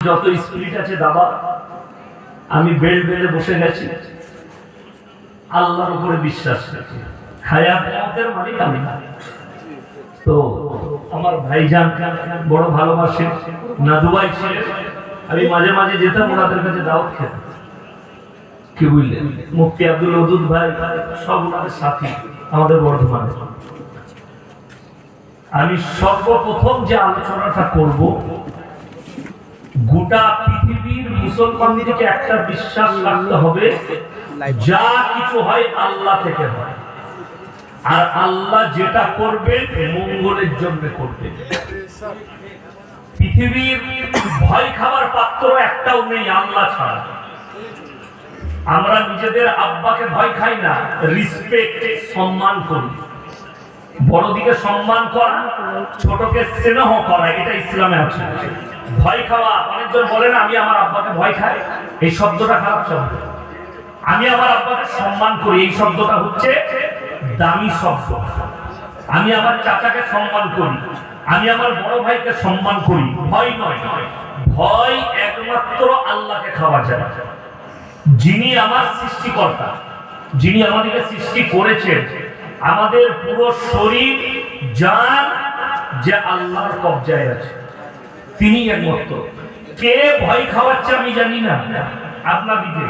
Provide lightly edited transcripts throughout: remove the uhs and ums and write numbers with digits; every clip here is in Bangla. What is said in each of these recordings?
যত স্পিরিট আছে দাবা, আমি বেল্ট বেঁধে বসে গেছি, আল্লাহর উপরে বিশ্বাস রাখি। হায়াতের মালিক আমি। তো আমার ভাইজান বড় ভালোবাসে, না দুবাই ছিলেন, আমি মাঝে মাঝে যেতাম ওনাদের কাছে দাওয়াত খেতাম। কি বুঝলেন, মুফতি আব্দুল ওদুদ ভাই সব ওনাদের সাথী আমাদের বর্ধমানে। আমি সর্বপ্রথম যে আলোচনাটা করব, গোটা পৃথিবীর মুসলমানদেরকে একটা বিশ্বাস রাখতে হবে, যা কিছু হয় আল্লাহ থেকে হয়, আর আল্লাহ যেটা করবেন মঙ্গলের জন্য করবেন। পৃথিবীর ভয় খাবার পাত্র একটাও নেই আল্লাহ ছাড়া। আমরা নিজেদের আব্বাকে ভয় খাই না, রিসপেক্ট সম্মান করি। বড়দিকে সম্মান করা, ছোটকে স্নেহ করা, এটা ইসলামে আছে। ভয় খাওয়া, অনেকজন বলে না আমি আমার আব্বাকে ভয় খাই, এই শব্দটা খারাপ শব্দ। আমি আমার আব্বাকে সম্মান করি, এই শব্দটা হচ্ছে দামি শব্দ। আমি আমার চাচাকে সম্মান করি, আমি আমার বড় ভাইকে সম্মান করি। ভয় নয়, ভয় একমাত্র আল্লাহকে খাওয়া যায়, যিনি আমার সৃষ্টিকর্তা, যিনি আমাদেরকে সৃষ্টি করেছেন। আমাদের পুরো শরীর জান যে আল্লাহর কবজায় আছে, তিনি একমাত্র। কে ভয় খাওয়াচ্ছে আমি জানি না আপনাদিকে।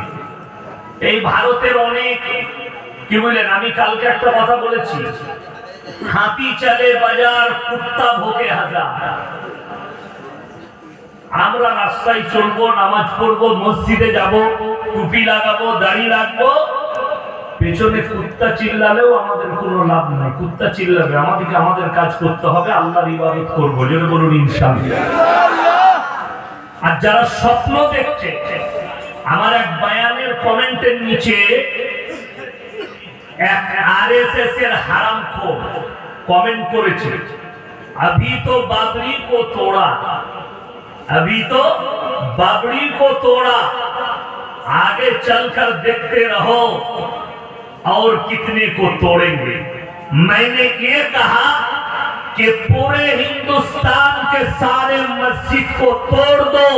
এই ভারতের অনেক, কি বললেন, আমি কালকে একটা কথা বলেছি, হাতি চালে বাজার, কুত্তা ভোগে হাজার। আমরা রাস্তায় চলবো, নামাজ পড়বো, মসজিদে যাব, টুপি লাগাবো, দাড়ি রাখবো, পেছনে কুত্তা চিল্লালেও আমাদের কোনো লাভ নাই। কুত্তা চিল্লাবে, আমাদেরকে আমাদের কাজ করতে হবে, আল্লাহর ইবাদত করবো। যেটা বলুন ইনশাআল্লাহ। আর যারা স্বপ্ন দেখছে, আমার এক বায়ানের কমেন্টের নিচে এক আরএসএস এর হারামখোর কমেন্ট করেছে, अभी तो बाबरी को तोड़ा, अभी तो बाबरी को तोड़ा, आगे चलकर देखते रहो और कितने को तोड़ेंगे। मैंने ये कहा कि पूरे हिंदुस्तान के सारे मस्जिद को तोड़ दो,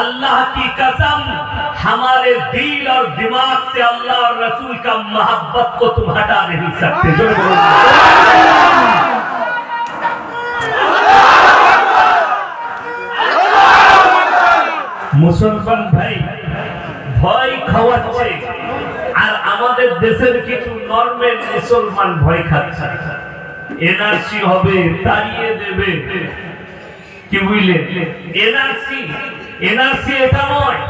अल्लाह की कसम हमारे दिल और दिमाग से अल्लाह और रसूल का मोहब्बत को तुम हटा नहीं सकते। जो মুসলমান ভাই ভয় খাওয়াচ্ছে, আর আমাদের দেশের কিছু নরমাল মুসলমান ভয় খাচ্ছে। এনআরসি হবে, তাড়িয়ে দেবে, কি বুঝলেন। এনআরসি এনআরসি এটা নয়,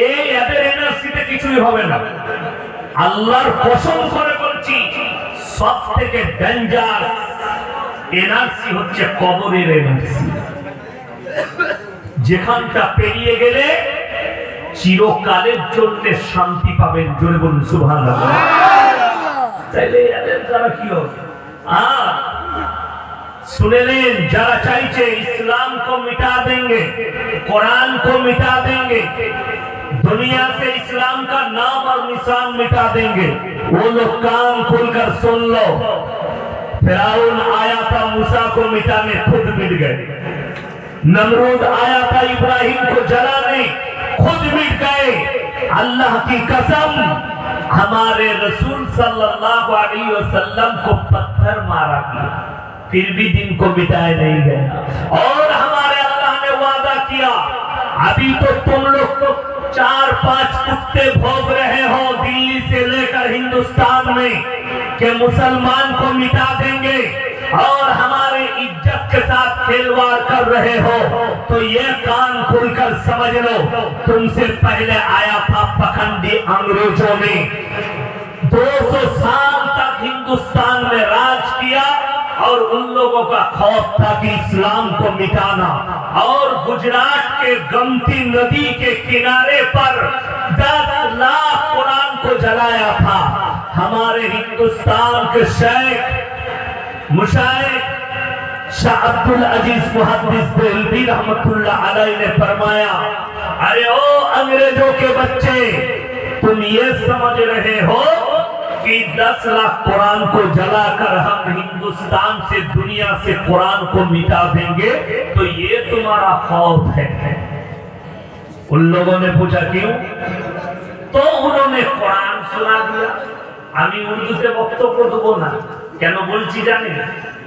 এই এদের এনআরসিতে কিছুই হবে না। আল্লাহর কসম করে বলছি, সব থেকে ডেঞ্জার এনআরসি হচ্ছে কবরের এনআরসি, যেখানটা পেরিয়ে গেলে চিরকালের জন্য শান্তি পাবেন। জোরে বলুন সুবহানাল্লাহ। তাইলে এদের দ্বারা কি হবে? सुनेलें, जरा चाहिए इस्लाम को मिटा देंगे, कुरान को मिटा देंगे, दुनिया से इस्लाम का नाम और निशान मिटा देंगे। वो लोग कान खोलकर सुन लो, फिरौन आया था मूसा को मिटाने, खुद मिट गए। नमरूद आया था इब्राहिम को जलाने, खुद मिट गए। अल्लाह की कसम, हमारे रसूल सल्लल्लाहु अलैहि वसल्लम को पत्थर मारा गया, फिर भी दिन को मिटाया नहीं गया। और हमारे अल्लाह ने वादा किया, अभी तो तुम लोग तो 4-5 कुत्ते भोग रहे हो दिल्ली से लेकर हिंदुस्तान में, कि मुसलमान को मिटा देंगे और हमारे इज्जत के साथ खेलवाड़ कर रहे हो। तो ये कान खोलकर समझ लो, तुमसे पहले आया था पखंडी अंग्रेजों ने, 200 साल तक हिंदुस्तान में राज किया, और उन लोगों का खौफ था कि इस्लाम को मिटाना। और गुजरात के गमती नदी के किनारे पर 10 लाख कुरान को जलाया था। हमारे हिंदुस्तान के शेख मुशाइख शाह अब्दुल अजीज मुहद्दिस देहलवी रहमतुल्लाह अलैह ने फरमाया, अरे ओ अंग्रेजों के बच्चे, तुम ये समझ रहे हो कि 10 लाख कुरान को जलाकर हम हिंदुस्तान से दुनिया से कुरान को मिटा देंगे, तो ये तुम्हारा खौफ है। उन लोगों ने पूछा क्यों? तो उन्होंने कुरान सुना दिया। আমি উর্দুতে বক্তব্য দেবো না, কেন বলছি জানেন?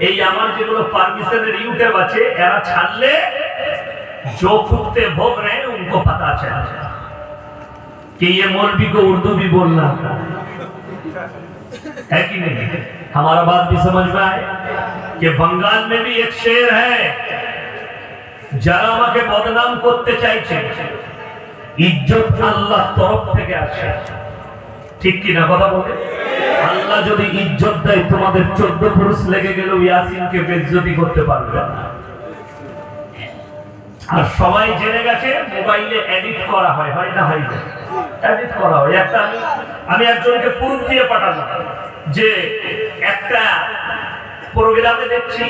এই আমার যেগুলো পারমিশনের ইউটিউব আছে, এরা ছাড়লে जो कुत्ते भोग रहे हैं उनको पता चला कि ये मौलवी को उर्दू भी बोलना है कि नहीं। हमारा बात भी समझ में आए कि बंगाल में भी एक शेर है, যারা আমাকে বদনাম করতে চাইছে, ইজ্জত আল্লাহ তরফ থেকে আসে, ঠিক কি না কথা বলে? আল্লাহ যদি ইজ্জত দেয়, তোমাদের 14 পুরুষ লেগে গেলেও ইয়াসিনকে বেইজ্জতি করতে পারবে না। আর সবাই জেনে গেছে মোবাইলে এডিট করা হয়, হয় না? হয় না, এডিট করা হয়। একটা আমি একজনকে প্রুফ দিয়ে পাঠাবো যে একটা প্রোগ্রামে দেখছি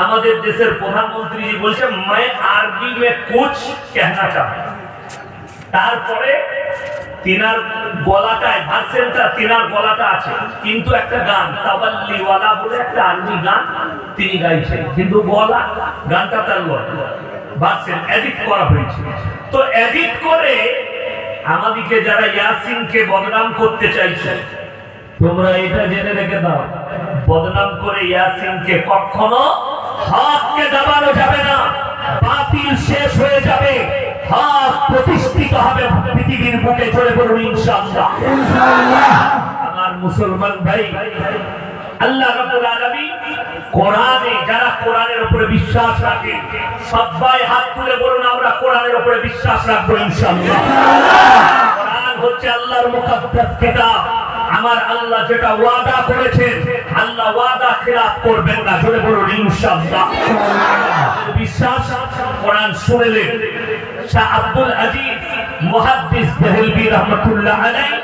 আমাদের দেশের প্রধানমন্ত্রী বলছে मैं আরবি में कुछ कहना चाहता हूं। তারপরে তিনার গলাটায় ভার্সেনটা, তিনার গলাটা আছে, কিন্তু একটা গান তাওয়াল্লিওয়ালা বলে একটা আরবি গান তিনি গাইছেন, কিন্তু গলা গানটা তার গলা ভার্সেন এডিট করা হয়েছে। তো এডিট করে আমাদেরকে যারা ইয়াসিনকে বদনাম করতে চাইছে, তোমরা এটা জেনে রেখে দাও, বদনাম করে ইয়াসিনকে কখনো হককে দাবানো যাবে না। বাতিল শেষ হয়ে যাবে, হক প্রতিষ্ঠিত হবে পৃথিবীর বুকে। চলে বলুন ইনশাআল্লাহ। আমার মুসলমান ভাই, আল্লাহ রাব্বুল আলামিন কোরআনে, যারা কোরআনের উপরে বিশ্বাস রাখে সবাই হাত তুলে বলুন আমরা কোরআনের উপরে বিশ্বাস রাখবো ইনশাআল্লাহ। কোরআন হচ্ছে আল্লাহর মুকদ্দাস কিতাব। আমার আল্লাহ যেটা ওয়াদা করেছেন, আল্লাহ ওয়াদা খেলাফ করবেন না। জোরে বলুন ইনশাআল্লাহ। বিশ্বাস কোরআন শুনলেন শাহ আব্দুল আজিজ মুহাদ্দিস দেহলভী রাহমাতুল্লাহ আলাইহি,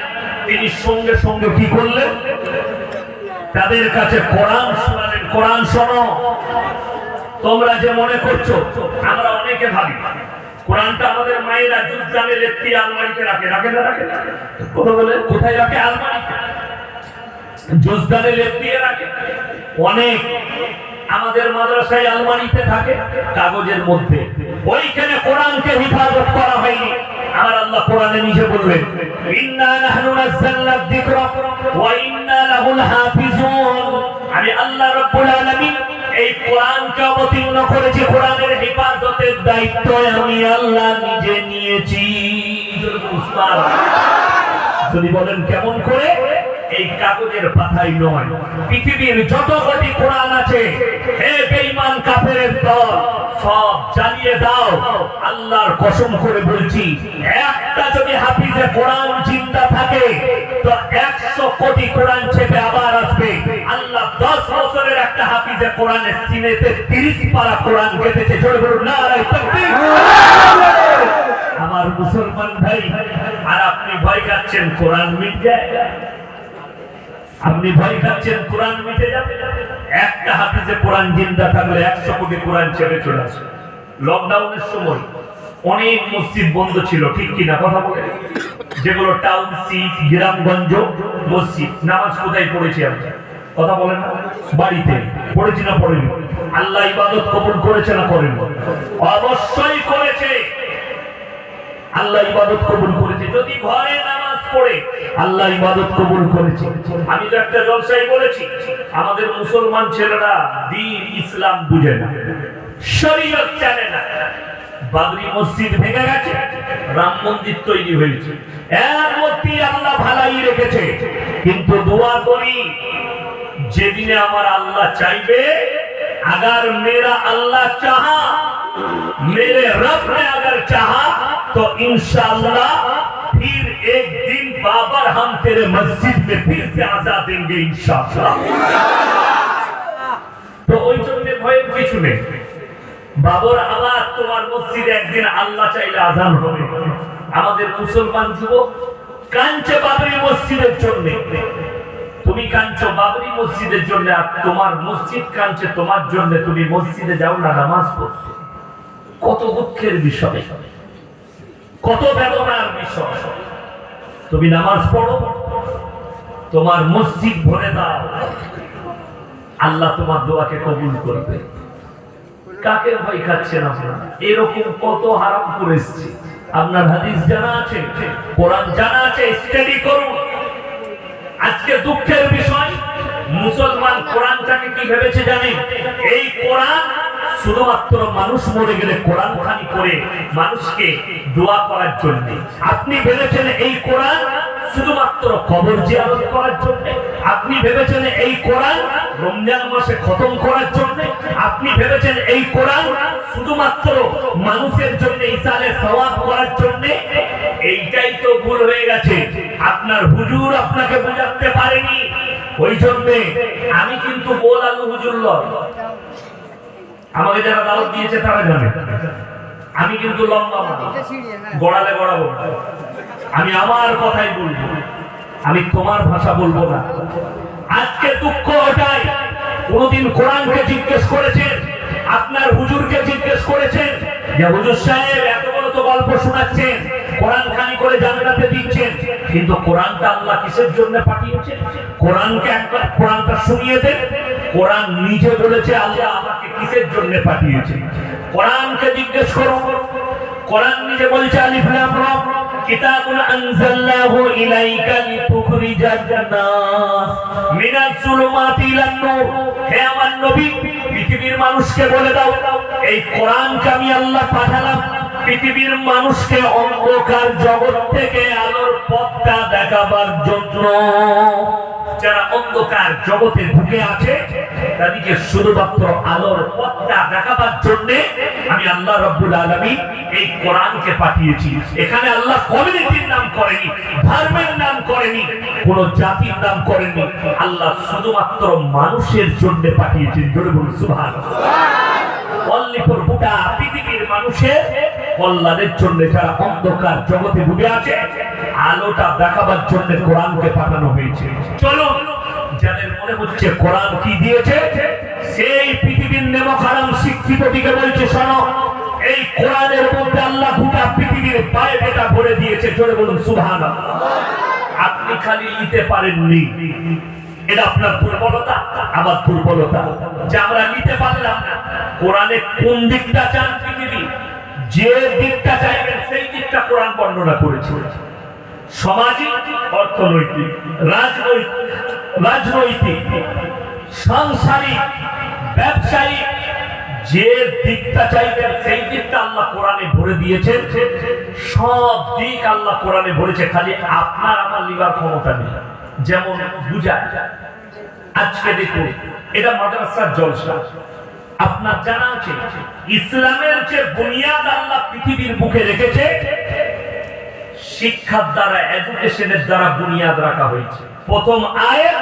তিনি সঙ্গে সঙ্গে কি করলেন? তাদের কাছে কোরআন শোনালেন। কোরআন শোনো। তোমরা যে মনে করছো, আমরা অনেকে ভাবি কোরআনটা আমাদের মায়েরা জুজদানে লেপটি আলমারিতে রাখে, রাখে না? রাখে। কথা বলে কোথায় রাখে? আলমারিতে, জুজদানে লেপটি রাখে। অনেক আমাদের মাদ্রাসায় আলমারিতে থাকে কাগজের মধ্যে, ওইখানে কোরআনকে হিফাজত করা হয়নি। আমার আল্লাহ কোরআনে নিজে বললেন ইন্না নাহনু নাযালনা যিকরা ওয়া ইন্না লাহু হাফিজুন। আমি আল্লাহ রাব্বুল আলামিন এই কোরআনকে অবতীর্ণ করেছি, কোরআনের হেফাজতের দায়িত্ব আমি আল্লাহ নিজে নিয়েছি। যদি বলেন কেমন করে? এই কাগজের পাতায় নয়, পৃথিবীর যত কোটি কোরআন আছে, হে বেঈমান কাফেরের দল, সব জ্বালিয়ে দাও। আল্লাহর কসম করে বলছি, একটা যদি হাফিজে কোরআন জিন্দা থাকে তো 100 কোটি কোরআন ছেপে আবার আসবে। আল্লাহ 10 বছরের একটা হাফিজে কোরআনের সিনেতে 30 পারা কোরআন গেঁথেছে। জোরে বলুন নারায়ে তাকবীর। আমার মুসলমান ভাই, আর আপনি ভয় খাচ্ছেন কোরআন মিট যায়, আপনি ভয় খাচ্ছেন কোরআন মিটে যাবে। একটা হাফিজে কোরআন জিন্দা থাকলে 100 কোটি কোরআন ছেড়ে চলে আসে। লকডাউনের সময় অনেক মসজিদ বন্ধ ছিল, ঠিক কিনা কথা বলে? যেগুলো টাউনশিপ, গ্রামগঞ্জ মসজিদ, নামাজ কোথায় পড়েছি আমরা? কথা বলেন না? বাড়িতে পড়েছি না পড়েনি? আল্লাহ ইবাদত কবুল করেছে না করেন? অবশ্যই করেছে। আল্লাহ ইবাদত কবুল করেছে। যদি ঘরে নামাজ পড়ে, আল্লাহ ইবাদত কবুল করেছে। আমি তো একটা জলসায় বলেছি, আমাদের মুসলমান ছেলেরা দ্বীন ইসলাম বুঝে না, শরীয়ত জানে না। বাবরি মসজিদ ভেঙে গেছে, রাম মন্দির তৈরি হয়েছে, এর মধ্যে আল্লাহ ভালাই রেখেছে। কিন্তু দোয়া করি, যেদিনে আমার আল্লাহ চাইবে, अगर मेरा अल्लाह चाहा, मेरे रब ने अगर चाहा, तो इंशाअल्लाह फिर एक दिन बाबर हम तेरे मस्जिद में फिर से आजाद देंगे इंशाअल्लाह। तो ওই জন্য ভয়ের কিছু নেই। বাবর আবার তোমার মসজিদে একদিন আল্লাহ চাইলে আজান হবে। আমাদের মুসলমান যুবক কাঁদছে বাবরি মসজিদের জন্য। তুমি কাঁদছো বাবরি মসজিদের জন্য, আর তোমার মসজিদ কাঁদছে তোমার জন্য। তুমি মসজিদে যাও না নামাজ পড়তে। কত দুঃখের বিষয়, কত বেদনার বিষয়। তুমি নামাজ পড়ো, তোমার মসজিদ ভরে দাও, আল্লাহ তোমার দোয়াকে কবুল করবে। কাকে ভয় খাচ্ছেন আপনারা? এরকম কত হারাম করেছি। আপনার হাদিস জানা আছে, কোরআন জানা আছে, স্টাডি করুন। আজকে দুঃখের বিষয়, মুসলমান কোরআনটাকে কি ভেবেছে জানেন? এই কোরআন শুধুমাত্র মানুষ মরে গেলে কোরআন খানি করে মানুষকে দোয়া করার জন্য। আপনি ভেবেছেন এই কোরআন শুধুমাত্র কবর জিয়ারত করার জন্য। আপনি ভেবেছেন এই কোরআন রমজান মাসে খতম করার জন্য। আপনি ভেবেছেন এই কোরআন শুধুমাত্র মানুষের জন্য ইসালে সওয়াব করার জন্য। এইটাই তো ভুল হয়ে গেছে। আপনার হুজুর আপনাকে বোঝাতে পারেনি। ওই জন্য আমি কিন্তু বল আলু হুজুর লয়। আমাকে যারা দাওয়াত দিয়েছে তারা জানে আমি কিন্তু লম্বা গড়ালে গড়াবো। আমি আমার কথাই বলবো, আমি তোমার ভাষা বলবো না। আজকে দুঃখ ওটাই, কোনদিন কোরআনকে জিজ্ঞেস করেছেন, আপনার হুজুরকে জিজ্ঞেস করেছেন যে হুজুর সাহেব এত বড় তো গল্প শোনাচ্ছেন, কোরআন খানি করে জান্নাতে দিচ্ছেন, কিন্তু কোরআনটা আল্লাহ কিসের জন্য পাঠিয়েছেন? কোরআনকে একবার কোরআনটা শুনিয়ে দেন। কোরআন নিজে বলেছে আল্লাহ আমাকে কিসের জন্য পাঠিয়েছে। কোরআনকে জিজ্ঞেস করুন। কোরআন নিজে বলছে আলিফ লাম রা কিতাবুন আনজালনাহু ইলাইকা লিতুখরিজান নাস মিনাজ যুলুমাতি ইলান নূর। হে আমার নবী, পৃথিবীর মানুষকে বলে দাও এই কোরআনকে আমি আল্লাহ পাঠালাম পৃথিবীর মানুষকে অন্ধকার জগৎ থেকে আলোর পথটা দেখাবার জন্য। যারা অন্ধকার জগতে ঢুকে আছে তাদেরকে শুধুমাত্র আলোর পথটা দেখাবার জন্য আমি আল্লাহ রাব্বুল আলামিন এই কোরআনকে পাঠিয়েছি। এখানে আল্লাহ কমিউনিটির নাম করেনি, ধর্মের নাম করেনি, কোন জাতির নাম করেনি। আল্লাহ শুধুমাত্র মানুষের জন্য পাঠিয়েছেন। জোরে বলুন সুবহানাল্লাহ। অনলি ফর গোটা পৃথিবীর মানুষের কল্যাণের জন্য, যারা অন্ধকার জগতে ডুবে আছে আলোটা দেখাবার জন্য কোরআনকে পাঠানো হয়েছে। চলো, যাদের মনে হচ্ছে কোরআন কি দিয়েছে, সেই পৃথিবীর নেমখারাম শিক্ষিত দিকে বলছে শোনো, এই কোরআনের মধ্যে আল্লাহ গোটা পৃথিবীর বায়োডাটা ভরে দিয়েছে। জোরে বলুন সুবহানাল্লাহ। আপনি খালি নিতে পারেননি, এটা আপনার দুর্বলতা, আমার দুর্বলতা যে আমরা নিতে পারলাম না। কোরআনে কোন দিকটা চান পৃথিবী, যে দিকটা চাইবেন সেই দিকটা কোরআন বর্ণনা করেছে। সামাজিক, অর্থনৈতিক, রাজনৈতিক, সাংসারিক, ব্যবসায়িক, যে দিকটা চাইবেন সেই দিকটা আল্লাহ কোরআনে ভরে দিয়েছে। সব দিক আল্লাহ কোরআনে ভরেছে, খালি আপনার আমার লিবার ক্ষমতা নেই। যেমন বুঝায়, আজকে দেখুন এটা মাদ্রাসার জলসা। আপনার জানা আছে ইসলামের যে বুনিয়াদ আল্লাহ পৃথিবীর মুখে রেখেছে, শিক্ষার দ্বারা, এডুকেশনের দ্বারা বুনিয়াদ রাখা হয়েছে। প্রথম আয়াত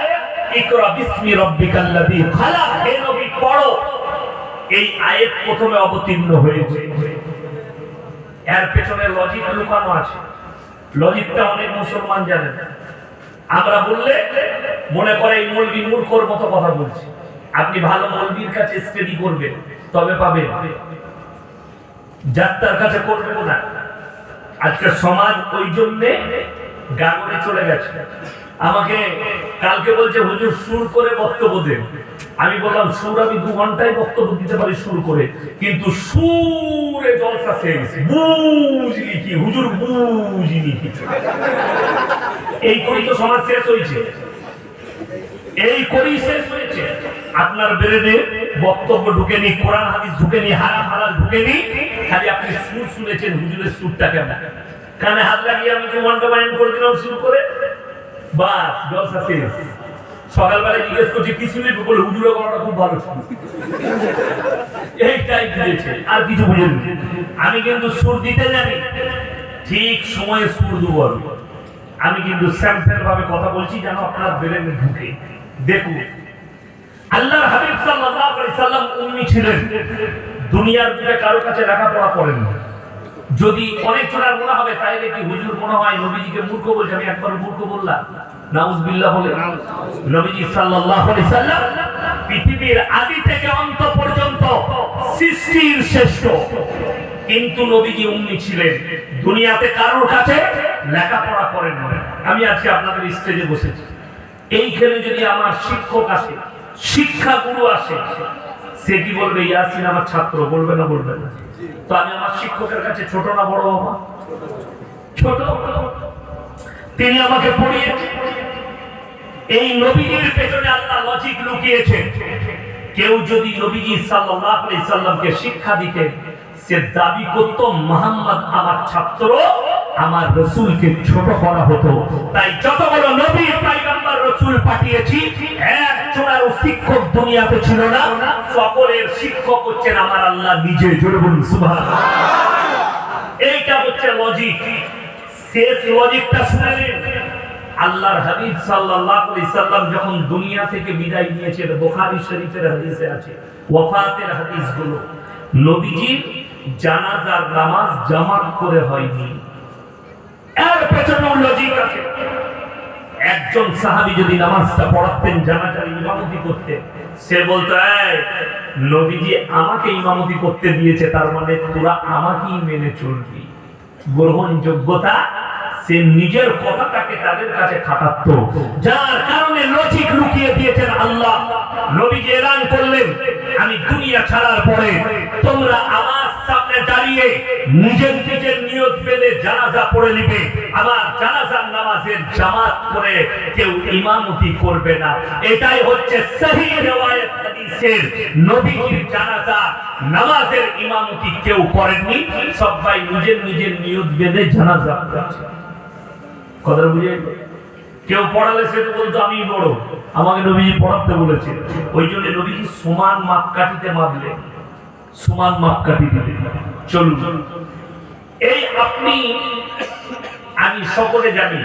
ইকরা বিসমি রাব্বিকাল্লাযী খালাক, হে নবী পড়ো। এই আয়াত প্রথমে অবতীর্ণ হয়েছে। এর পেছনে লজিক লুকানো আছে। লজিকটা অনেক মুসলমান জানেন। আমরা বললে মনে করে এই মৌলবী মূর্খর মতো কথা বলছি। আপনি ভালো মৌলবীর কাছে স্টাডি করবেন, তবে পাবেন। যাত্রার কাছে করবেন না। আজকে সমাজ ওই জন্যে গাগনে চলে গেছে। আমাকে কালকে বলছে হুজুর সুর করে বক্তব্য দেন। আমি বললাম সুর আমি 2 ঘন্টায় বক্তব্য দিতে পারি সুর করে, কিন্তু সুরে জলসা শেষ। বুঝলি কি হুজুর, বুঝিনি কিছু। এই করেই তো সমাজ শেষ হয়েছে, এই করেই শেষ হয়েছে। আপনার বেরেনে বক্তব্য ঢুকেনি, কোরআন হাদিস ঢুকেনি, হারাম হালাল ঢুকেনি, খালি আপনি সুর শুনেছেন। হুজুরের সুরটা কেমন, কানে হাত লাগিয়ে আমি 2 ঘন্টা বায়ান করে দিলাম সুর করে, বাস জলসা শেষ। সকালবেলায় জিজ্ঞেস করছি কি শুনলি, বলে হুজুরের গলাটা খুব ভালো ছিল। এইটাই বুঝেছে, আর কিছু বুঝেনি। আমি কিন্তু সুর দিতে জানি, ঠিক সময়ে সুর দেবো। আমি কিন্তু স্যাম্পল ভাবে কথা বলছি যেন আপনার ব্রেনে ঢুকে। দেখুন আল্লাহর হাবিব সাল্লাল্লাহু আলাইহি সাল্লাম উম্মি ছিলেন, দুনিয়ার বুকে কারো কাছে লেখাপড়া করেন না। যদি অনেক জনের মনে হবে তাইলে কি হুজুর মনে হয় নবীজিকে মূর্খ বলছে? আমি একবার মূর্খ বললাম? নাউজুবিল্লাহ বলে। নবীজি সাল্লাল্লাহু আলাইহি সাল্লাম পৃথিবীর আদি থেকে অন্ত পর্যন্ত সৃষ্টির শ্রেষ্ঠ, কিন্তু নবীজি উম্মি ছিলেন, দুনিয়াতে কারোর কাছে লেখাপড়া করেন না। আমি আজকে আপনাদের স্টেজে বসেছি, এইখানে যদি আমার শিক্ষক আসে, শিক্ষা গুরু আসে, সে কি বলবে? ইয়াসিন আমার ছাত্র, বলবে না? বলবে না? তো আমি আমার শিক্ষকের কাছে ছোট না বড়? বাবা ছোট। তিনি আমাকে পড়িয়েছেন। এই নবীজির পেছনে আল্লাহ লজিক লুকিয়েছেন। কেউ যদি নবীজি সাল্লাল্লাহু আলাইহি সাল্লামকে শিক্ষা দিতে, সে দাবি করত মুহাম্মদ আমার ছাত্র, আমার রাসূলকে ছোট করা হতো। তাই যত বড় নবী পয়গম্বর রাসূল পাঠিয়েছি, একজনের শিক্ষক দুনিয়াতে ছিল না। সকলের শিক্ষক হচ্ছেন আমার আল্লাহ নিজে। জোরে বলুন সুবহানাল্লাহ। এইটা হচ্ছে লজিক। শেষ লজিকটা শুনে নিন। আল্লাহর হাবিব সাল্লাল্লাহু আলাইহি সাল্লাম যখন দুনিয়া থেকে বিদায় নিয়েছেন, বুখারী শরীফের হাদিসে আছে, ওয়াফাতের হাদিসগুলো, নবীজির জানাজার নামাজ জামাত করে হয়নি। এর পেছনে লজিক আছে। একজন সাহাবী যদি নামাজটা পড়াতেন, জানাজার ইমামতি করতেন, সে বলতো, এই নবীজি আমাকে ইমামতি করতে দিয়েছে, তার মানে তোরা আমাকেই মেনে চলবি। গ্রহণযোগ্যতা, সে নিজের কথাটাকে তাদের কাছে খাটাতো, যার কারণে লজিক লুকিয়ে দিয়েছেন আল্লাহ। নবীজি এলান করলেন, আমি দুনিয়া ছাড়ার পরে তোমরা আমার সামনে দাঁড়িয়ে নিজের নিজের নিয়ত বেঁধে জানাজা পড়ে নিবে। আমার জানাজার নামাজের জামাত করে কেউ ইমামতি করবে না। এটাই হচ্ছে সহিহ riwayat হাদিসের। নবীজির জানাজা নামাজের ইমামতি কেউ করেননি, সবাই নিজের নিজের নিয়ত বেঁধে জানাজা পড়েছে। কথা বুঝে? কেউ পড়ালে সে তো বলতো আমি বড়, আমাকে নবীজি পড়াতে বলেছে। ওই জন্য নবীজি সমান মাপকাঠিতে মাপলেন, সমান মাপকাঠি দিলেন। চলুন, এই আপনি আমি সকলে জানি,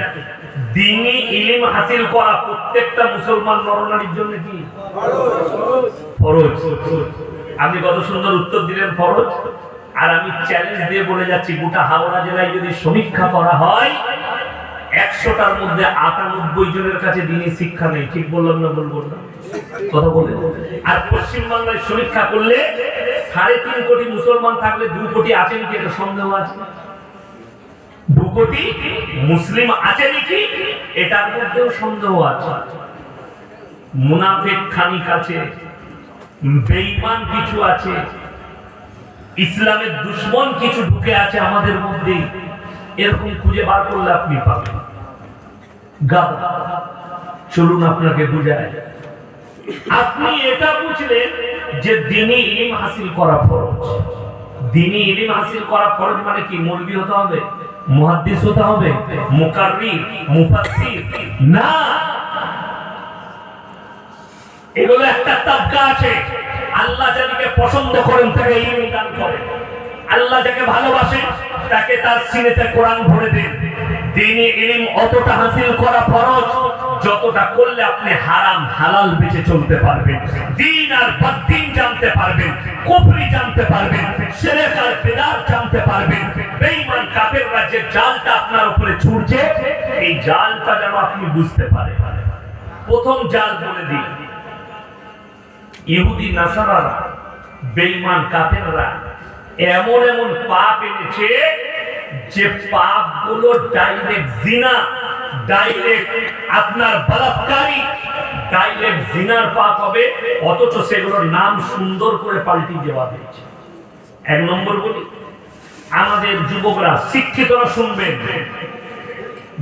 দ্বীনি ইলম হাসিল করা প্রত্যেকটা মুসলমান নরনারীর জন্য কি ফরজ? আপনি কত সুন্দর উত্তর দিলেন, ফরজ। আর আমি চ্যালেঞ্জ দিয়ে বলে যাচ্ছি, গোটা হাওড়া জেলায় যদি সমীক্ষা করা হয়, 100টার মধ্যে 98 জনের কাছে দ্বীনি শিক্ষা নেই। ঠিক বললাম না? বলবো না? কথা বলে। আর পশ্চিমবাংলায় সমীক্ষা করলে 3.5 কোটি মুসলমান থাকলে 2 কোটি আছে নাকি এটা সন্দেহ আছে। 2 কোটি মুসলিম আছে নাকি এটার মধ্যেও সন্দেহ আছে। মুনাফিক খানিক আছে, বেঈমান কিছু আছে, ইসলামের দুশমন কিছু ঢুকে আছে আমাদের মধ্যে। এরকম খুঁজে বার করলে আপনি পাবেন। চলুন আপনাকে বুঝায়। আপনি এটা বুঝলেন যে দ্বীনি ইলম হাসিল করা ফরজ। দ্বীনি ইলম হাসিল করা ফরজ মানে কি? মৌলভী হতে হবে, মুহাদ্দিস হতে হবে, মুকাররির, মুফাসসির না। এগুলো একটা তাবকা আছে। আল্লাহ যাকে পছন্দ করেন তাকে ইলম দান করেন, আল্লাহ যাকে ভালোবাসেন তাকে তার সিনেতে কোরআন ভরে দেন। দ্বীনি ইলম অতটা হাসিল করা ফরজ যতটা করলে আপনি হারাম হালাল বেঁচে চলতে পারবেন, দ্বীন আর বদ্দীন জানতে পারবেন, কুফরি জানতে পারবেন, শিরক আর বিদআত জানতে পারবেন। বেঈমান কাফেররা যে জালটা আপনার উপরে ছুড়ছে, এই জালটা যেন আপনি বুঝতে পারেন। প্রথম জাল বলে দিই, ইহুদি নাসারারা, বেঈমান কাফেররা এমন এমন পাপ এনেছে যে পাপগুলো ডাইরেক্ট জিনা, ডাইরেক্ট আপনার বলাৎকারী, ডাইরেক্ট জিনার পাপ হবে, অথচ সেগুলোর নাম সুন্দর করে পাল্টি দেওয়া হয়েছে। 1 নম্বর বলি, আমাদের যুবকরা, শিক্ষিতরা শুনবেন,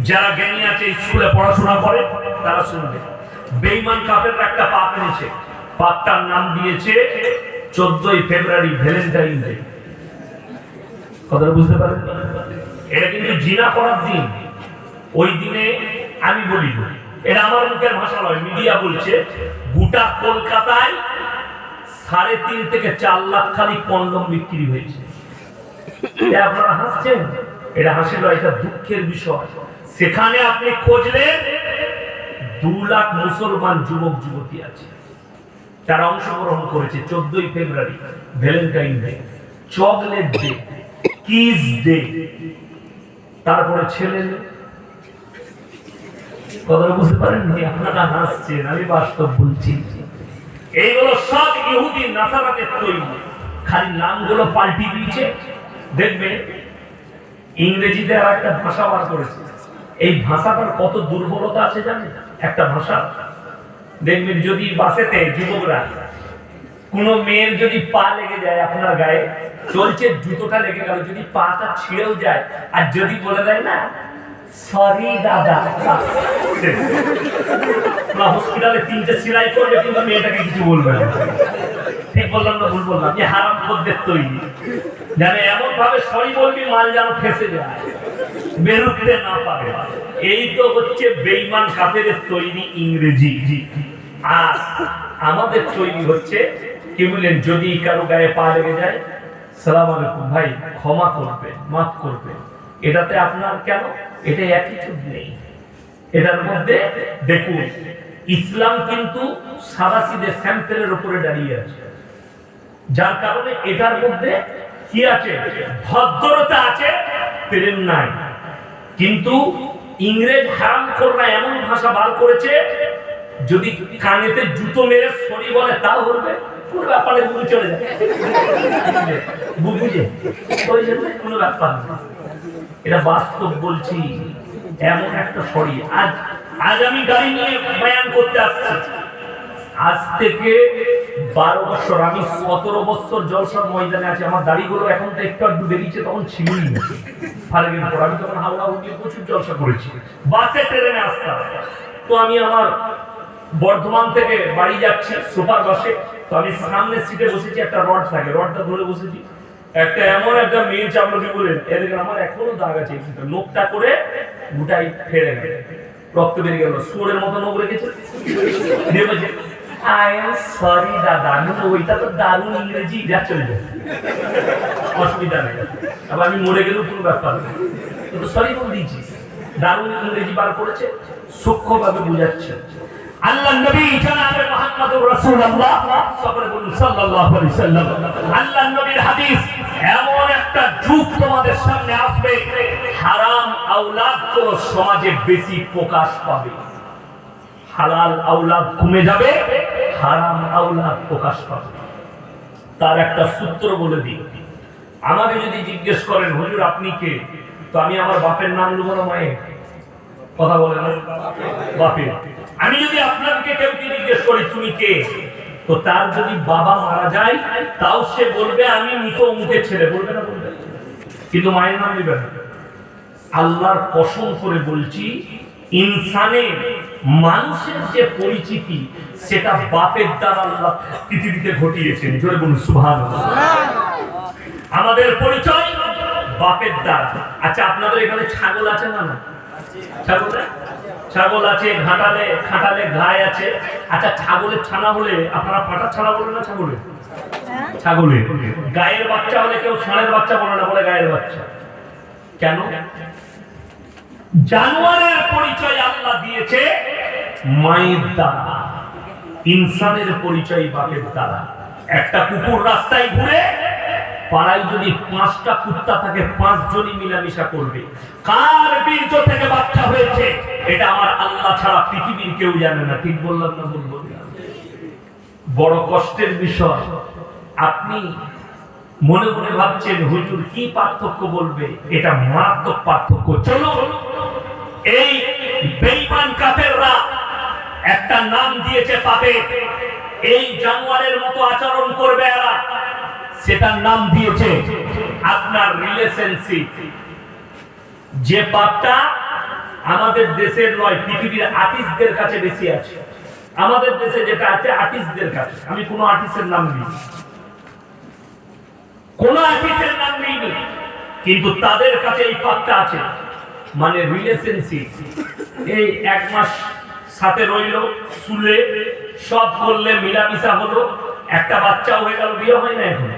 যারা জ্ঞানী আছে, স্কুলে পড়াশোনা করে তারা শুনবে। বেঈমান কাফেররা একটা পাপ এনেছে, পাপটার নাম দিয়েছে 14ই ফেব্রুয়ারি, ভ্যালেন্টাইন ডে। কথা বুঝতে পারেন? এটা কিন্তু জিনা করার দিন। ওই দিনে আমি বলি, এটা আমার মুখের ভাষা নয়, মিডিয়া বলছে, গোটা কলকাতায় 3.5 থেকে 4 লাখ খালি কন্ডম বিক্রি হয়েছে। আপনারা হাসছেন, এটা হাসি নয়, এটা দুঃখের বিষয়। সেখানে আপনি খুঁজলেন 2 লাখ মুসলমান যুবক যুবতী আছে, তারা অংশগ্রহণ করেছে 14ই February, Valentine day, chocolate day, kiss day, তারপরে ছেলে। কথা বুঝতে পারেননি? আপনারা হাসছেন, আমি বাস্তব বলছি। এইগুলো সব ইহুদি নাসারাদের তৈরি, খালি নামগুলো পাল্টি দিয়েছে। দেখবে ইংরেজিতে আর একটা ভাষা বার করেছে, এই ভাষাটার কত দুর্বলতা আছে জানেন? একটা ভাষা দেখবেন, যদি বাসেতে যুবকরা কোন মেয়ের যদি পা লেগে যায় আপনার গায়ে, চলছে জুতোটা লেগে গেল, যদি পাটা ছিঁড়েও যায় আর যদি বলে দেয় না সরি দাদা, হসপিটালে 3টে সেলাই করবে কিন্তু মেয়েটাকে কিছু বলবে না। ঠিক বললাম না ভুল বললাম? যে হারাম খদ্দের তৈরি, জানে এমন ভাবে সরি বলবি মাল যেন ফেসে যায়, বেরুতে না পারে। এই তো হচ্ছে বেঈমান কাফেরের তৈরি ইংরেজি। আর আমাদের তৈরি হচ্ছে কি বলেন, যদি কারো গায়ে পা লেগে যায়, সালাম আলাইকুম ভাই, ক্ষমা করবে, মাফ করবে। এটাতে আপনার কেন এটা অ্যাটিটিউড নেই। এটার মধ্যে দেখুন, ইসলাম কিন্তু সাদাসিধে স্যাম্পেলের উপরে দাঁড়িয়ে আছে, যার কারণে এটার মধ্যে কি আছে? ভদ্রতা আছে, প্রেম নাই। কিন্তু ইংরেজ হারামখোররা এমন ভাষা বার করেছে, যদি কানেতে জুতো মেরে সরি বলে তাও বলবে, কোনো ব্যাপারে বুঝে চলে যায়, বুঝে ওই জন্য কোনো ব্যাপার না। এটা বাস্তব বলছি, এমন একটা সরি। আজ আমি গাড়ি নিয়ে বয়ান করতে আসছি, আজ থেকে 12 বছর, আমি 17 বছর জলসার ময়দানে আছি। আমার দাড়িগুলো এখন তো একটু একটু বেরিয়েছে, তখন ছিলই না। ফারাগের পর আমি তখন হাওড়া উঠিয়ে প্রচুর জলসা করেছি, বাসে ট্রেনে আসতাম। তো আমি আমার বর্ধমান থেকে বাড়ি যাচ্ছি সুপার বাসে, তো আমি সামনের সিটে বসেছি, একটা রড থাকে, রডটা ধরে বসেছি। একটা এমন একটা মেয়ে চাপলকে বলেন, এদিকে আমার এখনো দাগ আছে, নোকটা করে গোটাই ফেড়ে গেল, রক্ত বেরিয়ে গেল, শুয়োরের মতো নোক রেখেছে। আই এম সরি দাদা। আমি তো ওইটা তো দারুণ ইংরেজি, যা চলে যায়, অসুবিধা নেই। আবার আমি মরে গেলেও কোনো ব্যাপার নেই, কিন্তু সরি বলে দিয়েছি। দারুণ ইংরেজি বার করেছে, সূক্ষ্মভাবে বুঝাচ্ছে। আল্লাহ নবী জনাবে মুহাম্মদুর রাসূলুল্লাহ সাল্লাল্লাহু আলাইহি সাল্লাম, আল্লাহ নবীর হাদিস, এমন একটা যুগ তোমাদের সামনে আসবে, হারাম আওলাদ কোন সমাজে বেশি প্রকাশ পাবে, হালাল আওলাদ কমে যাবে, হারাম আওলাদ প্রকাশ পাবে। তার একটা সূত্র বলে দিই। আমাকে যদি জিজ্ঞেস করেন হুজুর আপনি কে, তো আমি আমার বাপের নাম নেব না মায়ের? কথা বলে না বাপের। আমি যদি আপনাকে কেউ কি জিজ্ঞেস করি তুমি কে, তো তার যদি বাবা মারা যায় তাও সে বলবে আমি মৃত অমুকের ছেলে, বলবে না? বলবে, কিন্তু মায়ের নাম নেবে না। আল্লাহর কসম করে বলছি, ইনসানের, মানুষের যে পরিচিতি সেটা বাপের দ্বারা আল্লাহ পৃথিবীতে ঘটিয়েছেন। জোরে বলুন সুবহানাল্লাহ। আমাদের পরিচয় বাপের দ্বারা। আচ্ছা, আপনাদের এখানে ছাগল আছে না? না, ছাগল আছে, খাটালে গায়ে আছে। আচ্ছা, ছাগলের ছানা হলে আপনারা পাটার ছানা বলেন না? ছাগলের গায়ের বাচ্চা হলে কেউ ষাঁড়ের বাচ্চা বলে না, বলে গায়ের বাচ্চা। কেন? জানোয়ারের পরিচয় আল্লাহ দিয়েছে মায়ের দ্বারা, ইনসানের পরিচয় বাপের দ্বারা। একটা কুকুর রাস্তায় ঘুরে, পাড়ায় যদি 5টা কুত্তা থাকে, 5 জনই মিলামিশা করবে। কার বীর্য থেকে বাচ্চা হয়েছে এটা আমার আল্লাহ ছাড়া পৃথিবীর কেউ জানে না। ঠিক বললাম না ভুল বললাম? বড় কষ্টের বিষয়। আপনি মনে মনে ভাবছেন হুজুর কি পার্থক্য বলবে, এটা মারাত্মক পার্থক্য। চলো, এই বেঈমান কাফেররা একটা নাম দিয়েছে পাপে, এই জানোয়ারের মতো আচরণ করবে এরা, সেটার নাম দিয়েছে আপনার রিলেশনশিপ। যে পাপটা আমাদের দেশের নয়, পৃথিবীর আর্টিস্টদের কাছে বেশি আছে। আমাদের দেশে যেটা আছে আর্টিস্টদের কাছে, আমি কোনো আর্টিস্টের নাম নিই, কোন আর্টিস্টের নাম নেই, কিন্তু তাদের কাছে এই পাপটা আছে, মানে রিলেশনশিপ। এই 1 মাস সাথে রইল, শুলে সব করলে, মিলামিশা হলো, একটা বাচ্চাও হয়ে গেল, বিয়ে হয় না এখন,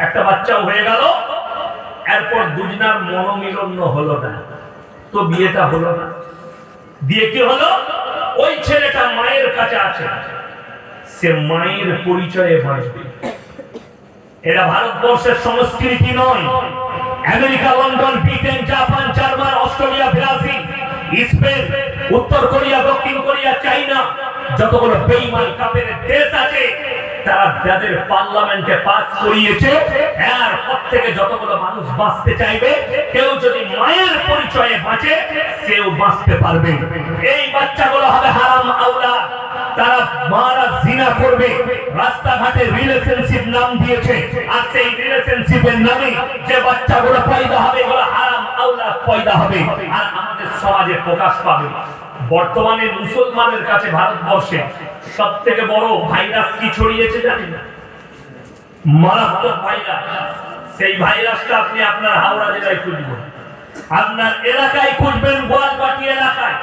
একটা বাচ্চাও হয়ে গেল, এরপর দুজনার মনোমিলন হলো না, তো বিয়েটা হলো না। দিয়ে কি হলো? ওই ছেলেটা মায়ের কাছে আছে, সে মায়ের পরিচয়ে বাঁচবে। এটা ভারতবর্ষের সংস্কৃতি নয়। America, London, Britain, Japan, German, Australia, Brazil, Spain, উত্তর কোরিয়া, দক্ষিণ কোরিয়া, চাইনা, যতগুলো বেঈমান কাফের দেশ আছে, তারা যাদের পার্লামেন্টে পাস করিয়েছে, এরপর থেকে যতগুলো মানুষ বাঁচতে চাইবে, কেউ যদি মায়ের পরিচয়ে বাঁচে সেও বাঁচতে পারবে। এই বাচ্চাগুলো হবে হারাম আওলাদ। তারা মারা জিনা করবে, রাস্তাঘাটে রিলেশনশিপ নাম দিয়েছে, আর সেই রিলেশনশিপের নামে যে বাচ্চাগুলো পয়দা হবে এগুলো হারাম আওলাদ পয়দা হবে, আর আমাদের সমাজে প্রকাশ পাবে। বর্তমানে মুসলমানের কাছে ভারতবর্ষে সব থেকে বড় ভাইরাস কি ছড়িয়েছে জানেন? মারাত্মক ভাইরাস। সেই ভাইরাসটা আপনি আপনার হাওড়া জেলায় খুঁজবেন, আপনার এলাকায় খুঁজবেন, গোয়ালবাটি এলাকায়।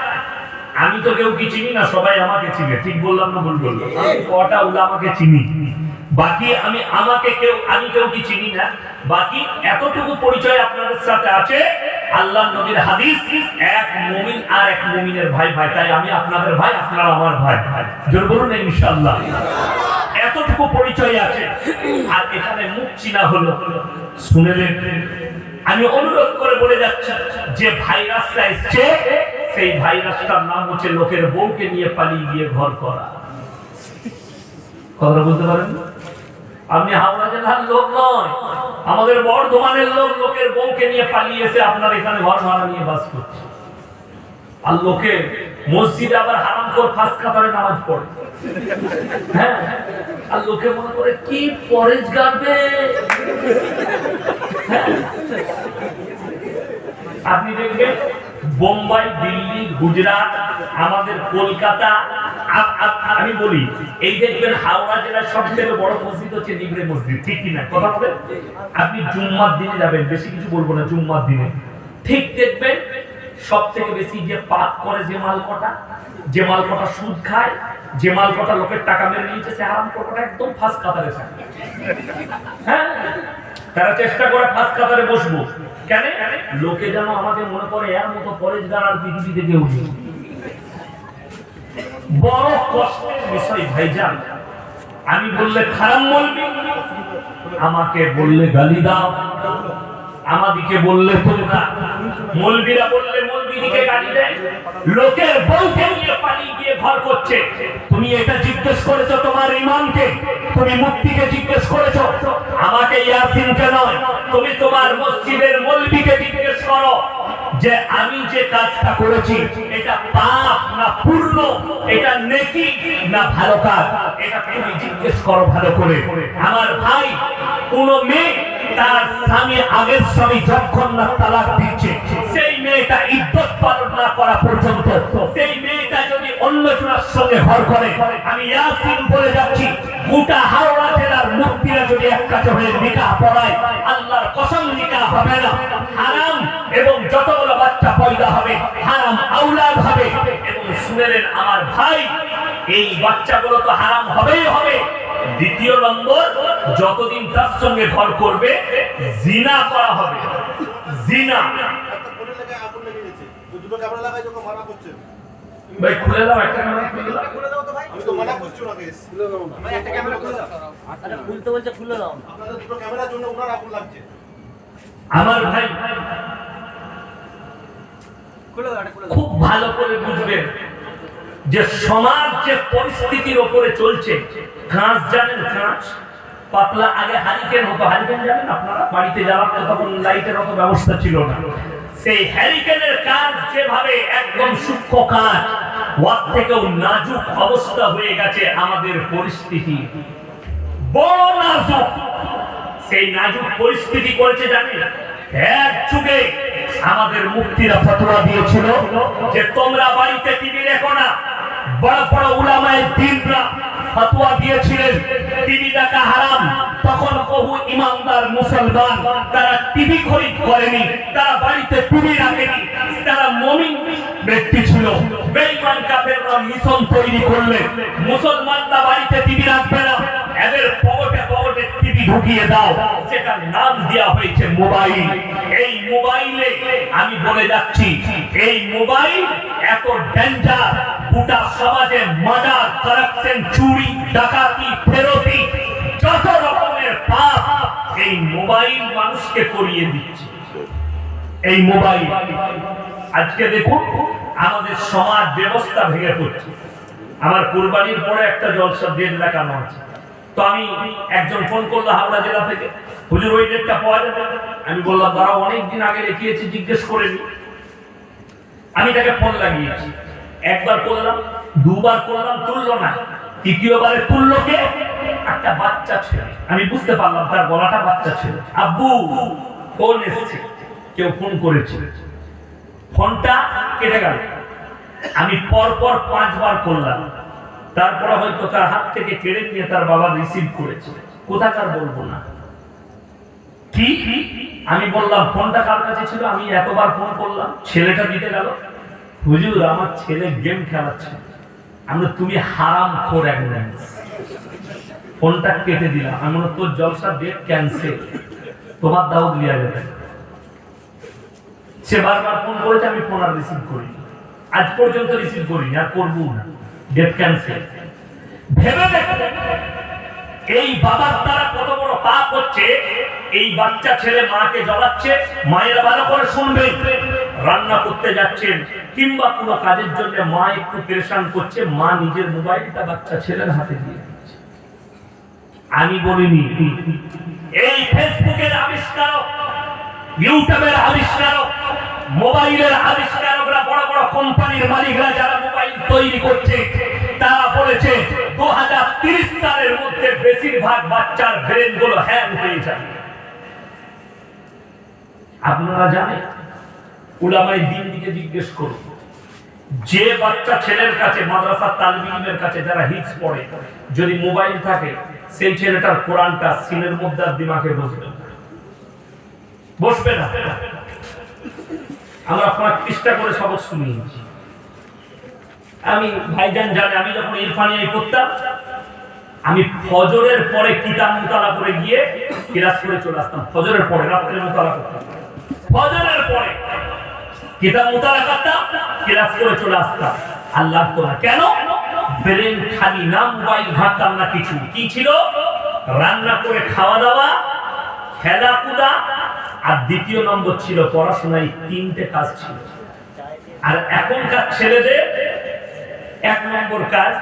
আমি তো কেউ কি চিনি না, সবাই আমাকে চিনে। ঠিক বললাম না ভুল বললাম? কটা আমাকে চিনি, বাকি আমি কেউ কি চিনি না। বাকি এতটুকু পরিচয় আপনাদের সাথে আছে, আল্লাহ নবীর হাদিস, এক মুমিন আর এক মুমিনের ভাই ভাই। তাই আমি আপনাদের ভাই, আপনারা আমার ভাই। জোর বলুন ইনশাআল্লাহ। এতটুকু পরিচয় আছে। আর এখানে মুখ চিনা হলো, শুনেলেন? আমি অনুরোধ করে বলে যাচ্ছি, যে ভাইরাসটা এসছে সেই ভাইরাসটার নাম হচ্ছে লোকের বউকে নিয়ে পালিয়ে গিয়ে ঘর করা। কথা বলতে পারেন? আপনি হাওড়া জেলার লোক নয়, আমাদের বর্ধমানের লোক, লোকের বউকে নিয়ে পালিয়ে এসে আপনার এখানে ঘর ভাড়া নিয়ে বাস করছে। আর লোকে মসজিদে আবার হারামখোর ফাঁস কাতারে নামাজ পড়ে। হ্যাঁ, আর লোকে মনে করে কি পরেজগারবে। আপনি দেখবেন বোম্বাই, দিল্লি, গুজরাট, আমাদের কলকাতা, আমি বলি এই দেখবেন হাওড়া জেলার সবথেকে বড় মসজিদ হচ্ছে নিবরে মসজিদ। ঠিক কিনা কথা বলেন? আপনি জুম্মার দিনে যাবেন, বেশি কিছু বলবো না, জুম্মার দিনে ঠিক দেখবেন সব থেকে বেশি যে পাপ করে, যে মালকটা সুদ খায়, যে মালকটা লোকের টাকা মেরে নিয়েছে, সে হারাম কটা একদম ফাঁস কাতারে থাকে। হ্যাঁ, তারা চেষ্টা করে ফাঁস কাতারে বসবো। কেন? লোকে যেন আমাকে মনে করে এর মতো পরেজগার আর পৃথিবীতে কেউ নেই। বড় কষ্টের বিষয় ভাইজান। আমি বললে খারাপ বলবি, আমাকে বললে গালি দাও, আমাদিকে বললে তোমরা, মৌলবীরা বললে মৌলবীদিকে গালি দেয়। লোকের বউকে নিয়ে পালিয়ে গিয়ে ঘর করছে। তুমি এটা জিজ্ঞেস করেছো তোমার ইমামকে? তুমি মুফতিকে জিজ্ঞেস করেছো? আমাকে ইয়াসিনকে নয়, তুমি তোমার মসজিদের মৌলবীকে জিজ্ঞেস করো যে আমি যে কাজটা করেছি এটা পাপ না পূর্ণ, এটা নেকি না ভালো কাজ, এটা তুমি জিজ্ঞেস করো ভালো করে। আমার ভাই, কোন মেয়ে তার স্বামী, আগের স্বামী যখন না তালাক দিচ্ছে, সেই মেয়েটা ইদ্যত পালন না করা পর্যন্ত, সেই মেয়েটা যদি অন্য জনের সঙ্গে ঘর করে, আমি ইয়াসিন বলে যাচ্ছি, গোটা হাওড়া জেলার মুফতিরা যদি এক কাছে হয়ে নিকাহ পড়ায়, আল্লাহর কসম নিকাহ হবে না, হারাম। এবং যতগুলো বাচ্চা পয়দা হবে হারাম আওলাদ হবে। এবং শুনেলেন আমার ভাই, এই বাচ্চাগুলো তো হারাম হবেই হবে। দ্বিতীয় নম্বর, যতদিন তার সঙ্গে ঘর করবে জিনা করা হবে। জিনা ভাই খুলে দাও, একটা ক্যামেরা খুলে দাও তো ভাই। আমি তো মানা করছি না কেস খুলে দাও না ভাই, একটা ক্যামেরা খুলে দাও। আরে খুলতে বলছে খুলে দাও, আপনাদের দুটো ক্যামেরার জন্য ওনার আগুন লাগছে। আমার ভাই খুলে দাও, এটা খুলে দাও। খুব ভালো করে বুঝবেন যে সমাজ যে পরিস্থিতির উপরে চলছে। কাঁচ জানেন? কাঁচ পাতলা, আগে হারিকেন হতো। হারিকেন জানেন আপনারা? বাড়িতে জ্বালাতে তখন লাইটের অত ব্যবস্থা ছিল না। সেই হ্যারিকেনের কাজ যেভাবে একদম সূক্ষ্ম কাজ, ওর থেকেও নাজুক অবস্থা হয়ে গেছে আমাদের পরিস্থিতি, বড় নাজুক। সেই নাজুক পরিস্থিতি করেছে জানেন? এক যুগে আমাদের মুফতিরা ফতোয়া দিয়েছিল যে তোমরা বাড়িতে টিভি দেখো না। বড় বড় উলামায়ে দ্বীনরা ফতোয়া দিয়েছিলেন টিভি দেখা হারাম। তখন বহু ইমানদার মুসলমান তারা টিভি খরিদ করেনি, তারা বাড়িতে টিভি রাখেনি, তারা মুমিন ব্যক্তি ছিল। বেঈমান কাফেররা মিশন তৈরি করলেন, মুসলমানরা বাড়িতে টিভি রাখবে না, এদের পকেটে পকেটে টিভি ঢুকিয়ে দাও। সেটার নাম দেওয়া হয়েছে মোবাইল। এই মোবাইলে আমি বলে যাচ্ছি, এই মোবাইল এত ডেঞ্জার, গোটা সমাজে মার্ডার, কারাপশন, চুরি, ডাকাতি, ফেরতি, যত রকমের পাপ এই মোবাইল মানুষকে করিয়ে দিচ্ছে। এই মোবাইল আজকে দেখুন আমাদের সমাজ ব্যবস্থা ভেঙে পড়ছে। আমার কুরবানির পরে একটা জলসা ডেট দেখানো আছে, তো আমি একজন ফোন করলো হাওড়া জেলা থেকে, হুজুর ওই ডেটটা পাওয়া যাবে? আমি বললাম দাঁড়াও, অনেকদিন আগে লিখিয়েছি, জিজ্ঞেস করে নি। আমি তাকে ফোন লাগিয়েছি, একবার করলাম, দুবার করলাম, তুললো না। তৃতীয়বারে তুললো কে? একটা বাচ্চা ছেলে। আমি বুঝতে পারলাম তার গলাটা বাচ্চা ছেলে। আব্বু ফোন এসেছে, কেউ ফোন করেছে। ফোনটা কেটে গেল। আমি পরপর 5 বার করলাম, তারপরে হয়তো তার হাত থেকে কেড়ে নিয়ে তার বাবা রিসিভ করেছে। কোথাকার বলবো না কি। আমি বললাম ফোনটা কার কাছে ছিল? আমি এতবার ফোন করলাম, ছেলেটা দিতে গেল। হুজুর আমার ছেলে গেম খেলাচ্ছে। আমরা তুমি হারামখোর একজন। ফোনটা কেটে দিলাম। আমি বললাম তোর জলসা ডেট ক্যান্সেল, তোমার দাওয়াত দেওয়া যাবে। সে বারবার ফোন করেছে, আমি ফোন আর রিসিভ করিনি, আজ পর্যন্ত রিসিভ করিনি, আর করবো না, ডেট ক্যান্সেল। ভেবে দেখো এই বাবার দ্বারা কত বড় পাপ হচ্ছে। এই বাচ্চা ছেলে মাকে জ্বালাচ্ছে। মায়ের ভালো করে শুনবেন, রান্না করতে যাচ্ছেন কিংবা কোনো কাজের জন্য মা একটু পেরেশান করছে, মা নিজের মোবাইলটা বাচ্চা ছেলের হাতে দিয়ে দিচ্ছে। আমি বলিনি, এই ফেসবুকের আবিষ্কারক, ইউটিউবের আবিষ্কারক, মোবাইলের আবিষ্কারকরা, বড় বড় কোম্পানির মালিকরা যারা মোবাইল তৈরি করছে, তারা বলেছে 2030 সালের মধ্যে বেশিরভাগ বাচ্চার ব্রেন গুলো হ্যাং হয়ে যাবে। আপনারা জানেন, উলামায়ে দ্বীন দিকে জিজ্ঞেস করুন, যে বাচ্চা ছেলের কাছে, মাদ্রাসার তালিব ইলমের কাছে যারা হিফজ পড়ে, যদি মোবাইল থাকে, সেই ছেলেটার কোরআনটা সিনের মধ্যে আর দিমাগে বসবে না। আমরা 35টা করে সবক শুনিয়েছি। আমি ভাইজান জানে, আমি যখন ইরফানিয়ায় পড়তাম, আমি ফজরের পরে কিতাব মুতালা করে গিয়ে ক্লাস করে চলে আসতাম। ফজরের পরে, রাত্রে মুতালা করতাম, ফজরের পরে কিতাব মুতালা করতাম, ক্লাস করে চলে আসতাম। আল্লাহ তো না কেন? ব্রেন খালি না, মোবাইল ঘাটতাম না কিছু। কি ছিল? রান্না করে খাওয়া দাওয়া, খেলাধুলা, আর দ্বিতীয় নম্বর ছিল পড়াশোনায়। 3টে কাজ ছিল। আর এখনকার ছেলেদের 1 নম্বর কাজ,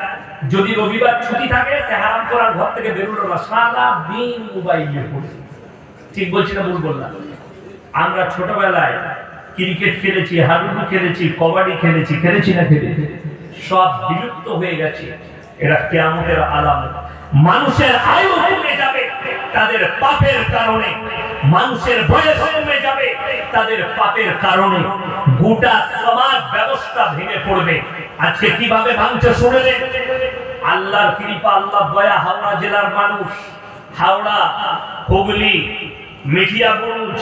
যদি রবিবার ছুটি থাকে, হারাম করার ঘর থেকে বেরোলো না, সারা দিন মোবাইলে পড়ে। ঠিক বলছি না ভুল বললাম? আমরা ছোটবেলায় ক্রিকেট খেলেছি, হাডুডু খেলেছি, কবাডি খেলেছি, খেলেছি না খেলেছি? সব বিলুপ্ত হয়ে গেছে। এরা কিয়ামতের আলামত। মানুষের আয়ু কমে যাবে তাদের পাপের কারণে, মানুষের বয়স কমে যাবে তাদের পাপের কারণে। গোটা সমাজ ব্যবস্থা ভেঙে পড়বে। আজকে কিভাবে ভাঙছে শুনলেন? আল্লাহর কৃপা, আল্লাহর দয়া। হাওড়া জেলার মানুষ, হাওড়া, হুগলি, মিঠিয়াগঞ্জ,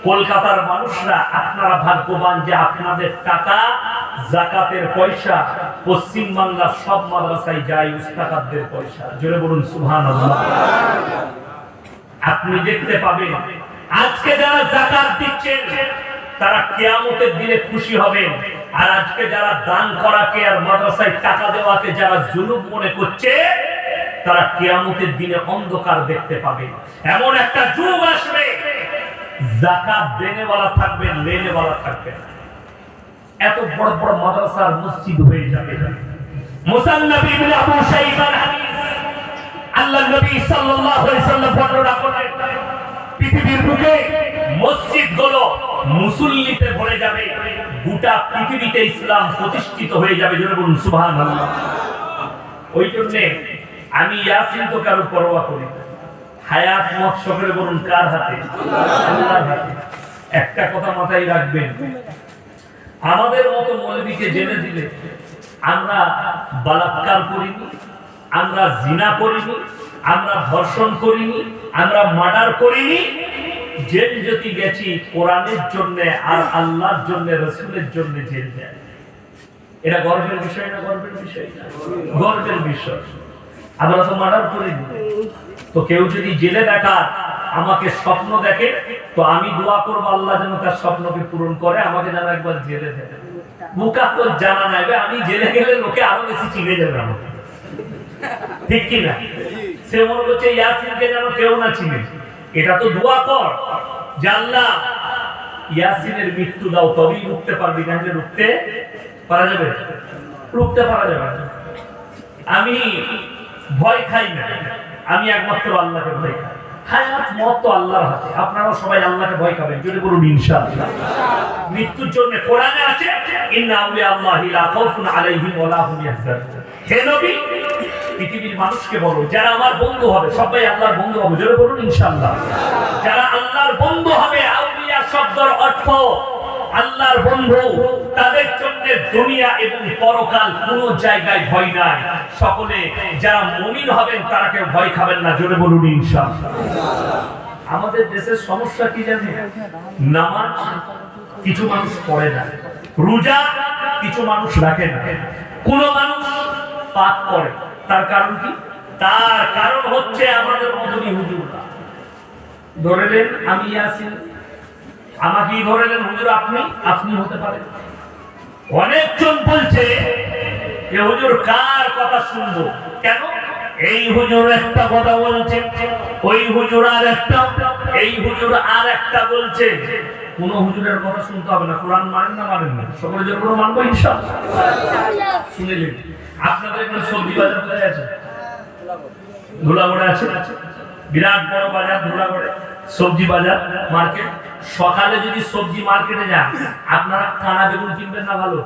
কলকাতার মানুষরা, আপনারা ভাগ্যবান যে আপনাদের টাকা, যাকাতের পয়সা পশ্চিম বাংলার সব মাদ্রাসায় যায়, উস্তাদদের পয়সা। জোরে বলুন সুবহানাল্লাহ। আপনি দেখতে পাবেন আজকে যারা যাকাত দিচ্ছেন তারা কিয়ামতের দিনে খুশি হবেন। আর আজকে যারা দান করাকে আর মাদ্রাসায় টাকা দেওয়াকে যারা জুলুম মনে করছে, তারা কিয়ামতের দিনে অন্ধকার দেখতে পাবে। এমন একটা যুগ আসবে, যাকাত দেনেওয়ালা থাকবে, লেনেওয়ালা থাকবে না। এত বড় বড় মাদ্রাসার মসজিদ হয়ে যাবে। মুসান্নাফ ইবনে আবু শাইবার হাদিস, আল্লাহর নবী সাল্লাল্লাহু আলাইহি ওয়াসাল্লাম বর্ণনা করলেন, পৃথিবীর বুকে মসজিদগুলো মুসল্লিতে ভরে যাবে, গোটা পৃথিবীতে ইসলাম প্রতিষ্ঠিত হয়ে যাবে। জোরে বলুন সুবহানাল্লাহ। ওই জন্য আমি ইয়াসিন তো কারো পরোয়া করি না। হায়াত মত সকলে বলুন কার হাতে? আল্লাহর হাতে। একটা কথা মাথায় রাখবেন, আমাদের মতো মৌলবীকে জেনে দিলে আমরা বালাৎকার করিনি, আমরা জিনা করিনি, আমরা ধর্ষণ করিনি, আমরা মার্ডার করিনি। জেল যদি গেছি কোরআনের জন্য আর আল্লাহর জন্য, রাসূলের জন্য জেল যায়। এটা গর্বের বিষয় না? গর্বের বিষয় না? গর্বের বিষয়। আমরা তো মার্ডার করিনি। তো কেউ যদি জেলে দেখা আমাকে স্বপ্ন দেখে, তো আমি দোয়া করব আল্লাহ যেন তার স্বপ্নকে পূরণ করে, আমাকে যেন একবার জেলে দেয়। মুখা তো জানা নাই, আমি জেলে গেলে লোকে আরো বেশি চিনে যাবে আমাকে। ঠিক কি না? সে মনে করছে ইয়াসিনকে যেন কেউ না চিনে। এটা তো দোয়া কর যে আল্লাহ ইয়াসিনের মৃত্যু দাও, তবেই রুখতে পারবি, না যে রুখতে পারা যাবে? রুখতে পারা যাবে না। আমি ভয় খাই না, আমি একমাত্র আল্লাহকে ভয় খাই। হায়াত মত তো আল্লাহর হাতে, আপনারা সবাই আল্লাহকে ভয় খাবেন, যদি বলুন ইনশাআল্লাহ। মৃত্যুর জন্য কোরআনে আছে ইন্না আউলিয়া আল্লাহি লা খাউফুন আলাইহিম ওয়া লা হুম ইয়াহজানুন। হে নবী, পৃথিবীর মানুষকে বলো যারা আমার বন্ধু হবে সবাই আল্লাহর বন্ধু হবে, যদি বলুন ইনশাআল্লাহ। যারা আল্লাহর বন্ধু হবে, আউলিয়া শব্দের অর্থ আল্লাহর বন্ধু, তাদের জন্য দুনিয়া এবং পরকাল কোনো জায়গায় ভয় নাই। সকলে যারা মুমিন হবেন তারা কেউ ভয় খাবেন না, জোরে বলুন ইনশাআল্লাহ। আমাদের দেশের সমস্যা কি জানেন? নামাজ কিছু মানুষ পড়ে না, রোজা কিছু মানুষ রাখে না, কোন মানুষ পাপ করে। তার কারণ কি? তার কারণ হচ্ছে আমাদের মতই হুজুররা ধরেলেন আমি ইয়াসিন, আমাকেই ধরেলেন হুজুর আপনি হতে পারেন। অনেকজন বলছে যে হুজুর কার কথা শুনবো, কেন? এই হুজুর একটা কথা বলছে, ওই হুজুর আর একটা, এই হুজুর আর একটা বলছে। কোন হুজুরের কথা শুনতে হবে না। কোরআন মানেন না মানেন না? সকলে যে কোনো মানবো ইনশাআল্লাহ। শুনেলেন আপনাদের এখানে সবজি বাজার কোথায় আছে? ধুলাগড়ে আছে, বিরাট বড় বাজার ধুলাগড়ে, সবজি বাজার মার্কেট। সকালে যদি সবজি মার্কেটে যান আপনারা কানা বেগুন কিনবেন না? ভালো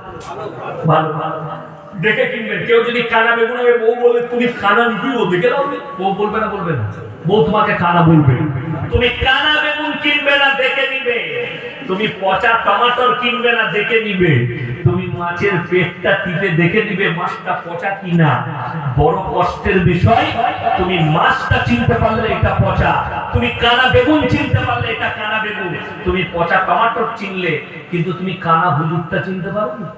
ভালো ভালো দেখে কিনবেন। কেউ যদি কানা বেগুন হবে, বউ বলে তুমি কানা নিবি, ও দেখে দাও, বউ বলবে না বলবে না? বউ তোমাকে কানা বলবে। তুমি কানা বেগুন কিনবে না, দেখে নিবে। তুমি পচা টমেটো কিনবে না, দেখে নিবে। তুমি মাছের পেটটা টিপে দেখে নিবে মাছটা পচা কিনা। বড় কষ্টের বিষয়, তুমি মাছটা চিনতে পারলে এটা পচা, তুমি কানা বেগুন চিনতে পারলে এটা কানা বেগুন। তুমি পচা টমেটো চিনলে, কিন্তু তুমি কানা হুজুরটা চিনতে পারো না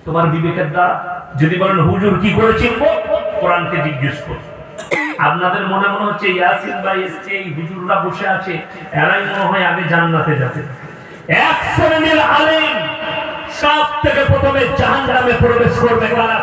তোমার বিবেকের দ্বারা। যদি বলেন হুজুর কি করে চিনবো, কোরআনকে জিজ্ঞেস করো। আপনাদের মনে হচ্ছে ইয়াসিন ভাই এসছে, এই হুজুররা বসে আছে, এরাই মনে হয় আগে জান্নাতে যাবে। এক শ্রেণীর আলেম সব থেকে প্রথমে জাহান্নামে প্রবেশ করবে। কারা?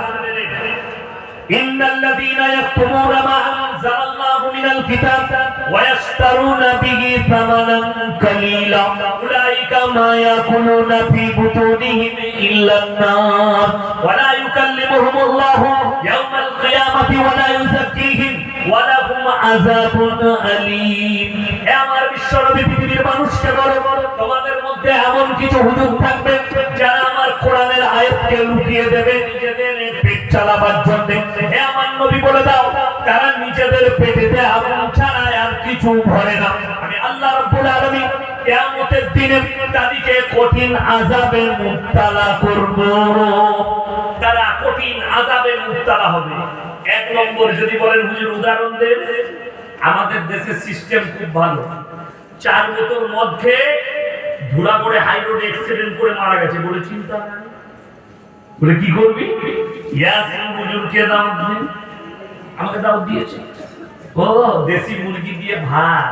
ইন্নাল্লাযীনা ইয়াকতুমুনা মা আনজালাল্লাহু মিনাল কিতাব ওয়া ইয়াশতারুনা বিহি সামানান কালীলা উলাইকা মা ইয়াকুলুনা ফি বুতুনিহিম ইল্লান নার ওয়া লা ইউকাল্লিমুহুমুল্লাহু ইয়াওমাল কিয়ামাতি ওয়া লা ইউযাক্কিহিম ওয়া লাহুম আযাবুন আলীম। হে আমার বিশ্বনবী, পৃথিবীর মানুষকে বলো তোমাদের মধ্যে এমন কিছু হুজুর থাকবে যারা আমার কোরআনের আয়াতকে লুকিয়ে দেবে নিজেদের পেট চালাবার জন্য। হে আমার নবী বলে দাও, তারা নিজেদের পেটেতে আগুন ছাড়া আর কিছু ভরে না। আমি আল্লাহ রাব্বুল আলামিন কিয়ামতের দিনে তাদেরকে কঠিন আযাবে মুবতালা করব। তারা কঠিন আযাবে মুবতালা হবে। এক নম্বর, যদি বলেন হুজুর উদাহরণ দেন, আমাদের দেশের সিস্টেম খুব ভালো। 4 বোতল মদ খেয়ে ধুলাগড়ে হাই রোডে অ্যাক্সিডেন্ট করে মারা গেছে, বলে চিন্তা নাই। বলে কি করবি? ইয়াসিন হুজুরকে দাওয়াত দিন। আমাকে দাওয়াত দিয়েছে, ও দেশি মুরগি দিয়ে ভাত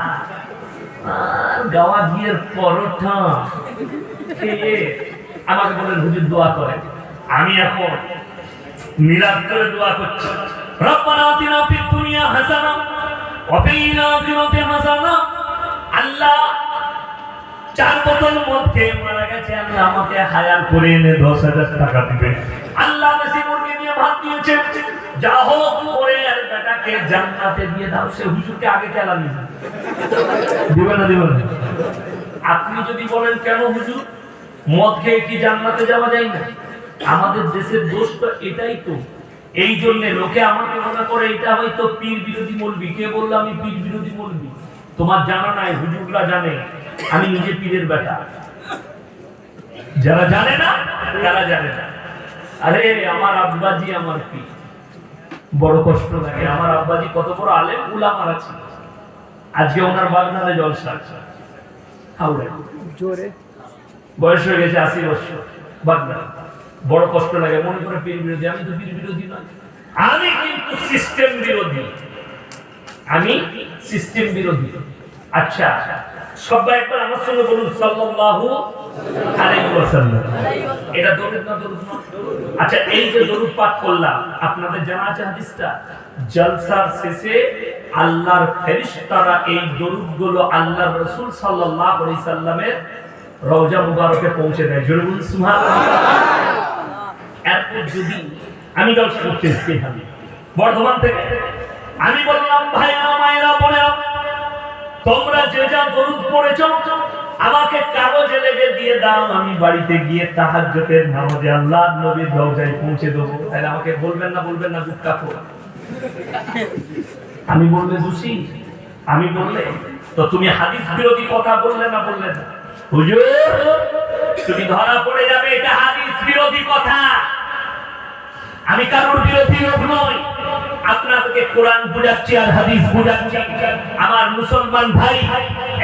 আর গাওয়া ঘিয়ের পরোটা খেয়ে আমাকে বলেন হুজুর দোয়া করে। আমি এখন মিলাদ করে দোয়া করছি, রব্বানা আতিনা ফিদ দুনিয়া হাসানা ওয়া ফিল আখিরাতি হাসানা। আল্লাহ 4 বোতল মদ খেয়ে মারা গেছে, আল্লাহ আমাকে হায়ার করে এনে 10,000 টাকা দিবে। আল্লাহ দেশি মুরগি দিয়ে ভাত দিয়েছে, যা হোক করে আর বেটাকে জান্নাতে দিয়ে দাও। সে হুজুরকে আগে চালানি দিবে না? দিবে না? আপনি যদি বলেন কেন হুজুর মদ খেয়ে কি জান্নাতে যাওয়া যায় না? আমাদের দেশের দোষ তো এটাই তো। এই জন্য লোকে আমাকে মনে করে এটা হয়তো পীর বিরোধী মৌলবি। কে বললো আমি পীর বিরোধী মৌলবি? তোমার জানা নাই, হুজুররা জানে আমি নিজে পীরের বেটা। যারা জানে না তারা জানে না। আরে আমার আব্বাজি আমার পীর, বড় কষ্ট লাগে। আমার আব্বাজি কত বড় আলেম উলামারা ছিল। আজকে ওনার বাগনারে জলসা হাওড়ে, জোরে বয়স হয়ে গেছে 80 বছর, বাগনা। বড় কষ্ট লাগে, মনে করে পীর বিরোধী। আমি তো পীর বিরোধী নয়, আমি কিন্তু সিস্টেম বিরোধী। আমি সিস্টেম বিরোধী। আচ্ছা সবাই একবার আমার সঙ্গে বলুন সাল্লাল্লাহু আলাইহি ওয়াসাল্লাম। এটা দরুদ না দরুদ না? আচ্ছা এই যে দরুদ পাঠ করলাম, আপনাদের জানা আছে হাদিসটা? জলসার শেষে আল্লাহর ফেরেশতারা এই দরুদগুলো আল্লাহর রাসূল সাল্লাল্লাহু আলাইহি সাল্লামের রওজা মুবারকে পৌঁছে দেয়। জোরে বলুন সুবহানাল্লাহ। এরপর যদি আমি জলসা করতে এসেছি বর্ধমান থেকে, আমি বললাম ভাইরা মায়েরা বোনেরা, তোমরা যে যা দরুদ পড়েছ আমাকে কাগজে লেগে দিয়ে দাও, আমি বাড়িতে গিয়ে তাহাজ্জুদের নামাজে আল্লাহর নবীর রওজায় পৌঁছে দেবো। তাহলে আমাকে বলবেন না গুটকা খোর। আমি বললে দোষী? আমি বললে তো তুমি হাদিস বিরোধী কথা বললে না হুজুর, তুমি ধরা পড়ে যাবে এটা হাদিস বিরোধী কথা। আমি কারোর বিরোধী লোক নই, আপনাদেরকে কোরআন বুঝাচ্ছি আর হাদিস বুঝাচ্ছি। আমার মুসলমান ভাই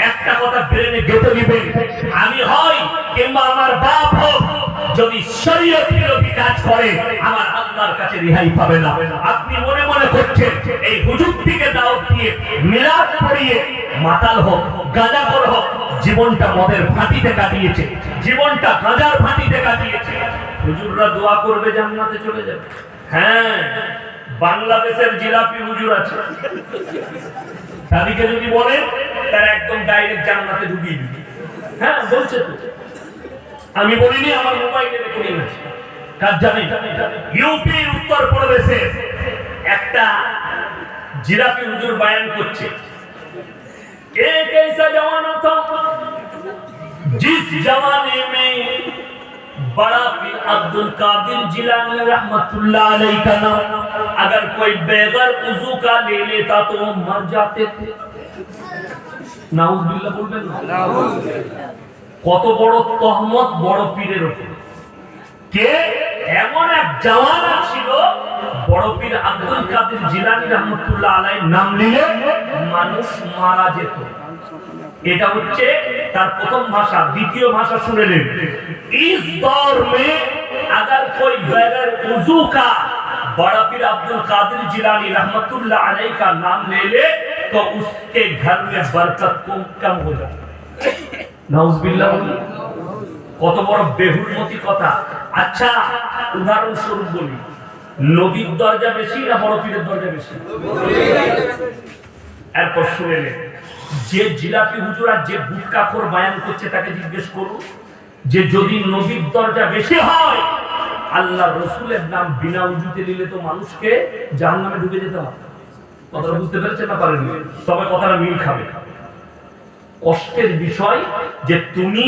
একটা কথা ব্রেনে গেঁথে দিবেন, আমি হই কিংবা আমার বাপ হোক, যদি শরীয়ত বিরোধী কাজ করে আমার আল্লাহর কাছে রেহাই পাবে না। আপনি মনে মনে করছেন এই হুজুরটিকে দাওয়াত দিয়ে মিলাদ পড়িয়ে মাতাল হোক, গাঁজাখোর হোক, জীবনটা মদের ফাঁটিতে কাটিয়েছে, জীবনটা গাঁজার ফাঁটিতে কাটিয়েছে, হুজুররা দোয়া করবে জান্নাতে চলে যাবে। হ্যাঁ, বাংলাদেশের জিলাপি হুজুর আছে, তাদেরকে যদি বলেন তারা একদম ডাইরেক্ট জান্নাতে ঢুকিয়ে দিবে। হ্যাঁ বলছে তো, আমি বলিনি, আমার মোবাইলে রেকর্ডিং আছে। কাজ জানি ইউপি উত্তর প্রদেশে একটা জিলাপি হুজুর বয়ান করছে, एक ऐसा जमाना था जिस जमाने में बड़ा पीर अब्दुल कादिर जिलानी रहमतुल्लाह अलैह का नाम अगर कोई बेगर वुजू का ले लेता तो वो मर जाते थे। नाउजुबिल्लाह बोलবেন না? কত বড় তহমত বড় পীরের উপর। কে এমন এক জামানা ছিল, বড় পীর আব্দুল কাদের জিলানী রাহমাতুল্লাহ আলাইহি নাম নিলে মানুষ মারা যেত। এটা হচ্ছে তার প্রথম ভাষা। দ্বিতীয় ভাষা শুনে নেন, इस दौर में अगर कोई बगैर वुजू का बड़ा पीर अब्दुल कादिर जिलानी रहमतुल्लाह अलैह का नाम ले ले तो उसके घर में बरकत कम हो जाए। नाउजुबिल्लाह। কত বড় বেহুরমতি কথা। আচ্ছা উদাহরণস্বরূপ বলি, নবীর দরজা বেশি না বড় পীরের দরজা বেশি? এরপর শুনে নেন, যে জিলাপি হুজুর আর যে গুটকাখোর বয়ান করছে তাকে জিজ্ঞেস করুন যে যদি নবীর দরজা বেশি হয়, আল্লাহ রসুলের নাম বিনা উজুতে নিলে তো মানুষকে জাহান্নামে ঢুকে যেতে হবে। কথাটা বুঝতে পেরেছেন না পারেন? তবে কথাটা মিল খাবে। কষ্টের বিষয় যে তুমি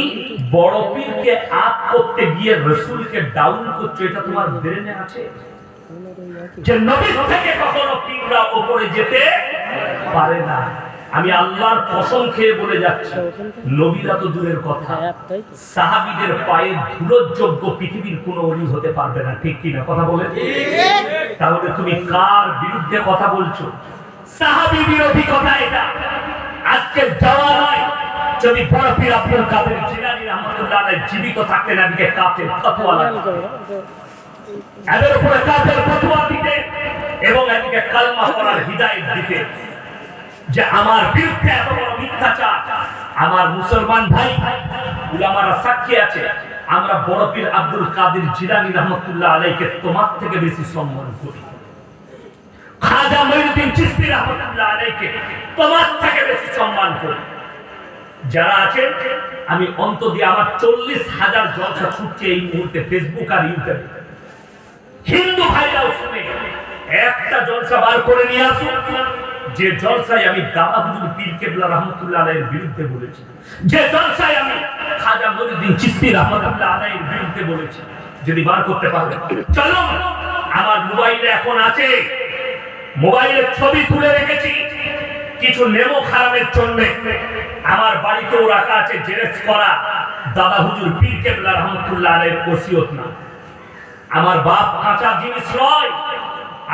বড় পীরকে আপ করতে গিয়ে রসুলকে ডাউন করছো, এটা তোমার ব্রেনে আছে যে নবী থেকে কখনো পীররা উপরে যেতে পারে না। আমি আল্লাহর কসম খেয়ে বলে যাচ্ছি, নবীরা তো দূরের কথা, সাহাবীদের পায়ে ধুলোর যোগ্য পৃথিবীর কোনো ওলি হতে পারবে না। ঠিক কি না কথা বলে? তাহলে তুমি কার বিরুদ্ধে কথা বলছো? সাহাবী বিরোধী কথা এটা। আজকে যাওয়া নয়, যদি বড় পীর আব্দুল কাদের জিলানী রাহমাতুল্লাহ আলাইহি জীবিত থাকতেন আজকে কাফের ফতোয়া লাগতো, এদের উপরে কাফের ফতোয়া দিতে এবং এদিকে কালমা পড়ার হিদায়াত দিতে যে আমার বিরুদ্ধে এত বড় মিথ্যাচার। আমার মুসলমান ভাই উলামারা সাক্ষী আছে, আমরা বড় পীর আব্দুল কাদের জিলানী রাহমাতুল্লাহ আলাইহিকে তোমার থেকে বেশি সম্মান করি, খাজা মঈনুদ্দিন চিশতি রাহমাতুল্লাহ আলাইহিকে তোমার থেকে বেশি সম্মান করি। যারা আছেন, আমি অন্ত দিয়ে আমার 40,000 জলসা ছুটছে এই মুহূর্তে ফেসবুক আর ইউটিউবে। হিন্দু ভাইরাও শুনে একটা জলসা বার করে নিয়ে আসুন যে জলসায় আমি দাদা হুজুর পীর কেবলা রাহমাতুল্লাহ আলাইহির বিরুদ্ধে বলেছি, যে জলসায় আমি খাজা মঈনুদ্দিন চিশতি রাহমাতুল্লাহ আলাইহির বিরুদ্ধে বলেছি। যদি বার করতে পারবেন চলো, আমার মোবাইলে এখন আছে, মোবাইলে ছবি তুলে রেখেছি কিছু নেমো খারাপের জন্য। আমার বাড়িতেও রাখা আছে জেরেক্স করা দাদা হুজুর পীর কেবলা রাহমাতুল্লাহ আলাইহির ওসিয়ত না। আমার বাপ কাঁচা জিনিস নয়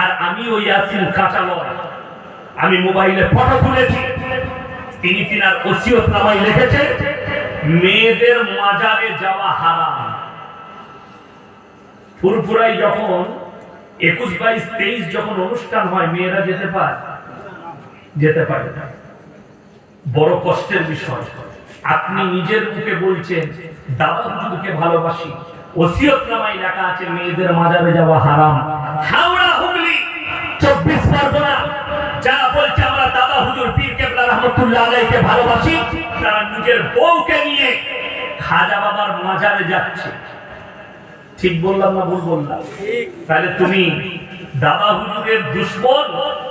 আর আমি ওই ইয়াসিন কাঁচা নয়। আমি মোবাইলে ফটো তুলেছি, তিনি তিনার ওসিয়ত নামায় লিখেছে মেয়েদের মাজারে যাওয়া হারাম। ফুরফুরাই যখন 21, 22, 23 যখন অনুষ্ঠান হয় মেয়েরা যেতে পারে না। বড় কষ্টের বিষয়। আপনি নিজের মুখে বলছেন দাদা হুজুরকে ভালোবাসি, ওসিয়ত নামায় লেখা আছে মেয়েদের মাজারে যাওয়া হারাম। হাওড়া, হুগলি, 24 পরগনা যারা বলছে আমরা দাদা হুজুর পীর কেবলা রাহমাতুল্লাহ আলাইহিকে ভালোবাসি, তারা নিজের বউকে নিয়ে খাজা বাবার মাজারে যাচ্ছে। ঠিক বললাম না ভুল বললাম? তাহলে তুমি দাদা হুজুরের দুশ্মন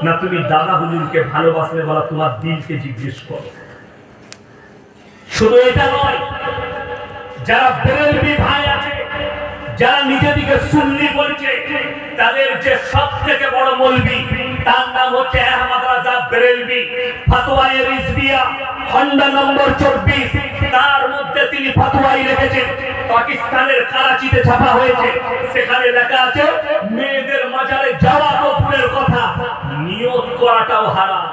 না তুমি দাদা হুজুরকে ভালোবাসলে বলা, তোমার দিলকে জিজ্ঞেস করো। শুধু এটা নয়, যারা বেরেলভি ভাই আছে, যারা নিজেদিকে সুন্নি বলছে, তাদের যে সব থেকে বড় মৌলবি তার নাম হচ্ছে আহমদ রাজা বেরেলভি। ফতোয়ায়ে রিজভিয়া খন্ড নম্বর 24, তার মধ্যে তিনি ফতোয়াই রেখেছেন। পাকিস্তানের করাচিতে ছাপা হয়েছে, সেখানে লেখা আছে মেয়েদের মাজারে যাওয়া তো দূরের কথা, নিয়ত করাটাও হারাম।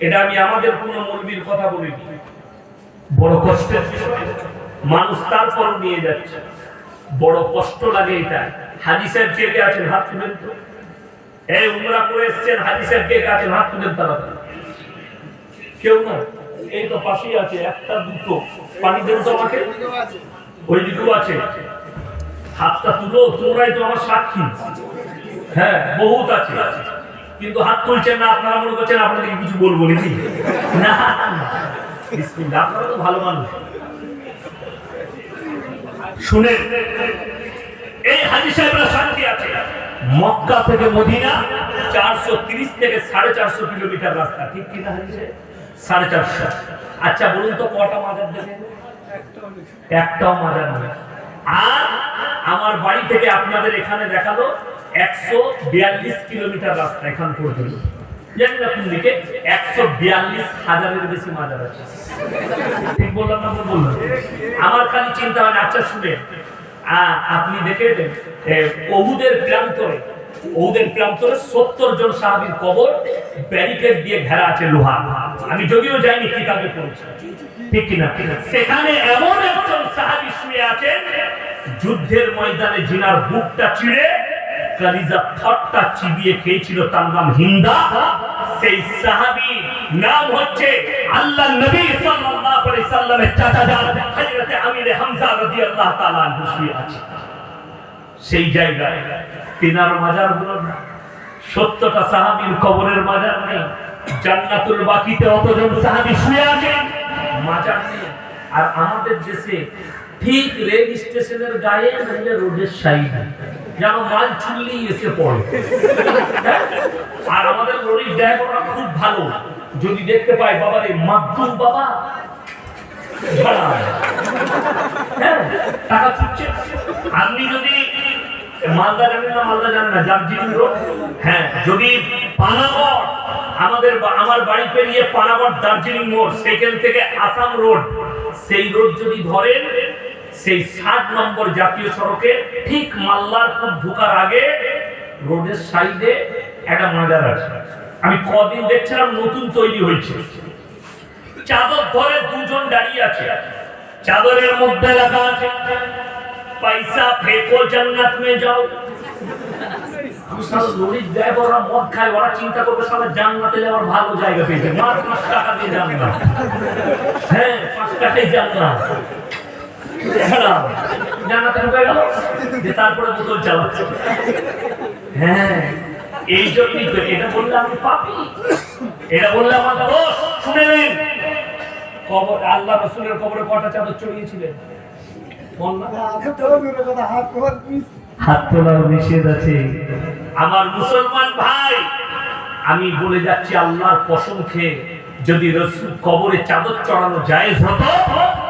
এটা আমি আমাদের কোন মৌলবীর কথা বলিনি। বড় কষ্টের বিষয়, মানুষ তারপর নিয়ে যাচ্ছে, বড় কষ্ট লাগে এটা। হাজী সাহেব কে কে আছেন হাত তুলেন তো। এই উমরা করে এসেছেন, হাজী সাহেব কে কে আছেন হাত তুলেন তাড়াতাড়ি। কেউ না, এই তো পাশেই আছে, একটা দুটো পানি দেন তো আমাকে। ওই দিকেও আছে, হাতটা তুলো, তোমরাই তো আমার সাক্ষী। হ্যাঁ বহুত আছে, কিন্তু হাত তুলছেন না। আপনারা মনে করছেন আপনাদেরকে কিছু বলবো নাকি? না, বিসমিল্লাহ, আপনারা তো ভালো মানুষ। শুনে এই হাজী সাহেবরা সাক্ষী আছে, মক্কা থেকে মদিনা 430 থেকে 450 কিলোমিটার রাস্তা, ঠিক কিনা হাজী সাহেব? 450। আচ্ছা বলুন তো কটা মাজার দেখেন? একটাও মাজার নেই। আর আমার বাড়ি থেকে আপনাদের এখানে দেখালো 142 কিলোমিটার রাস্তা এখান পর্যন্ত। জানি না কোন দিকে 142,000-এর বেশি মাজার আছে। ঠিক বললাম না? বললাম। আমার খালি চিন্তা হয়, আচ্ছা শুনে আপনি দেখে ওহুদের প্রান্তরে 70 জন সাহাবীর কবর ব্যারিকেড দিয়ে ঘেরা আছে, লোহা। আমি যদিও যাইনি, কিতাবে পড়েছি, ঠিক কিনা? সেখানে এমন একজন সাহাবী শুয়ে আছেন, যুদ্ধের ময়দানে জিনার বুকটা চিড়ে কালিজা থটটা চিবিয়ে খেয়েছিল, তার নাম হিন্দা। সেই সাহাবী নাম হচ্ছে আল্লাহর নবী সাল্লাল্লাহু আলাইহি সাল্লামের চাচাজান হযরত আমির হামজা রাদিয়াল্লাহু তাআলা আনহু শুয়ে আছে। সেই জায়গায় তিনার মাজার গুলো না, 70টা সাহাবীর কবরের মাজার নেই। জান্নাতুল বাকিতে অতজন সাহাবী শুয়ে আছেন, মাজার নেই। আর আমাদের দেশে ঠিক রেল স্টেশনের গায়ে নাইলে রোডের সাইডে যেন মাল চুল্লি এসে পড়ে। আর আমাদের লরির ড্রাইভাররা খুব ভালো, যদি দেখতে পায় বাবার এই মাধ্যম বাবা হ্যাঁ টাকা চুচ্ছে। আপনি যদি মালদা জানেন না, মালদা জানেন না, দার্জিলিং রোড, হ্যাঁ যদি পানাগড় আমার বাড়ি পেরিয়ে পানাগড় দার্জিলিং মোড়, সেখান থেকে আসাম রোড, সেই রোড যদি ধরেন, সেই 60 নম্বর জাতীয় সড়কে ঠিক মাল্লারপুর ঢোকার আগে রোডের সাইডে একটা মাজার আছে। আমি কদিন দেখছিলাম নতুন তৈরি হয়েছে, চাদর ধরে দুজন দাঁড়িয়ে আছে, চাদরের মধ্যে লেখা আছে পয়সা ফেঁকো জান্নাত মে যাও। লরির ড্রাইভাররা মদ খায়, ওরা চিন্তা করবে সবাই জান্নাতে যাওয়ার ভালো জায়গা পেয়েছে, মাত্র 5 টাকা দিয়ে জান্নাত। হ্যাঁ 5 টাকায় জান্নাত, জান্নাতে ঢুকে গেল, তারপরে বোতল চালাচ্ছে। হ্যাঁ এই জন্যই তো, এটা বললে আমি পাপি, এটা বললে আমার দোষ। শুনে নিন, কবর আল্লাহ রাসূলের কবরে কটা চাদর চড়িয়েছিলেন? হাত তোলার নিষেধ আছে। আমার মুসলমান ভাই, আমি বলে যাচ্ছি আল্লাহর কসম খেয়ে, যদি রাসূল কবরে চাদর চড়ানো জায়েজ হতো,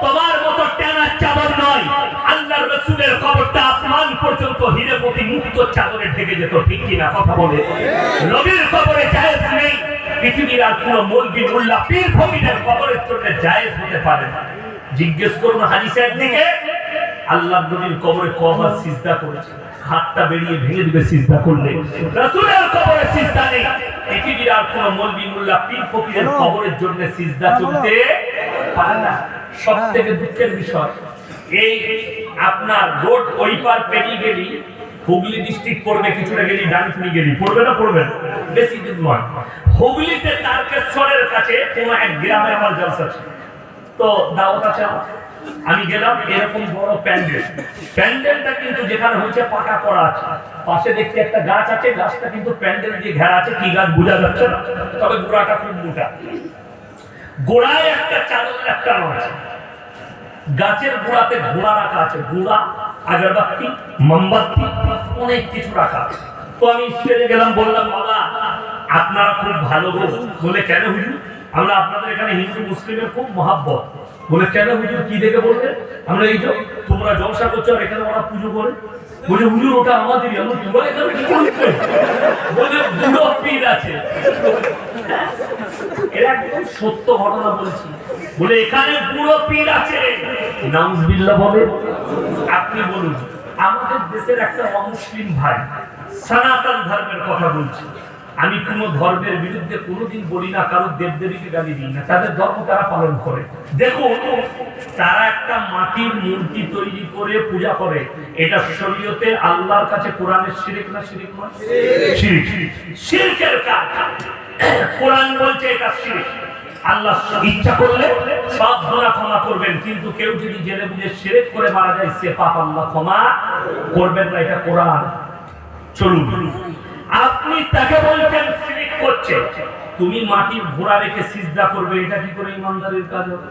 তোমার মতো টানা চাদর নয়, আল্লাহর রাসূলের কবরটা আসমান পর্যন্ত হীরেমতি মুক্ত চাদরে ঢেকে যেত, ঠিক কিনা কথা বলে? নবীর কবরে জায়েজ নেই, পৃথিবীর আর কোন মৌলবি মোল্লা পীর ফকিরের কবরের জন্য জায়েজ হতে পারে না। জিজ্ঞেস করুন হাজী সাহেব দিকে, আল্লাহর নবীর কবরে কবার সিজদা করেছে? হাতটা বেরিয়ে ভেঙে দিবে সিজদা করলে। রাসূলের কবরে সিজদা নেই, পৃথিবীর আর কোন মৌলবি মোল্লা পীর ফকিরের কবরের জন্য সিজদা চলতে পারে না। সবথেকে দুঃখের বিষয়, এই আপনার রোড ওই পার পেরিয়ে গেলি হুগলি ডিস্ট্রিক্ট পড়বে, কিছুটা গেলি ডানকুনি গেলি, পড়বে না? পড়বে, বেশি দূর নয়। হুগলিতে তারকেশ্বরের কাছে কোন এক গ্রামে আমার জলসা ছিল, তো দাওয়াত আছে। আমি গেলাম, এরকম বড় প্যান্ডেল, প্যান্ডেলটা কিন্তু যেখানে হয়েছে পাকা করা আছে, পাশে দেখছি একটা গাছ আছে, গাছটা কিন্তু প্যান্ডেল দিয়ে ঘেরা আছে, কি গাছ বোঝা যাচ্ছে না, তবে গোড়াটা খুব মোটা। গোড়ায় একটা চাদর ল্যাপটানো আছে, গাছের গোড়াতে ঘোড়া রাখা আছে, ঘোড়া, আগরবাতি, মোমবাতি, অনেক কিছু রাখা। তো আমি স্টেজে গেলাম, বললাম বাবা আপনারা খুব ভালো গো। বলে কেন হুজুর? আমরা আপনাদের এখানে হিন্দু মুসলিমের খুব মহাব্বত। বলে কেন হুজুর, কি দেখে? বললে আমরা এই যে তোমরা জলসা করছো আর এখানে ওরা পুজো করে। বলে হুজুর ওটা আমাদেরই। আমরা তোমরা এখানে কি করছো? বলে বুড়ো পীর আছে। এরা একদম সত্য ঘটনা বলছি। বলে এখানে বুড়ো পীর আছে। নাউজুবিল্লাহ বলে। আপনি বলুন, আমাদের দেশের একটা অমুসলিম ভাই সনাতন ধর্মের কথা বলছি। আমি কোন ধর্মের বিরুদ্ধে কোনোদিন বলি না, কারো দেবদেবীকে গালি দিই না, তাদের ধর্ম তারা পালন করে। দেখুন, তারা একটা মাটির মূর্তি তৈরি করে পূজা করে। এটা শরীয়তে আল্লাহর কাছে কোরআনের শিরক না শিরক নয়? শিরক। শিরকের কাজ। কোরআন বলছে এটা শিরক। আল্লাহ ইচ্ছা করলে সব গুনাহ ক্ষমা করবেন, কিন্তু কেউ যদি জেনে বুঝে শিরক করে মারা যায় সে পাপ আল্লাহ ক্ষমা করবেন না। এটা কোরআন। চলুন, আপনি তাকে বলছেন শিরক করছে, তুমি মাটির ঘোড়া রেখে সিজদা করবে, এটা কি করে ইমানদারের কাজ হবে?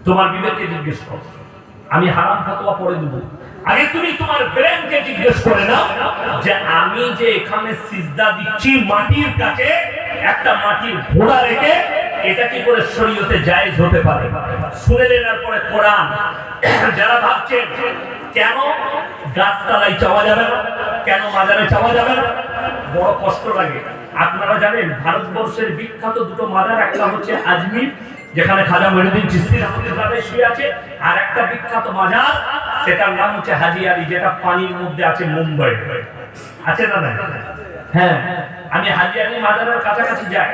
তোমার বিবেককে জিজ্ঞেস করো। আমি হারাম ফতোয়া পড়ে দেব, আগে তুমি তোমার ব্রেনকে জিজ্ঞেস করে নাও যে আমি যে এখানে সিজদা দিচ্ছি মাটির কাছে, একটা মাটির ঘোড়া রেখে, এটা কি করে শরীয়তে জায়েজ হতে পারে? শুনে নেওয়ার পরে কোরআন। যারা ভাবছেন কেন গাছতলায় চাওয়া যাবে না, কেন মাজারে চাওয়া যাবে না, বড় কষ্ট লাগে। আপনারা জানেন ভারতবর্ষের বিখ্যাত দুটো মাজার, একটা হচ্ছে আজমির যেখানে খাজা মঈনুদ্দিন চিশতি রাহমাতুল্লাহ শুয়ে আছে, আর একটা বিখ্যাত মাজার সেটার নাম হচ্ছে হাজি আলী, যেটা পানির মধ্যে আছে, মুম্বাই আছে না? না? হ্যাঁ, আমি হাজি আলী মাজারের কাছাকাছি যাই,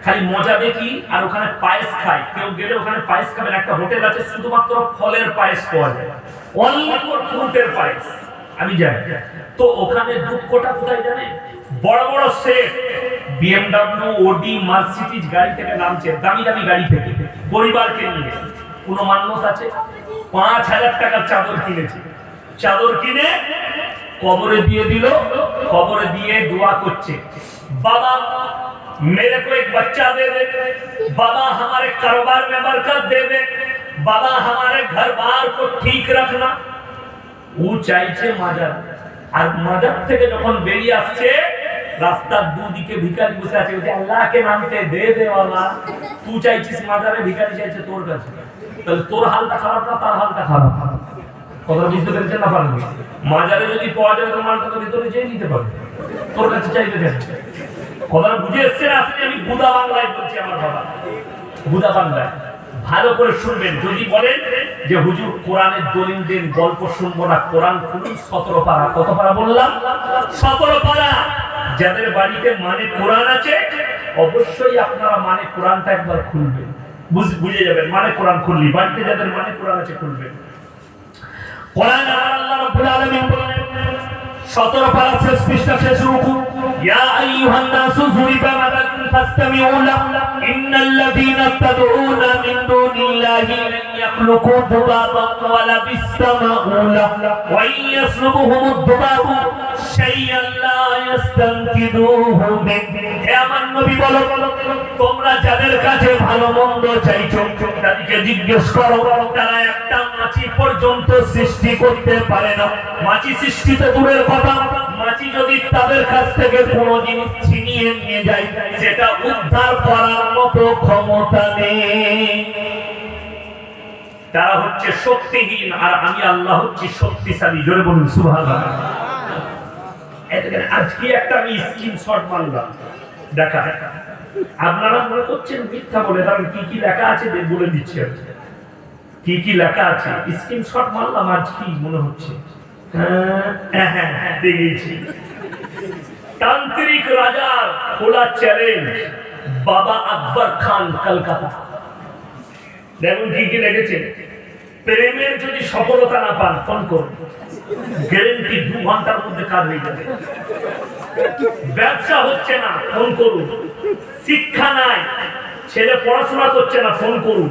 খালি মজা দেখি আর ওখানে পায়েস খাই। কেউ গেলে ওখানে পায়েস খাবেন, একটা হোটেল আছে শুধুমাত্র ফলের পায়েস পাওয়া যায়, অনলি ফর ফ্রুটের পায়েস। আমি যাই, তো ওখানে দুঃখটা কোথায় জানেন? বড় বড় সেট বিএমডব্লিউ, ওডি, মার্সিডিজ গাড়ি থেকে নামছে, দামি দামি গাড়ি থেকে, পরিবারকে নিয়ে। কোন মানুষ আছে ৫,০০০ টাকার চাদর কিনেছে, চাদর কিনে কবরে দিয়ে দিল, কবরে দিয়ে দোয়া করছে, बाबा मेरे को एक बच्चा दे दे, बाबा हमारे कारोबार में बरकत दे दे, बाबा हमारे घर बार को ठीक रखना। ও চাইছে মাজার, আর মাজার থেকে যখন বেরিয়ে আসছে রাস্তার দুদিকে ভিখারি বসে আছে, বলছে আল্লাহকে নামতে দে দে বাবা। তুই চাইছিস মাজারে, ভিখারি চাইছে তোর কাছে, তাহলে তোর হালটা খারাপ না তার হালটা খারাপ? কথা বুঝতে পেরেছেন না? পারবে মাজারে যদি পাওয়া যাবে তো মালটা তো ভিতরে যেয়ে নিতে পারবে, তোর কাছে চাইবে কেন? কথাটা বুঝে এসছে না? আসলে আমি বুদা বাংলায় বলছি, আমার বাবা বুদা বাংলায়। ভালো করে শুনবেন। যদি বলেন যে হুজুর কোরআনের দলিল দেন, গল্প শুনবো না, কোরআন খুলুন 17 পারা। কত পারা বললাম? 17 পারা। যাদের বাড়িতে মানে কোরআন আছে অবশ্যই আপনারা মানে কোরআনটা একবার খুলবেন, বুঝে যাবেন। মানে কোরআন খুললি, বাড়িতে যাদের মানে কোরআন আছে খুলবেন। কোরআন আল্লাহ রাব্বুল আলামিন বলেন 17 পারা শেষ পৃষ্ঠা শেষ রুকু, ইয়া আইয়ুহান নাসু যুরিবা মাতালান ফাসতামিউ লাহু ইন্নাল্লাযীনা তাদউনা মিন দুনিল্লাহি লান ইয়াখলুকু দুবাবান ওয়ালা বিসসামাউ লাহু ওয়া ইয়াসলুবুহুমুদ দুবাবু শাইআন লা ইস্তানকিদুহু মিন। হে আমার নবী বলো, তোমরা যাদের কাছে ভালো মন্দ চাইছো তাদেরকে জিজ্ঞেস করো, তারা একটা মাছি পর্যন্ত সৃষ্টি করতে পারে না। মাছি সৃষ্টি তো দূরের কথা, মাছি যদি তাদের কাছ থেকে কোনো জিনিস ছিনিয়ে নিয়ে যায় সেটা উদ্ধার করার মতো ক্ষমতা নেই। তারা হচ্ছে শক্তিহীন আর আমি আল্লাহ হচ্ছি শক্তিশালী। জোরে বলুন সুবহানাল্লাহ। আজকে একটা আমি স্ক্রিনশট মারলাম, দেখা আপনারা মনে করছেন মিথ্যা বলে, কারণ কি কি লেখা আছে বলে দিচ্ছি। কি কি লেখা আছে স্ক্রিনশট মারলাম। আজ কি মনে হচ্ছে? দেখেছি তান্ত্রিক রাজার খোলা চ্যালেঞ্জ, বাবা আকবর খান, কলকাতা। দেখুন কি কি লিখেছে। প্রেমের যদি সফলতা না পান ফোন করুন, গ্যারান্টি 2 ঘন্টার মধ্যে কাজ হয়ে যাবে। ব্যবসা হচ্ছে না ফোন করুন, শিক্ষা নাই, ছেলে পড়াশোনা করছে না ফোন করুন,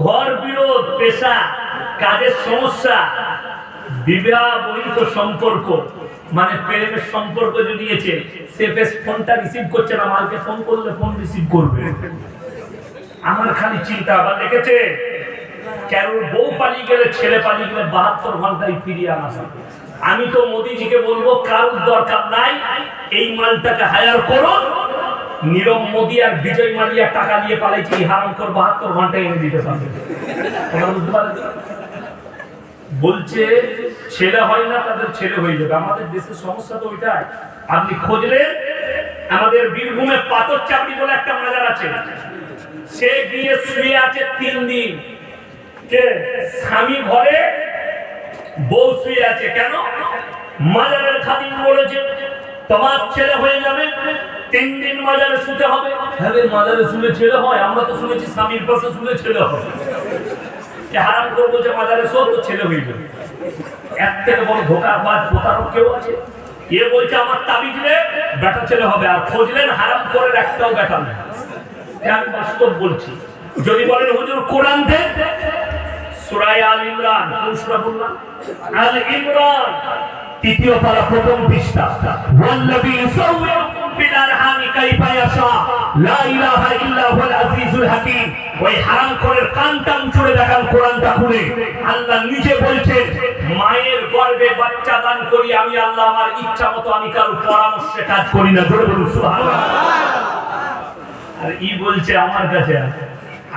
ঘর বিরোধ, পেশা, কাজের সমস্যা, বিবাহ বহির্ভূত সম্পর্ক, মানে প্রেমের সম্পর্ক জড়িয়েছে, সে বেশ ফোনটা রিসিভ করছে না, মালকে ফোন করলে ফোন রিসিভ করবে। আমার খালি চিন্তা। আবার লিখেছে কারণ বউ পালিয়ে গেলে, ছেলে পালিয়ে গেলে 72 ঘন্টায় ফিরিয়ে আনা যায়। আমি তো মোদিজিকে বলবো কারোর দরকার নাই, এই মালটাকে হায়ার করো। নীরব মোদি আর বিজয় মালিয়া টাকা নিয়ে পালাইছে, হারাম কর 72 ঘন্টায় এনে দিতে পারবে। বুঝতে পারলেন? বলছে ছেলে হয় না, তাদের ছেলে হয়ে যাবে। আমাদের দেশের সমস্যা তো ওইটাই। আপনি খোঁজলেন আমাদের বীরভূমে পাথর চাপড়ি বলে একটা মাজার আছে, সে গিয়ে শুয়ে আছে 3 দিন। কে? স্বামী ঘরে, বউ শুয়ে আছে। কেন? মাজারের খাদিম বলেছে তোমার ছেলে হয়ে যাবে, 3 দিন মাজারে শুতে হবে। হ্যাঁ, মাজারে শুলে ছেলে হয়? আমরা তো শুনেছি স্বামীর পাশে শুলে ছেলে হয়। হারাম করবো যে মাজারে শো তো ছেলে হয়ে যাবে। এক থেকে বড় ধোঁকাবাজ প্রতারক কেউ আছে? এ বলছে আমার তাবিজ রে বেটা ছেলে হবে, আর খোঁজলেন হারাম করে একটাও বেটা নেই। আমি বাস্তব বলছি। যদি বলেন হুজুর কোরআন দেন, সূরা আল ইমরান, কোন সূরা বললাম? আল ইমরান 3য় পারা 1ম পৃষ্ঠা। ওয়াল্লাযী ইউসাউয়িরুকুম ফিল আরহামি কাইফা ইয়াশা লা ইলাহা ইল্লা হুয়াল আজিজুল হাকীম। ওই হারামখোরের কানটা মুছড়ে দেখান কোরআনটা খুলে। আল্লাহ নিজে বলছেন মায়ের গর্ভে বাচ্চা দান করি আমি আল্লাহ, আমার ইচ্ছা মতো, আমি কারো পরামর্শে কাজ করি না। জোরে বলুন সুবহানাল্লাহ। আর ই বলছে আমার কাছে।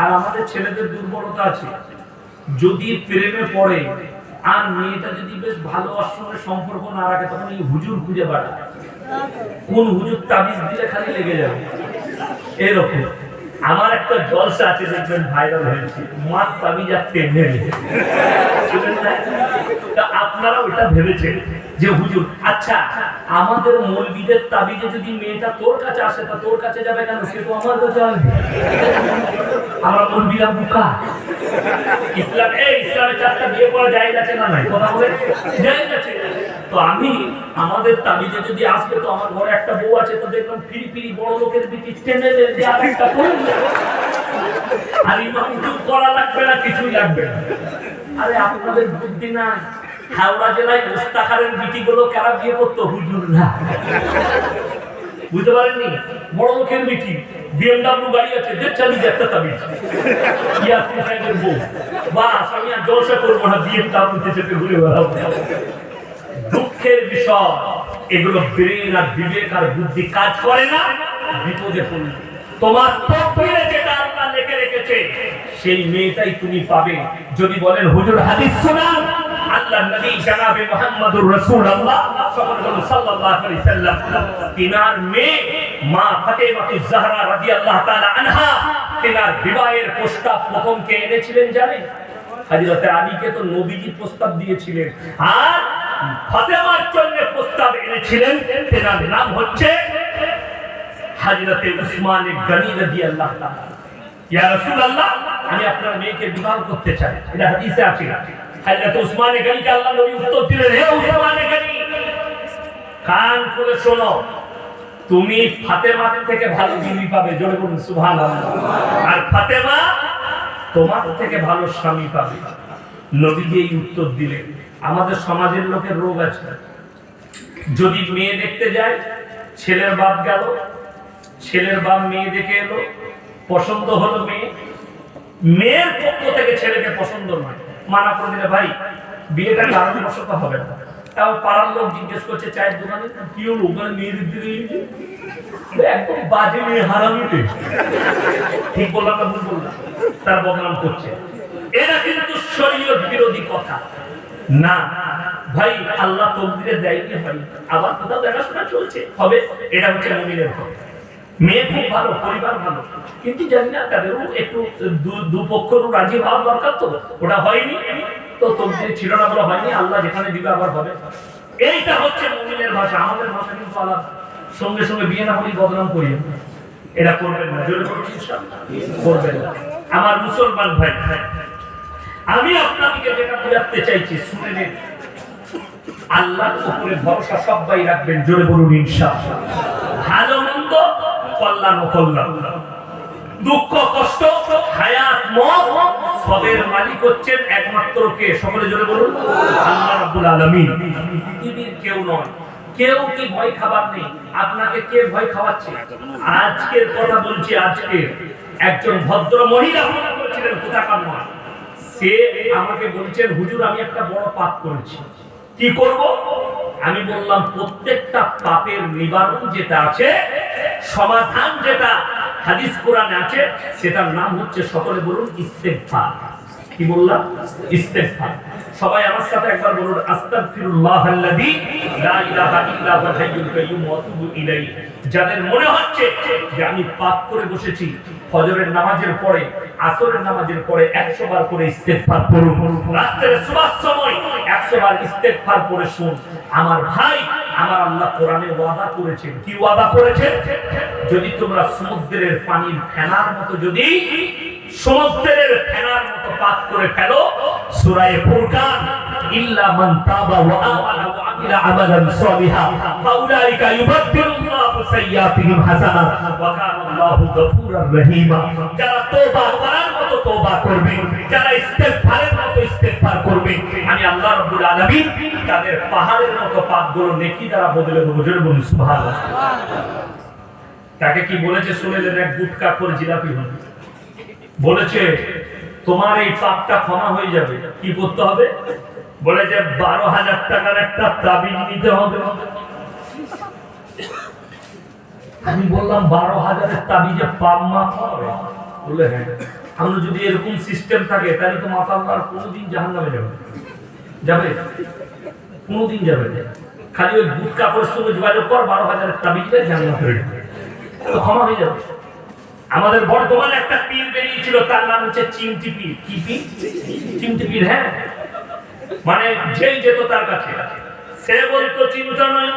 আর আমাদের ছেলেদের দুর্বলতা আছে, যদি প্রেমে পড়ে আর মেয়েটা যদি বেশ ভালোবাসার সঙ্গে সম্পর্ক না রাখে, তখন এই হুজুর খুঁজে বেড়ায়, কোন হুজুর তাবিজ দিলে খালি লেগে যাবে এরকম। আমার একটা জলসা আছে, দেখবেন ভাইরাল হয়েছে, মার তাবিজ আর তেমনি। আপনারা ওটা ভেবেছেন যে হুজুর, আচ্ছা আমাদের মৌলবীদের তাবিজে যদি মেয়েটা তোর কাছে আসে, তা তোর কাছে যাবে কেন? সে তো আমার কাছে আসবে। আমরা মৌলবীরা বোকা। ইসলাম, ইসলামে 4টা বিয়ে করা জায়েজ আছে না নাই? কথা বলে জায়েজ আছে। তো আমি আমাদের তাবিজে যদি আসবে, তো আমার ঘরে একটা বউ আছে, তো দেখলাম ফিরি ফিরি বড় লোকের বিটি টেনে যে আরেকটা করবে, আর ইমাম কিছু করা লাগবে না, কিছুই লাগবে না। আরে আপনাদের বুদ্ধি না। হাওড়া জেলায় মুস্তাখারের বিটিগুলো কারা বিয়ে করতো? হুজুর না। বুঝতে পারেননি? বড় লোকের বিটি, BMW গাড়ি আছে, 40 একটা তাবিজ। ইয়াসিন সাহেবের বউ, বাস আমি আর জলসা করবো না, BMW চেপে ঘুরে বেড়াবো। দুঃখের বিষয়, এগুলো ব্রেন আর বিবেক আর বুদ্ধি কাজ করে না, বিপদে পড়বে। তোমার তকদিরে যেটা আল্লাহ লিখে রেখেছে, সেই মেয়েটাই তুমি পাবে। যদি বলেন হুজুর হাদিস শোনান, আল্লাহর নবী জনাবে মুহাম্মদুর রাসূলুল্লাহ সাল্লাল্লাহু আলাইহি সাল্লাম, তিনার মেয়ে মা ফাতেমাতুজ জাহরা রাদিয়াল্লাহু তাআলা আনহা, তিনার বিবাহের প্রস্তাব প্রথম কে এনেছিলেন জানেন? হযরত আলীকে তো নবীজি প্রস্তাব দিয়েছিলেন, আর ফাতেমার জন্য প্রস্তাব এনেছিলেন, তিনার নাম হচ্ছে হযরত উসমান গনি রাদিয়াল্লাহু তাআলা। ইয়া রাসূলুল্লাহ, আমি আপনার মেয়েকে বিবাহ করতে চাই। এটা হাদিসে আছে। হযরত উসমান গনিকে আল্লাহ নবী উত্তর দিলেন, হে উসমান গনি, কান খুলে শোনো, তুমি ফাতেমা থেকে ভালো বিবি পাবে। জোরে বলুন সুবহানাল্লাহ। আর ফাতেমা তোমার থেকে ভালো স্বামী পাবে। নবীজি এই উত্তর দিলেন। আমাদের সমাজের লোকের রোগ আছে, যদি মেয়ে দেখতে যায়, ছেলের বাপ গেল, ছেলের বাপ মেয়ে দেখে এলো, পছন্দ হলো মেয়ে, মেয়ের পক্ষ থেকে ছেলেকে পছন্দ নয়, মানা করে দিলে ভাই বিয়েটা কারণবশত হবে না। তাও পাড়ার লোক জিজ্ঞেস করছে চায়ের দোকানে কি হলো, ওখানে মেয়েদের দিকে একদম বাজে মেয়ে, হারামিতে। ঠিক বললাম না ভুল বললাম? তার বদনাম করছে। এটা কিন্তু শরীয়ত বিরোধী কথা না ভাই। আল্লাহ তকদিরে দেয়নি ভাই, আবার কোথাও দেখাশোনা চলছে, হবে। এটা হচ্ছে মুমিনের কথা। মেয়ে খুব ভালো, পরিবার ভালো, কিন্তু জানি না তাদেরও একটু দুপক্ষেরও রাজি হওয়ার দরকার। তো ওটা হয়নি, তো তকদিরে ছিল না বলে হয়নি। আল্লাহ যেখানে দিবে আবার হবে। এইটা হচ্ছে মুমিনের ভাষা। আমাদের ভাষা কিন্তু আলাদা। সঙ্গে সঙ্গে বিয়ে না হলেই বদনাম করি, এটা করবেন না। জোরে বলুন ইনশাআল্লাহ করবেন না। আমার মুসলমান ভাই, আমি আপনাদেরকে যেটা বোঝাতে চাইছি শুনে নিন। আল্লাহর উপরে ভরসা সবাই রাখবেন। জোরে বলুন ইনশাআল্লাহ। ভালো মন্দ, কল্যাণ অকল্যাণ, দুঃখ কষ্ট, হায়াত মওত, সবের মালিক হচ্ছেন একমাত্র কে? সকলে জোরে বলুন আল্লাহ রাব্বুল আলামিন। পৃথিবীর কেউ নয়। কেউ কি ভয় খাবার নেই? আপনাকে কে ভয় খাওয়াচ্ছে? আজকের কথা বলছি, আজকে একজন ভদ্র মহিলা মনে করেছিলেন কোথাকার নয়, সে আমাকে বলছেন, হুজুর আমি একটা বড় পাপ করেছি, কি করব? আমি বললাম প্রত্যেকটা পাপের নিবারণ যেটা আছে, সমাধান যেটা হাদিস কোরআনে আছে, সেটার নাম হচ্ছে, সকলে বলুন, ইস্তেগফার। কি বললাম? ইস্তেগফার। সবাই আমার সাথে একবার বলুন, আস্তাগফিরুল্লাহাল্লাযী লা ইলাহা ইল্লা হুয়াল হাইয়ুল কাইয়্যুম ওয়া আতুবু ইলাইহি। যাদের মনে হচ্ছে যে আমি পাপ করে বসেছি, ফজরের নামাজের পরে, আসরের নামাজের পরে 100 বার করে ইস্তেগফার করুন, রাতের শোবার সময় 100 বার ইস্তেগফার করে শুন। আমার ভাই, আমার আল্লাহ কোরআনে ওয়াদা করেছেন। কি ওয়াদা করেছেন? যদি তোমরা সমুদ্রের পানির ফেনার মতো, যদি সমুদ্রের ফেনার মতো পাপ করে ফেলো, সূরা ফুরকান, ইল্লা মান তাবা ওয়া আমানা ওয়া আমিলা আমালান সালিহা ফাউলাইকা ইউবাদদিলুল্লাহু সাইয়্যাতিহিম হাসানাত ওয়া কানা আল্লাহু গফুরার রহিমা। যারা তওবা করার মতো তওবা করবে, যারা ইস্তেগফারের মতো ইস্তেগফার করবে, আমি আল্লাহ রাব্বুল আলামিন তাদের পাহাড়ের মতো পাপগুলো নেকি দ্বারা বদলে দেব। জোরে বলুন সুবহানাল্লাহ। তাকে কি বলেছে শুনেলেন? এক গুটকা করে জিলাপি হল, বলেছে তোমার এই পাপটা ক্ষমা হয়ে যাবে। কি করতে হবে? বলেছে 12,000 টাকার একটা তাবিজ নিতে হবে। আমি বললাম 12,000-এর তাবিজে পাপ মাফ হবে? বলে হ্যাঁ। আমরা যদি এরকম সিস্টেম থাকে, তাহলে তো মাথা আর কোনোদিন জাহান্নামে যাবে যাবে কোনোদিন যাবে না। খালি ওই গুটকা করে সঙ্গে যোগাযোগ কর, 12,000-এর তাবিজে জান্নাত হয়ে যাবে, ক্ষমা হয়ে যাবে। আমাদের বর্তমানে একটা পীর বেরিয়েছিল, তার নাম হচ্ছে চিমটি পীর। কি পীর? চিমটি পীর। হ্যাঁ, মানে যেই যেত তার কাছে, সে বলতো চিন্তা নয়,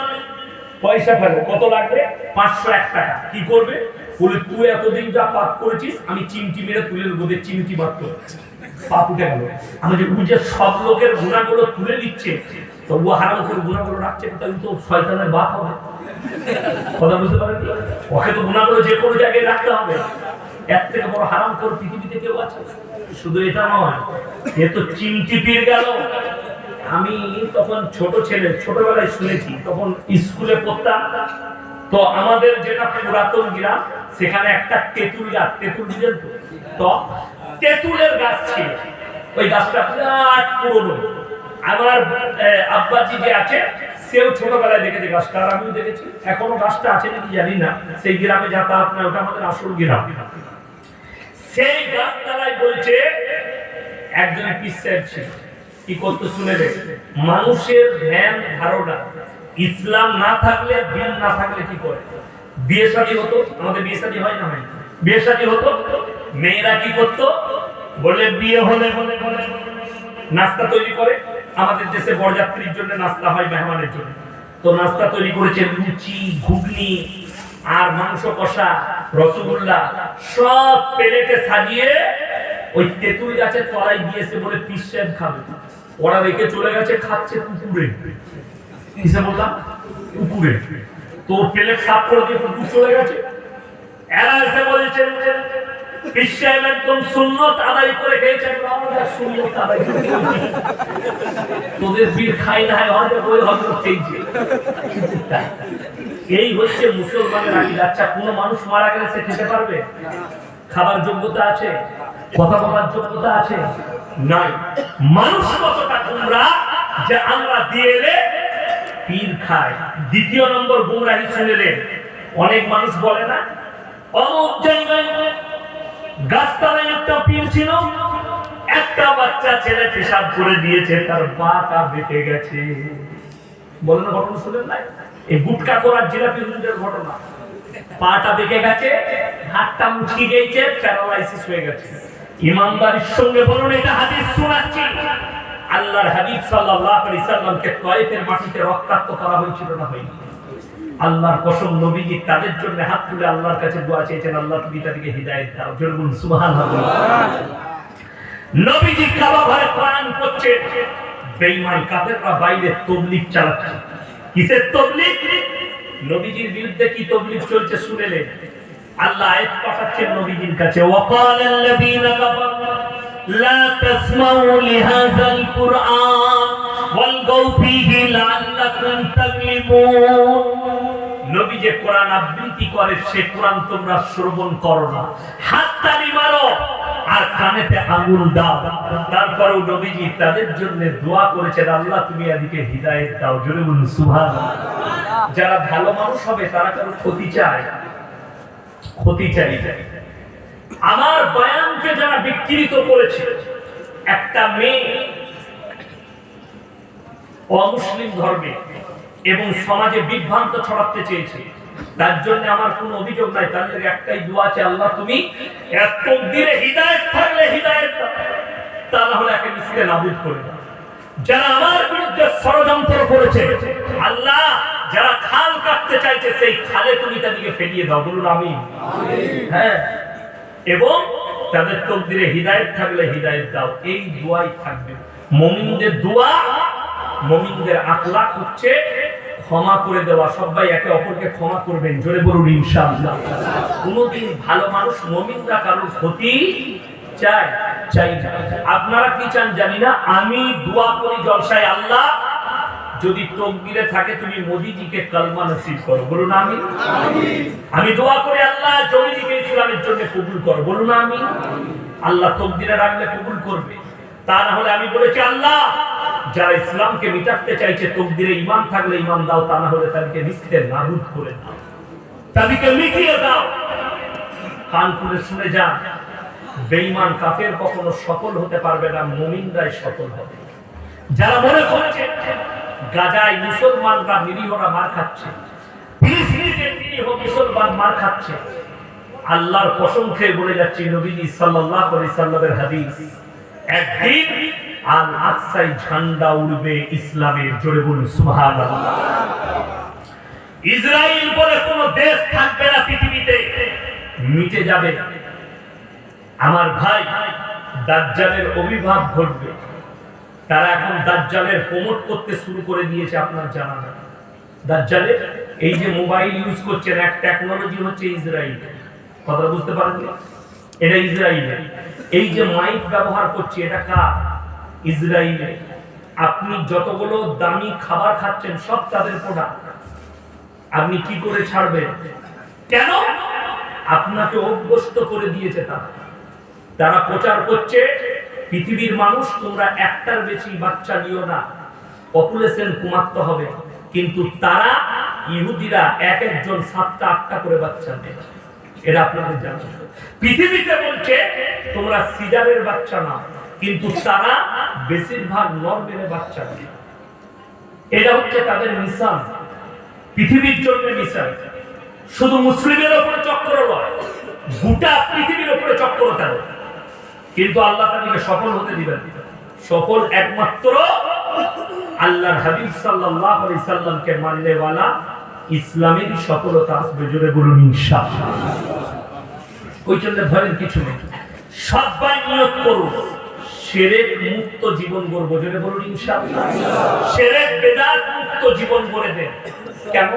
পয়সা ফেলো, কত লাগবে? 501 টাকা। কি করবে? বলে তুই এতদিন যা পাপ করেছিস, আমি চিমটি মেরে তুলে দেবো। চিমটি মারতো, পাপ উঠে গেল। আমি যে বুঝে সব লোকের গুণাগুলো তুলে দিচ্ছে, তো ও হারাম করে গুণাগুলো রাখছে, তাই তো শয়তানের বাপ হবে। কথা বুঝতে পারেন? ওকে তো গুণাগুলো যে কোনো জায়গায় রাখতে হবে। এর থেকে বড় হারাম করে পৃথিবীতে কেউ আছে? শুধু এটা নয়, এ তো চিমটি পীর গেল। আমি তখন ছোট ছেলে, ছোটবেলায় শুনেছি, তখন স্কুলে পড়তাম। তো আমাদের যেটা পুরাতন গ্রাম, সেখানে একটা তেঁতুল গাছ, তেঁতুল বুঝেন তো, তেঁতুলের গাছ ছিল। ওই গাছটা বিরাট পুরনো। আমার আব্বাজি যে আছে, সেও ছোটবেলায় দেখেছে গাছটা, আর আমিও দেখেছি। এখনো গাছটা আছে নাকি জানি না, সেই গ্রামে যাতায়াত না, ওটা আমাদের আসল গ্রাম। সেই গাছতলায় বলছে একজনের পীর সাহেব ছিল। কি করতে শুনে রে? মানুষের ধ্যান ধারণা, ইসলাম না থাকলে, দিন না থাকলে কি করে? বিয়ে শাদী হতো, আমাদের বিয়ে শাদী হয় না, হয় বিয়ে শাদী হতো। মেয়েরা কি করতো? বলে বিয়ে হলে নাস্তা তৈরি করে। আমাদের দেশে বরযাত্রীর জন্য নাস্তা হয়, মেহমানের জন্য। তো নাস্তা তৈরি করেছে, লুচি, ঘুগনি আর মাংস কষা, রসগোল্লা, সব প্লেটে সাজিয়ে ওই তেঁতুল গাছের তলায় দিয়েছে, বলে পীর সাহেব খাবে। ওরা রেখে চলে গেছে, খাচ্ছে কুকুরে। কিসে বললাম? কুকুরে। তো প্লেট সাফ করে দিয়ে কুকুর চলে গেছে। এরা এসে বলছে পীর সাহেব একদম সুন্নত আদায় করে খেয়েছেন। আমরা সুন্নত আদায় করে তোদের পীর খাই না হয়, ওই হজরত খেয়েছে। এই হচ্ছে মুসলমানের আকিদা। আচ্ছা, কোনো মানুষ মারা গেলে সে খেতে পারবে? খাবার যোগ্যতা আছে? কথা বলার যোগ্যতা আছে? নাই। মানুষ কতটা গুমরা যে আমরা দিয়ে এলে পীর খায়। দ্বিতীয় নম্বর গুমরাহি শুনেলেন, অনেক মানুষ বলে না, অমুক জায়গায় গাছতলায় একটা পীর ছিল, একটা বাচ্চা ছেলে পেশাব করে দিয়েছে, তার পাটা বেঁকে গেছে। বলেন না, ঘটনা শুনেন নাই? এই গুটকা করার জিলাপি হুজুরের ঘটনা। পাটা বেঁকে গেছে, হাতটা মুচকি গেছে, প্যারালাইসিস হয়ে গেছে। ইমানদারির সঙ্গে বলুন, এটা হাদিস শোনাচ্ছি। আল্লাহর হাবিব সাল্লাল্লাহু আলাইহি সাল্লামকে তয়েফের মাটিতে রক্তাক্ত করা হয়েছিল না হয়নি? আল্লাহর কসম, নবীজি তাদের জন্য হাত তুলে আল্লাহর কাছে দোয়া চেয়েছেন, আল্লাহ তুমি তাদেরকে হিদায়াত দাও। জোরে বলুন সুবহানাল্লাহ। নবীজি কাবা ঘরে কোরআন পড়ছে, বেঈমান কাফেররা বাইরে তাবলীগ চালাচ্ছে। কিসের তাবলীগ? নবীজির বিরুদ্ধে কি তাবলীগ চলছে শুনেলেন? আল্লাহ আয়াত পাঠাচ্ছেন নবীজির কাছে, ওয়াকালাল্লাযীনা কাফারু লা তাসমাউ লিহাযাল কুরআন ওয়ালগাউ ফীহি লাআল্লাকুম তাগলিবুন। নবী যে কোরআন আবৃত্তি করে, সে কোরআন তোমরা শ্রবণ করো না, হাততালি মারো, আর কানেতে আঙ্গুল দাও। তারপরেও নবীজি তাদের জন্য দোয়া করেছেন, আল্লাহ তুমি এদিকে হিদায়াত দাও। জোরে বলুন সুবহানাল্লাহ। যারা ভালো মানুষ হবে তারা কারো ক্ষতি চায়, ক্ষতি চাই। আমার বয়ানকে যারা বিকৃত করেছে, একটা মেয়ে অমুসলিম ধর্মে এবং সমাজে বিভ্রান্ত ছড়াতে চেয়েছে, তার জন্য আমার কোনো অভিযোগ নাই। তার জন্য একটাই দোয়া আছে, আল্লাহ তুমি এত তকদিরে হিদায়াত থাকলে হিদায়াত দাও, তা না হলে একে মিশকে নাবুদ করে দাও। যারা আমার বিরুদ্ধে ষড়যন্ত্র করেছে, আল্লাহ যারা খাল কাটতে চাইছে সেই খালে তুমি তাদেরকে ফেলিয়ে দাও। বলুন আমিন। হ্যাঁ, এবং তাদের তকদিরে হিদায়াত থাকলে হিদায়াত দাও, এই দোয়াই থাকবে। মুমিনদের দোয়া, মুমিনদের আখলাক হচ্ছে ক্ষমা করে দেওয়া। সবাই একে অপরকে ক্ষমা করবেন। জোরে বলুন ইনশাআল্লাহ। কোনদিন ভালো মানুষ মুমিনরা কারোর ক্ষতি চায় না। আপনারা কি চান জানি না, আমি দোয়া করি জলসায়, আল্লাহ যদি তকদিরে থাকে তুমি মোদিজিকে কালমা নসিব করো। বলুন আমিন। আমি দোয়া করি আল্লাহ জমিদিকে ইসলামের জন্য কবুল করো। বলুন আমিন। আল্লাহ তকদিরে রাখলে কবুল করবে। তা না হলে আমি বলেছি, আল্লাহ যারা ইসলামকে মিটাতে চাইছে তকদিরে ঈমান থাকলে ঈমান দাও, তা না হলে তাদেরকে রিস্কে নাবুদ করে দাও, তাদেরকে মিটিয়ে দাও। কান খুলে শুনে যান, বেঈমান কাফের কখনো সফল হতে পারবে না, মুমিনরাই সফল হবে। যারা মনে করছে গাজায় মুসলমানরা নিরীহরা মার খাচ্ছে, ফিলিস্তিনের নিরীহ মুসলমান মার খাচ্ছে, আল্লাহর কসম খেয়ে বলে যাচ্ছি, নবীজি সাল্লাল্লাহু আলাইহি সাল্লামের হাদিস, একদিন আল আকসায় ঝান্ডা উড়বে ইসলামের। জোরে বলুন সুবহানাল্লাহ। ইসরায়েল বলে কোনো দেশ থাকবে না পৃথিবীতে, মিটে যাবে। আমার ভাই, দাজ্জালের আবির্ভাব ঘটবে। তারা এখন দাজ্জালের প্রমোট করতে শুরু করে দিয়েছে, আপনার জানা না। দাজ্জালের এই যে মোবাইল ইউজ করছেন, এক টেকনোলজি হচ্ছে ইসরায়েল। কথা বুঝতে পারেন? এটা ইসরায়েলের। এই যে মাইক ব্যবহার করছে, এটা কার? ইসরায়েলের। আপনি যতগুলো দামি খাবার খাচ্ছেন সব তাদের প্রোডাক্ট। আপনি কি করে ছাড়বেন? কেন? আপনাকে অভ্যস্ত করে দিয়েছে তারা প্রচার করছে, পৃথিবীর মানুষ তোমরা একটার বেশি বাচ্চা নিও না, পপুলেশন কমাতে হবে। কিন্তু তারা ইহুদিরা এক একজন 7টা 8টা করে বাচ্চা নেয়। এটা আপনাদের জানা। পৃথিবীতে বলছে তোমরা সিজারের বাচ্চা না, কিন্তু তারা বেশিরভাগ নরমের বাচ্চা নেয়। এটা হচ্ছে তাদের মিশন, পৃথিবীর জন্য মিশন। শুধু মুসলিমের উপরে চক্র নয়, গোটা পৃথিবীর উপরে চক্র তার। কিন্তু আল্লাহ তাদেরকে সফল হতে দিবেন। সফল একমাত্র আল্লাহর হাবিব সাল্লাল্লাহু আলাইহি সাল্লামকে মানলে ওয়ালা ইসলামের সফলতা আসবে। জোরে বলুন ইনশাআল্লাহ। ওই জন্য ভয়ের কিছু নেই। সবাই নিয়ত করুন শিরক মুক্ত জীবন গড়ব। জোরে বলুন ইনশাআল্লাহ। শিরক বিদআত মুক্ত জীবন গড়ে দেন। কেন?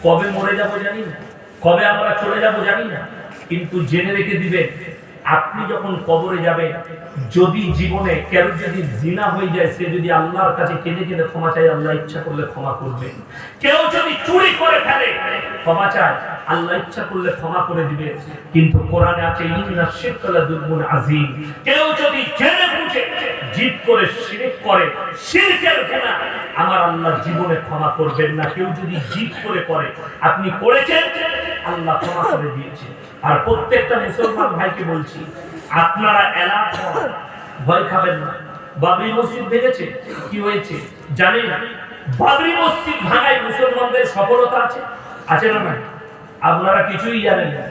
কবে মরে যাব জানি না, কবে আমরা চলে যাব জানি না, কিন্তু জেনে রেখে দিবেন, আপনি যখন কবরে যাবেন, যদি জীবনে কেউ যদি জিনা হয়ে যায়, সে যদি আল্লাহর কাছে কেঁদে কেঁদে ক্ষমা চায়, আল্লাহ ইচ্ছা করলে ক্ষমা করবে। কেউ যদি চুরি করে ফেলে, ক্ষমা চায়, আল্লাহ ইচ্ছা করলে ক্ষমা করে দিবে। কিন্তু কোরআনে আছে ইন্না শিরকা লাযুলমুন আযীম। কেউ যদি জেনে বুঝে জিদ করে শিরক করে, শিরকের গুনাহ, আমার আল্লাহ জীবনে ক্ষমা করবেন না। কেউ যদি জিদ করে, আপনি করেছেন, আল্লাহ ক্ষমা করে দিয়েছে। আর প্রত্যেকটা মুসলমান ভাইকে বলছি, আপনারা এলাক ভয় খাবেন না। বাবরি মসজিদ ভেঙেছে, কি হয়েছে জানেন? বাবরি মসজিদ ভাঙায় মুসলমানদের সফলতা আছে, আছে না? আপনারা কিছুই জানেন না।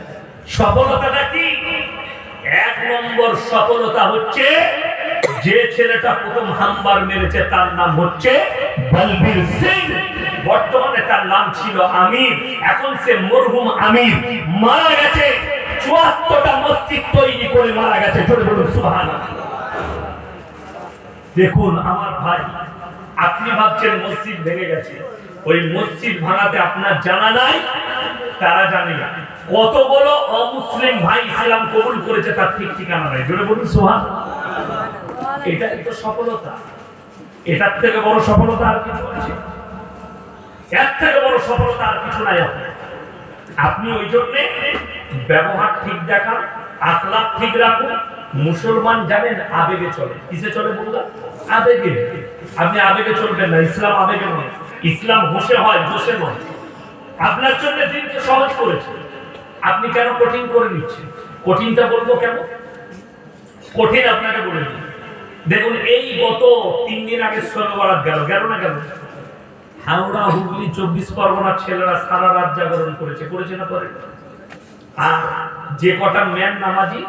সফলতাটা কি? 1 নম্বর সফলতা হচ্ছে, যে ছেলেটা প্রথম হামবার মেরেছে তার নাম হচ্ছে বলবীর সিং। বর্তমানে তার নাম ছিল আমির, এখন সে মরহুম আমির। মারা গেছে, 74টা মসজিদ তৈরি করে মারা গেছে। জোরে বলুন সুবহানাল্লাহ। দেখুন আমার ভাই, আপনি ভাবছেন মসজিদ ভেঙে গেছে, ওই মসজিদ ভাঙাতে আপনার জানা নাই, তারা জানে। কতগুলো অমুসলিম ভাই ইসলাম কবুল করেছে তার ঠিক ঠিকানা নাই। জোরে বলুন সুবহানাল্লাহ। এটাই তো সফলতা। এটার থেকে বড় সফলতা আর কিছু আছে? এর থেকে বড় সফলতা আর কিছু নাই। আপনি ওই জন্য ব্যবহার ঠিক দেখান, আখলাক ঠিক রাখুন, মুসলমান জানেন আবেগে চলে। কিসে চলে বললাম? আবেগে। আপনি আবেগে চলবেন না, ইসলাম আবেগে নয়, ইসলাম হোশে হয়, জোশে নয়। আপনার জন্য দিনকে সহজ করেছে, আপনি কেন কঠিন করে নিচ্ছেন? কঠিনটা বলবো কেন কঠিন আপনাকে বলে দিই। দেখুন, এই গত 3 দিন আগে শবে বরাত গেল না গেল? হাওড়া, হুগলি, 24 পরগনার ছেলেরা সারা রাত জাগরণ করেছে না করে? আর যে কটা ম্যান নামাজি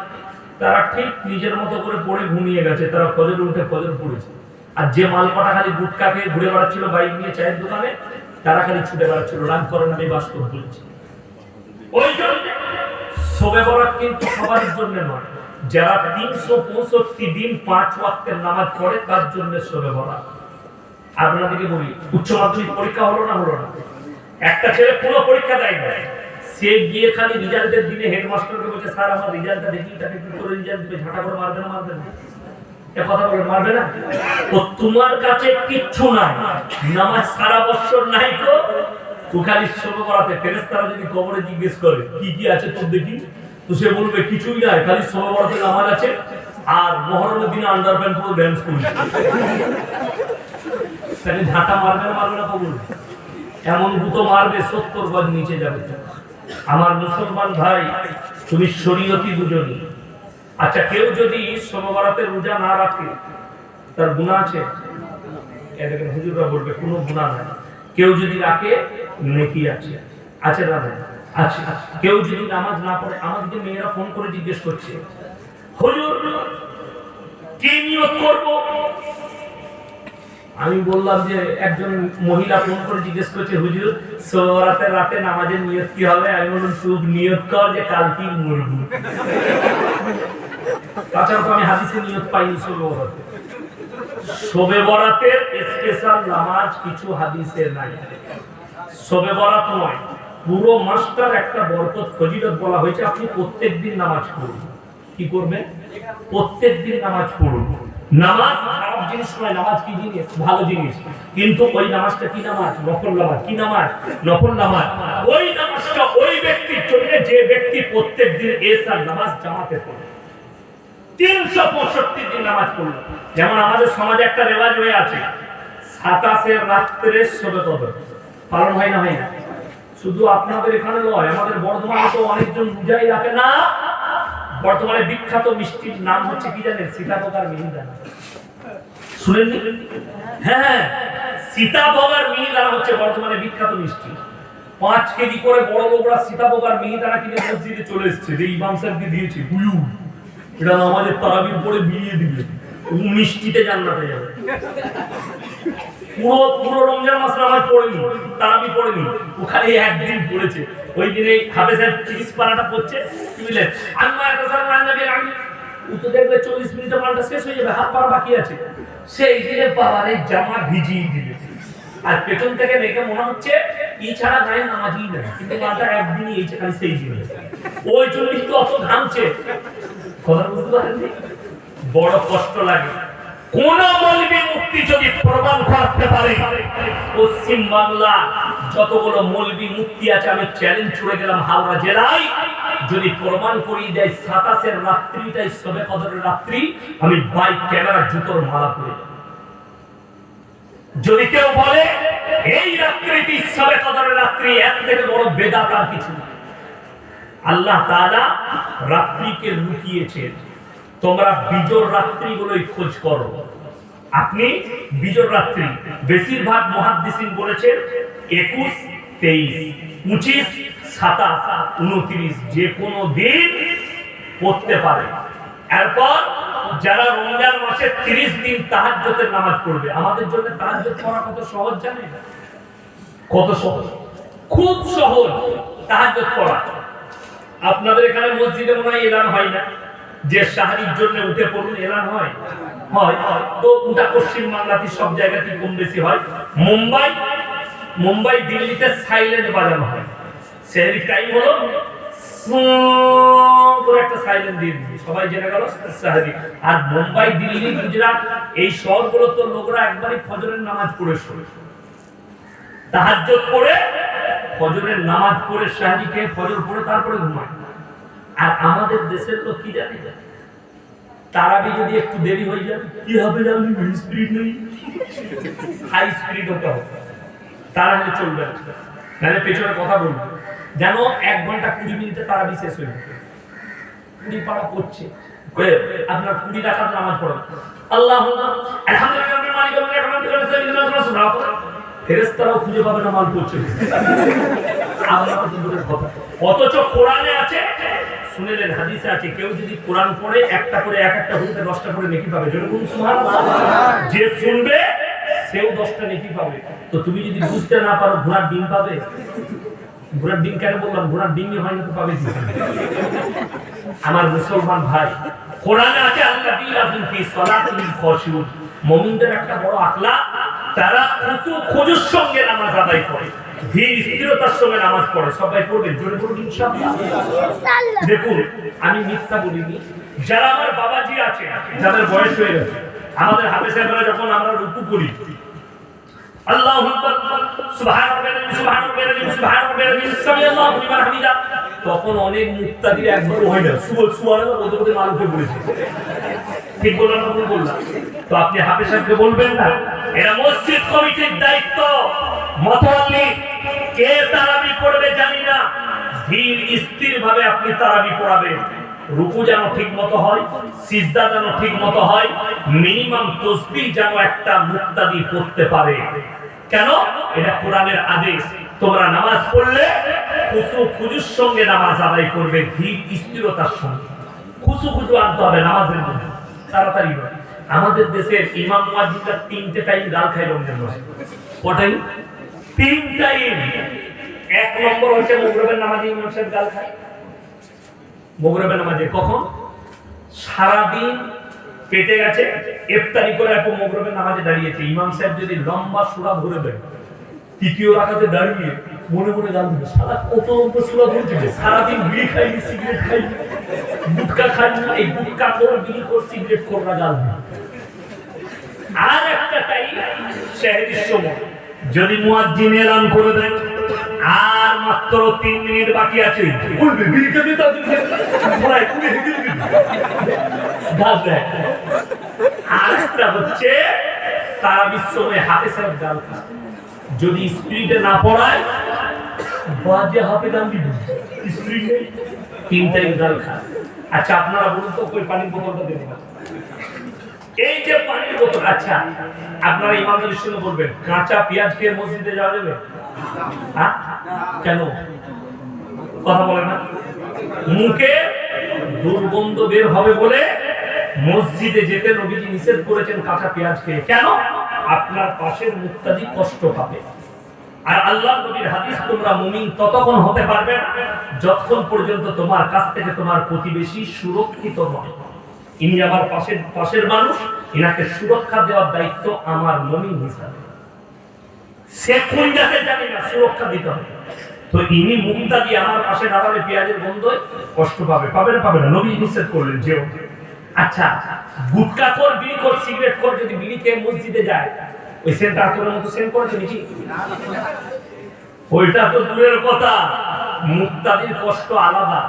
তারা ঠিক নিজের মতো করে পড়ে ঘুমিয়ে গেছে, তারা ফজর উঠে ফজর পড়েছে। আর যে মাল কটা খালি গুটকা খেয়ে ঘুরে বেড়াচ্ছিল বাইক নিয়ে চায়ের দোকানে, তারা খালি ছুটে বেড়াচ্ছিল। রাগ করেন, আমি বাস্তব বলছি। ওই জন্য শবে বরাত কিন্তু সবার জন্য নয়, যারা 365 দিন 5 ওয়াক্তের নামাজ পড়ে তার জন্য শবে বরাত। আপনাদেরকে বলি, উচ্চ মাধ্যমিক পরীক্ষা হলো না? একটা ছেলে পুরো পরীক্ষা দেয় না, সে গিয়ে খালি রেজাল্টের দিনে হেডমাস্টারকে বলছে, স্যার আমার রেজাল্টটা দেখি, তাকে কি করে রেজাল্ট দিবে? ঝাঁটা করে মারবে না? এ কথা বলে মারবে না? ও তোমার কাছে কিচ্ছু নাই, নামাজ সারা বছর নাই তো, তো খালি শবে বরাতে ফেরেশতারা যদি কবরে জিজ্ঞেস করে কি কি আছে তোর দেখি, তো সে বলবে কিছুই নাই, খালি শবে বরাতে নামাজ আছে আর মুহররমের দিনে আন্ডারপ্যান্ট পরে ড্যান্স করছে। তাহলে ঝাঁটা মারবে না কবর? এমন গুতো মারবে 70 গজ নিচে যাবে। আমার মুসলমান ভাই, তুমি শরীয়তি দুজনই। আচ্ছা, কেউ যদি শবে বরাতের রোজা না রাখে তার গুনাহ আছে? এটাকে হুজুররা বলবে কোনো গুনাহ নাই। কেউ যদি রাখে নেকি আছে। আছে না? আছে। কেউ যদি নামাজ না পড়ে, আমাদেরকে মেয়েরা ফোন করে জিজ্ঞেস করছে, হুজুর কি নিয়ত করব? আমি বললাম যে একজন মহিলা ফোন করে জিজ্ঞেস করছে, হুজুর শবে বরাতের রাতে নামাজের নিয়ত কি হবে? আমি বললাম, তুই নিয়ত কর যে কালকে মরবো। তাছাড়া তো আমি হাদিসে নিয়ত পাইনি শবে বরাতে। শবে বরাতের স্পেশাল নামাজ কিছু হাদিসে নাই। শবে বরাত নয়, পুরো মাসটার একটা বরকত ফজিলত বলা হয়েছে। আপনি প্রত্যেকদিন নামাজ পড়ুন। কি করবেন? প্রত্যেকদিন নামাজ পড়ুন। নামাজ খারাপ জিনিস নয়, নামাজ কি জিনিস? ভালো জিনিস। কিন্তু ওই নামাজটা কি নামাজ? নফল নামাজ। কি নামাজ? নফল নামাজ। ওই নামাজটা ওই ব্যক্তির জন্য যে ব্যক্তি প্রত্যেকদিন এশার নামাজ জামাতে পড়ে, 365 দিন নামাজ পড়লো। যেমন আমাদের সমাজে একটা রেওয়াজ হয়ে আছে, 27 রাত্রে শবে কদর পালন হয় না? শুধু আপনাদের এখানে নয়, আমাদের বর্ধমানে তো অনেকজন রোজাই রাখে না। বর্তমানে বিখ্যাত মিষ্টির নাম হচ্ছে কি জানেন? সীতাভোগ আর মিহিদানা। শুনেননি? হ্যাঁ, সীতাভোগ আর মিহিদানা হচ্ছে বর্তমানে বিখ্যাত মিষ্টি। 5 কেজি করে বড় লোকরা সীতাভোগ আর মিহিদানা কিনে মসজিদে চলে এসেছে, যে ইমাম সাহেবকে দিয়েছে, হুজুর এটা আমাদের তারাবির পরে বিলিয়ে দিবে, মিষ্টিতে জান্নাতে যাবে। পুরো রমজান মাস নামাজ পড়েনি, তারাবি পড়েনি, ও খালি একদিন পড়েছে। ওই দিনে হাফেজ সাহেব 30 পারাটা পড়ছে, কি বললেন? ও তো দেখবে 40 মিনিটে পারাটা শেষ হয়ে যাবে, হাফ পারা বাকি আছে। সেই দিনে বাবারে জামা ভিজিয়ে দিবে, আর পেছন থেকে দেখে মনে হচ্ছে ই ছাড়া গায়ে নামাজই না, কিন্তু মালটা একদিনই এই খালি সেই দিনে। ওই জন্য তো অত ঘামছে। কথা বুঝতে পারেননি? বড় কষ্ট লাগে। কোন মৌলবী মুফতি যদি প্রমাণ করতে পারে, পশ্চিম বাংলা যতগুলো মৌলবী মুফতি আছে, আমি চ্যালেঞ্জ ছুড়ে গেলাম হাওড়া জেলায়, যদি প্রমাণ করিয়ে দেয় 27 রাত্রিটাই শবে কদরের রাত্রি, আমি বাইক ক্যামেরা জুতোর মালা পরে যাব। যদি কেউ বলে এই রাত্রিটি শবে কদরের রাত্রি, এর থেকে বড় বেদাত আর কিছু না। আল্লাহ তাআলা রাত্রিকে লুকিয়েছেন। তোমরা বিজোড় রাত্রিগুলোই খোঁজ করো। আপনি বিজোড় রাত্রি, বেশিরভাগ মুহাদ্দিসিন বলেছেন 21, 23, 25, 27, 29 যে কোনো দিন পড়তে পারে। এরপর যারা রমজান মাসে 30 দিন তাহাজ্জুদের নামাজ পড়বে, আমাদের জন্য তাহাজ্জুদ পড়া কত সহজ জানেন? কত সহজ, খুব সহজ তাহাজ্জুদ পড়া। আপনাদের এখানে মসজিদে মনে হয় এলান হয় না যে সাহারির জন্য উঠে পড়ুন, এলান হয়? তো ওটা পশ্চিম বাংলাতে সব জায়গাতে কম বেশি হয়। মুম্বাই দিল্লিতে সাইলেন্ট বাজানো হয়। সাহারির টাইম হলো করে একটা সাইলেন্ট দিয়ে দিবে, সবাই জেনে গেল সাহারি। আর মুম্বাই, দিল্লি, গুজরাট এই শহরগুলো তো লোকরা একবারই ফজরের নামাজ পড়ে শোয়, তাহাজ্জুদ পড়ে ফজরের নামাজ পড়ে সাহারি খেয়ে ফজর পড়ে তারপরে ঘুমায়। আর আমাদের দেশের লোক কি জানে, তারাবি যদি একটু দেরি হয়ে যায় কি হবে জানলি, স্পিরিট নেই, হাই স্পিরিট হতে হবে, তারা হলে চলবে না, নাহলে পেছনে কথা বলবে। যেন 1 ঘন্টা 20 মিনিটে তারাবি শেষ হয়ে যাবে, 20 পারা পড়ছে, আপনার 20 রাকাত নামাজ পড়েন, আল্লাহুম্মা আলহামদুলিল্লাহি মালিকিল মুলক, ফেরেশতারাও খুঁজে পাবে না মাল পড়ছে। অথচ কোরআনে আছে, শুনেলেন হাদিসে আছে, কেউ যদি কোরআন পড়ে একটা করে এক একটা হুরুফে 10টা করে নেকি পাবে, যেরকম সুবহানাল্লাহ, যে শুনবে সেও 10টা নেকি পাবে। তো তুমি যদি বুঝতে না পারো ঘোড়ার ডিম পাবে, ঘোড়ার ডিম কেন বললাম, ঘোড়ার ডিমই হয় না তো পাবে কি? আমার মুসলমান ভাই, কোরআনে আছে আল্লাযীনা হুম ফি সালাতিহিম খাশিউন, মুমিনদের একটা বড় আখলাক, তারা খুজুর সঙ্গে নামাজ আদায় করে, ধীর স্থিরতার সঙ্গে নামাজ পড়ে। সবাই পড়বেন, জোরে পড়ুন ইনশাআল্লাহ। দেখুন আমি মিথ্যা বলিনি, যারা আমার বাবাজি আছে, যাদের বয়স হয়ে গেছে, আমাদের হাফেজ সাহেবরা যখন আমরা রুকু করি আল্লাহু আকবার সুবহান রাব্বিল সুবহান রাব্বিল সুবহান রাব্বিল সামিআল্লাহু লিমান হামিদা, তখন অনেক মুক্তাদির একবার হয় না, সুবহানাল্লাহ বলতে বলতে মাল উঠে পড়েছে। ঠিক বললাম না ভুল বললাম? তো আপনি হাফেজ সাহেবকে বলবেন না, এটা মসজিদ কমিটির দায়িত্ব, মতওয়াল্লি কে তারাবি পড়বে জানি না, ধীর স্থির ভাবে আপনি তারাবি পড়াবেন, রুকু যেন ঠিক মতো হয়, সিজদা যেন ঠিক মতো হয়, মিনিমাম তাসবিহ যেন একটা মুক্তাদি পড়তে পারে। কেন? এটা কোরআনের আদেশ। তোমরা নামাজ পড়লে খুজুর সঙ্গে নামাজ আদায় করবে, ধীর স্থিরতার সঙ্গে, খুজু আনতে হবে নামাজের মধ্যে, তাড়াতাড়ি নয়। আমাদের দেশের ইমাম মুয়াজ্জিনরা 3টে টাইম গাল খায় রমজান মাসে। কটাই? 3 টাইম। 1 নম্বর হচ্ছে মাগরিবের নামাজে ইমাম সাহেব গাল খায়। মাগরিবের নামাজে কখন? সারাদিন পেটে গেছে, ইফতারি করে এখন মাগরিবের নামাজে দাঁড়িয়েছে, ইমাম সাহেব যদি লম্বা সূরা ধরে দেয়, তৃতীয় রাকাতে দাঁড়িয়ে মনে মনে গাল দিবে, শালা কত লম্বা সূরা ধরেছে, সারাদিন বিড়ি খাই, সিগারেট খাই, গুটকা খাই, এই গুটকা করে বিড়ি করে সিগারেট করে গাল দিবে। আর একটা টাইম সেহরির সময় যদি মুয়াজ্জিন এলান করে দেন আর মাত্র 3 মিনিট বাকি আছে, বলবে বিড়ি খেতে তাদের পড়াই করে হেগে দিবে গাল দেয়। আর একটা হচ্ছে তারাবির সময় হাতে সাহেব গাল খায়, যদি স্পিরিটে না পড়ায় বাজে হাতে গাল দিবে, স্পিরিট নেই, 3 টাইম গাল খায়। আচ্ছা আপনারা বলুন তো কই পানির বোতলটা দেবেন না, এই যে পানির বোতল, আচ্ছা আপনারা ইমামদের সঙ্গে বলবেন কাঁচা পেঁয়াজ খেয়ে মসজিদে যাওয়া যাবে? হ্যাঁ কেন কথা বলে না? মুখে দুর্গন্ধ বের হবে বলে মসজিদে যেতে নবীজি নিষেধ করেছেন কাঁচা পেঁয়াজ খেয়ে। কেন? আপনার পাশের মুক্তাদি কষ্ট পাবে। আর আল্লাহর নবীর হাদিস, তোমরা মুমিন ততক্ষণ হতে পারবে না যতক্ষণ পর্যন্ত তোমার কাছ থেকে তোমার প্রতিবেশী সুরক্ষিত নয়। ইনি আমার পাশের মানুষ, ইনাকে সুরক্ষা দেওয়ার দায়িত্ব আমার মুমিন হিসাবে। সে কোন জাতে জানি না, সুরক্ষা দিতে হবে। তো ইনি মুক্তাদি আমার পাশে দাঁড়ালে পেঁয়াজের গন্ধে কষ্ট পাবে, পাবে না? পাবে না, নবী নিষেধ করলেন যে। আচ্ছা গুটকা কর, বিড়ি কর, সিগারেট কর যদি বিড়ি খেয়ে মসজিদে যায়, ওই সেন্ট আতরের মতো সেন্ট করেছে নাকি? ওইটা তো দূরের কথা, মুক্তাদির কষ্ট আলাদা।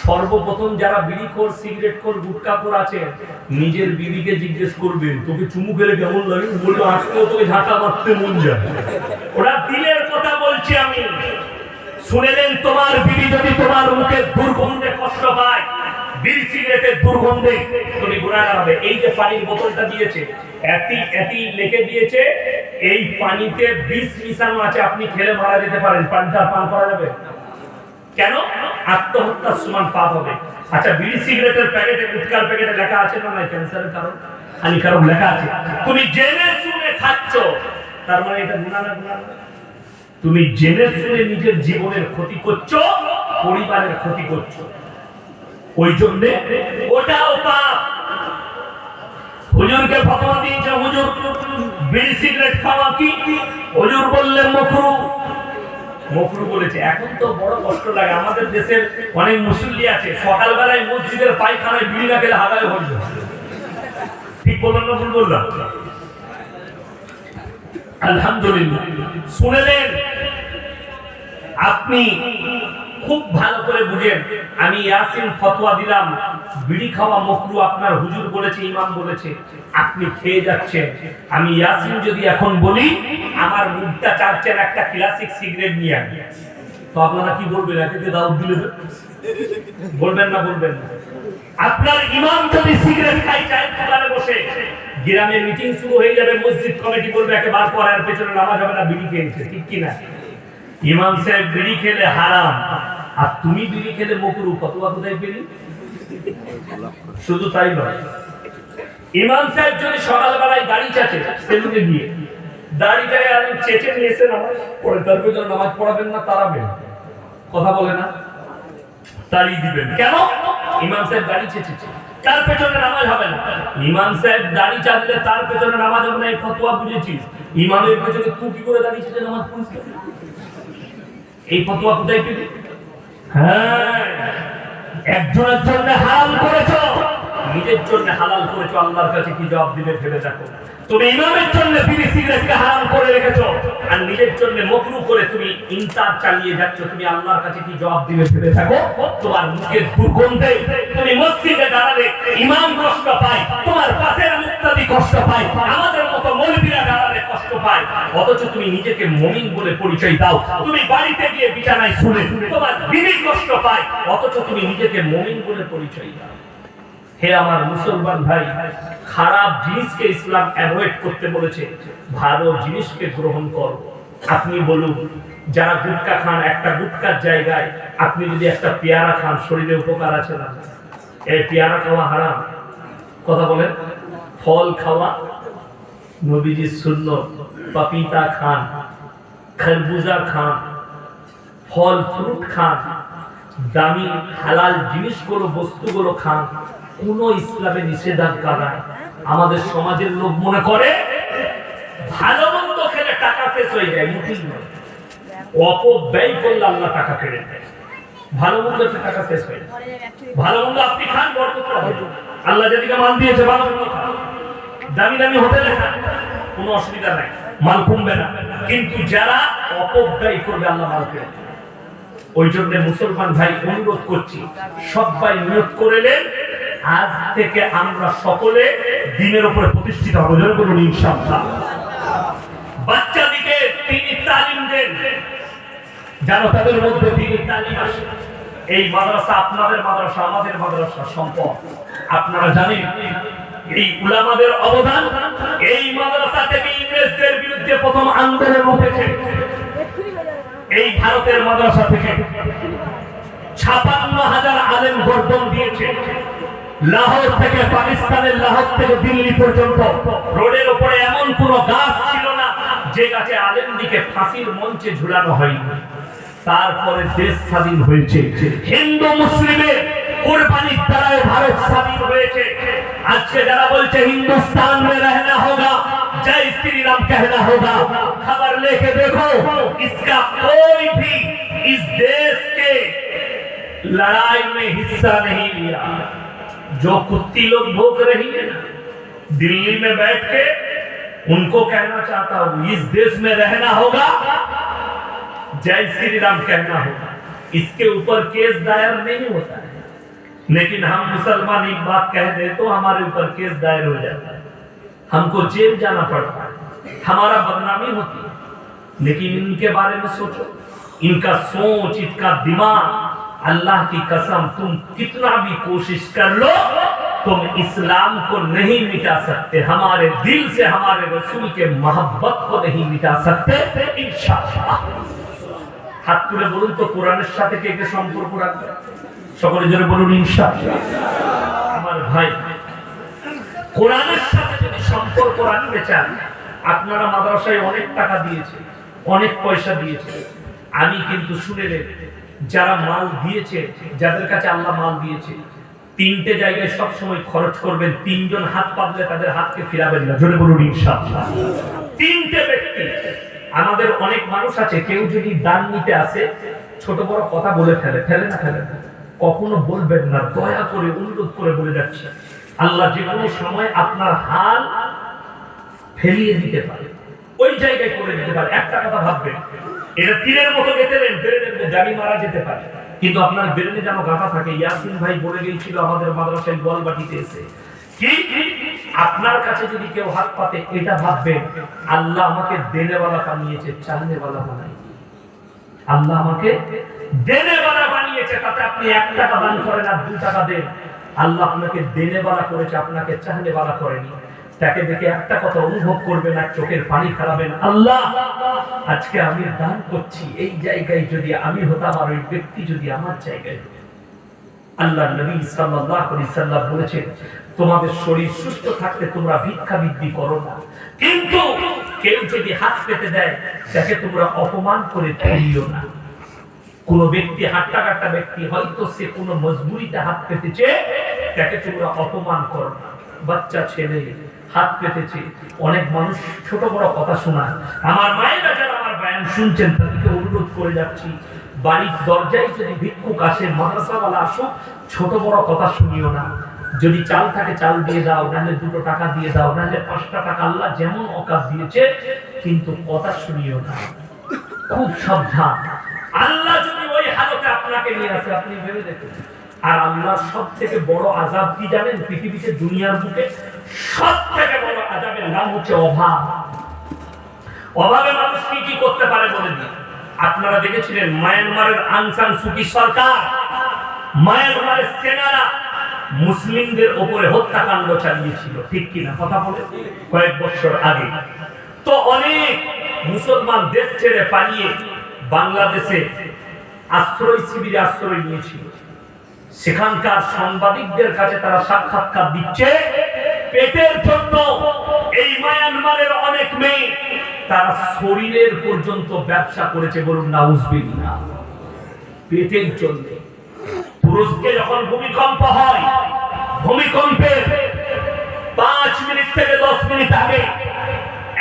সর্বপ্রথম যারা বিড়ি কর, সিগারেট কর, গুটকা কর আছে, নিজের বিবিকে জিজ্ঞেস করবেন তোকে চুমু খেলে কেমন লাগে, বলবে আজকেও তোকে ঝাঁটা মারতে মন যায়। ওরা দিলের কথা বলছি আমি। শুনেলেন, তোমার বিবি যদি তোমার মুখে দুর্গন্ধে কষ্ট পায়, বিড়ি সিগারেটের দুর্গন্ধে, তুমি গুনাহগার হবে। এই যে পানির বোতলটা দিয়েছে, এটি লিখে দিয়েছে এই পানিতে বিষ মিশানো আছে, আপনি খেলে মারা যেতে পারেন, পানিটা পান করা যাবে? কেন? আত্মহত্যার সমান পাপ হবে। আচ্ছা বিড়ি সিগারেটের প্যাকেটে, গুটকার প্যাকেটে লেখা আছে না নাই ক্যান্সারের কারণ, হানিকারক লেখা আছে, তুমি জেনে শুনে খাচ্ছ, তার মানে এটা গুনাহ না? গুনাহ না। তুমি জেনে শুনে নিজের জীবনের ক্ষতি করছো, পরিবারের ক্ষতি করছো, ওই জন্য ওটাও পাপ। হুজুরকে ফতোয়া দিয়েছে, হুজুর বিড়ি সিগারেট খাওয়া কি? হুজুর বললেন মাকরুহ। মাকরুহ বলেছে। এখন তো বড় কষ্ট লাগে, আমাদের দেশের অনেক মুসল্লি আছে সকালবেলায় মসজিদের পায়খানায় বিড়ি না খেলে হাগায় হয়ে যায়। ঠিক বললাম না ভুল বললাম? আলহামদুলিল্লাহ। শুনেলেন, আপনি খুব ভালো করে বুঝেন। আমি ইয়াসিন ফতোয়া দিলাম, বিড়ি খাওয়া মাকরুহ আপনার হুজুর বলেছে, ইমাম বলেছে, আপনি খেয়ে যাচ্ছেন। আমি ইয়াসিন যদি এখন বলি আমার মুখটা চাচ্ছেন একটা ক্লাসিক সিগারেট নিয়ে আনি, তো আপনারা কি বলবেন? একে দাওয়াত দিলে বলবেন না? বলবেন না? আপনার ইমাম যদি সিগারেট খাই চায়ের দোকানে বসে, গ্রামে মিটিং শুরু হয়ে যাবে, মসজিদ কমিটি বলবে একে বার করার পেছনে নামাজ হবে না, বিড়ি খেয়েছে, ঠিক কি না? ইমাম সাহেব বিড়ি খেলে হারাম, আর তুমি বিড়ি খেলে মাকরুহ, ফতোয়া কোথায় পেলি? শুধু তাই নয়, ইমাম সাহেব যদি সকালবেলায় দাড়ি চাচে সেলুনে গিয়ে দাড়িটাকে আর চেচে নিয়েছে নামাজ পড়ে, তার পেছনে নামাজ পড়াবেন না, তারাবেন? কথা বলে না? তাড়ি দিবেন কেন? ইমাম সাহেব দাড়ি চেচেছে, তার পেছনে নামাজ হবে না। ইমাম সাহেব দাড়ি চাচলে তার পেছনে নামাজ হবে না, এই ফতোয়া বুঝেছিস? ইমামের পেছনে তুই কি করে দাড়ি চেচে নামাজ পড়িস? এই ফতোয়া কোথায় পেলি? হ্যাঁ, একজনের জন্য হারাম করেছো, নিজের জন্য হালাল করেছো, আল্লাহর কাছে কি জবাব দিবে ভেবে দেখো। তুমি ইমামের জন্য বিড়ি সিগারেটকে হারাম করে রেখেছো, আর নিজের জন্য মাকরুহ করে তুমি ইনকার চালিয়ে যাচ্ছ, তুমি আল্লাহর কাছে কি জবাব দিবে ভেবে দেখো। তোমার মুখের দুর্গন্ধে তুমি মসজিদে দাঁড়ালে ইমাম কষ্ট পায়, তোমার পাশের মুক্তাদি কষ্ট পায়, আমাদের মতো মৌলবীরা দাঁড়ালে কষ্ট পায়, অথচ তুমি নিজেকে মুমিন বলে পরিচয় দাও। তুমি বাড়িতে গিয়ে বিছানায় শুনে তোমার বিবি কষ্ট পায়, অথচ তুমি নিজেকে মুমিন বলে পরিচয় দাও। হে আমার মুসলমান ভাই, খারাপ জিনিসকে ইসলাম অ্যাভয়েড করতে বলেছে, ভালো জিনিসকে গ্রহণ করো। আপনি বলুন, যারা গুটকা খান, একটা গুটকার জায়গায় আপনি যদি একটা পেয়ারা খান, শরীরে উপকার আছে না? এই পেয়ারা খাওয়া হারাম? কথা বলেন। ফল খাওয়া নবীজির সুন্নত, পাপিতা খান, খরবুজা খান, ফল ফ্রুট খান, দামি হালাল জিনিসগুলো বস্তুগুলো খান, কোনো ইসলামে নিষেধাজ্ঞা নাই। আমাদের সমাজের লোক মনে করে ভালো মন্দ খেলে টাকা শেষ হয়ে যায়, মুঠির নয়। অপব্যয় করলে আল্লাহ টাকা ফেলে দেয়। ভালো মন্দ টাকা শেষ হয়ে যায়। ভালো মন্দ আপনি খান, বরকত পাবেন। আল্লাহ যেদিকে মাল দিয়েছে ভালো মন্দ খান, দামি দামি হোটেলে খান, কোনো অসুবিধা নাই, মাল কমবে না। কিন্তু যারা অপব্যয় করবে আল্লাহ মাল ফেলে দেয়। ওই জন্য মুসলমান ভাই অনুরোধ করছি, সবাই নিয়ত করেলেন আজ থেকে আমরা সকলে দিনের উপরে প্রতিষ্ঠিত হবো, জোরে বলুন ইনশাআল্লাহ। বাচ্চাদিকে তিনি তালিম দেন যেন তাদের মধ্যে তিনি তালিম আসে। এই মাদ্রাসা আপনাদের মাদ্রাসা, আমাদের মাদ্রাসা সম্পদ। আপনারা জানেন এই উলামাদের অবদান, এই মাদ্রাসা থেকে ইংরেজদের বিরুদ্ধে প্রথম আন্দোলন উঠেছে। এই ভারতের মাদ্রাসা থেকে 56,000 আলেম গর্দন দিয়েছে। লাহোর থেকে, পাকিস্তানের লাহোর থেকে দিল্লি পর্যন্ত রোডের উপরে এমন কোনো গাছ ছিল না যে গাছে আলেমদিকে ফাঁসির মঞ্চে ঝুলানো হয়নি। তারপরে দেশ স্বাধীন হয়েছে, হিন্দু মুসলিমের কুরবানির দ্বারাই ভারত স্বাধীন হয়েছে। আজকে যারা বলছে হিন্দুস্তান में रहना होगा, जय श्री राम कहना होगा, खबर लेके देखो, इसका कोई भी इस देश के लड़ाई में हिस्सा नहीं लिया। जो कुत्ती लोग भोग रही है ना दिल्ली में बैठ के उनको कहना चाहता हूं, इस देश में रहना होगा, जय श्री राम कहना होगा। इसके ऊपर केस दायर नहीं होता है, लेकिन हम मुसलमान एक बात कह दे तो हमारे ऊपर केस दायर हो जाता है, हमको जेल जाना पड़ता है, हमारा बदनामी होती है। लेकिन इनके बारे में सोचो, इनका सोच, इनका दिमाग, अल्लाह की कसम तुम कितना भी कोशिश कर लो, तुम इस्लाम को नहीं मिटा सकते। हमारे दिल से हमारे रसूल के मोहब्बत को नहीं मिटा सकते इंशाअल्लाह। হাত তুলে বলুন তো, কোরআনের সাথে কে কে সম্পর্ক রাখবে? সকলে জোরে বলুন ইনশাআল্লাহ। আমার ভাই, কোরআনের সাথে যদি সম্পর্ক রাখতে চান, আপনারা মাদ্রাসায় অনেক টাকা দিয়েছে, অনেক পয়সা দিয়েছে। আমি কিন্তু শুনে নেব, যারা মাল দিয়েছে, যাদের কাছে আল্লাহ মাল দিয়েছে, 3টে জায়গায় সব সময় খরচ করবেন। 3 জন হাত পাতলে তাদের হাতকে ফিরাবেন না, জোরে বলুন ইনশাআল্লাহ। 3টে ব্যক্তি। আমাদের অনেক মানুষ আছে, কেউ যদি দান নিতে আসে ছোট বড় কথা বলে ফেলে না ফেলে না, কখনো বলবেন না, দয়া করে অনুরোধ করে বলে যাচ্ছে, আল্লাহ যে কোনো সময় আপনার হাল ফেলিয়ে দিতে পারে, ওই জায়গায় করে দিতে পারে। একটা কথা ভাববেন, এটা তীরের মতো গেঁথেলেন, ব্রেনের মধ্যে আমি মারা যেতে পারে, কিন্তু আপনার ব্রেনে যেন গাঁথা থাকে। ইয়াসিন ভাই বলে গিয়েছিল আমাদের মাদ্রাসায় গোয়ালবাটিতে এসে, কি আপনার কাছে যদি কেউ হাত পাতে এটা ভাববেন আল্লাহ আমাকে দেনেওয়ালা বানিয়েছে, চাহনেওয়ালা বানাই। আল্লাহ আমাকে দেনেওয়ালা বানিয়েছে, তাতে আপনি 1 টাকা দান করেন আর 2 টাকা দেন, আল্লাহ আপনাকে দেনেওয়ালা করেছে, আপনাকে চাহনেওয়ালা করেনি। তাকে দেখে একটা কথা অনুভব করবেন আর চোখের পানি ফেলাবেন, আল্লাহ আজকে আমি দান করছি, এই জায়গায় যদি আমি হতাম আর ওই ব্যক্তি যদি আমার জায়গায় হতো। আল্লাহ নবী সাল্লাল্লাহু আলাইহি সাল্লাম বলেছেন, তোমাদের শরীর সুস্থ থাকতে তোমরা ভিক্ষা বৃদ্ধি করো না, কিন্তু কেউ যদি হাত পেতে দেয় তাকে তোমরা অপমান করে তুলিও না। কোন ব্যক্তি হাতটা কাটা ব্যক্তি হয়তো সে কোনো মজবুরিতে হাত পেতেছে, তাকে তোমরা অপমান করো না। বাচ্চা ছেলে হাত পেতেছে, অনেক মানুষ ছোট বড় কথা শোনায়। আমার মায়েরা যারা আমার বয়ান শুনছেন তাদেরকে অনুরোধ করে যাচ্ছি, বাড়ির দরজায় যদি ভিক্ষুক আসে, মাদ্রাসাওয়ালা আসুক, ছোট বড় কথা শুনিও না। যদি চাল থাকে চাল দিয়ে দাও, নাহলে 2 টাকা দিয়ে দাও, নাহলে 5টা টাকা, আল্লাহ যেমন অকাজ দিয়েছে, কিন্তু কথা শুনিও না। খুব সাবধান। আল্লাহ যদি ওই হালতে আপনাকে নিয়ে আসে, আপনি ভেবে দেখুন। আর আল্লাহর সবথেকে বড় আযাব কি জানেন? পৃথিবীতে দুনিয়ার বুকে সবথেকে বড় আযাবের নাম হচ্ছে অভাব। অভাবে মানুষ কি কি করতে পারে বলে দিন। আপনারা দেখেছিলেন মায়ানমারের আং সান সুকি সরকার, মায়ানমারের সেনারা মুসলিমদের উপরে হত্যাকাণ্ড চালিয়েছিল, ঠিক কিনা কথা বলে কয়েক বছর আগে। তো অনেক মুসলমান দেশ ছেড়ে পালিয়ে বাংলাদেশে আশ্রয় শিবিরে আশ্রয় নিয়েছিল। সেখানকার সাংবাদিকদের কাছে তারা সাক্ষাৎকার দিচ্ছে, পেটের জন্য এই মায়ানমারের অনেক মেয়ে তারা শরীরের পর্যন্ত ব্যবসা করেছে, বলুন নাউজুবিল্লাহ। পেটের জন্য। তুরস্কে যখন ভূমিকম্প হয়, ভূমিকম্পের 5 মিনিট থেকে 10 মিনিট আগে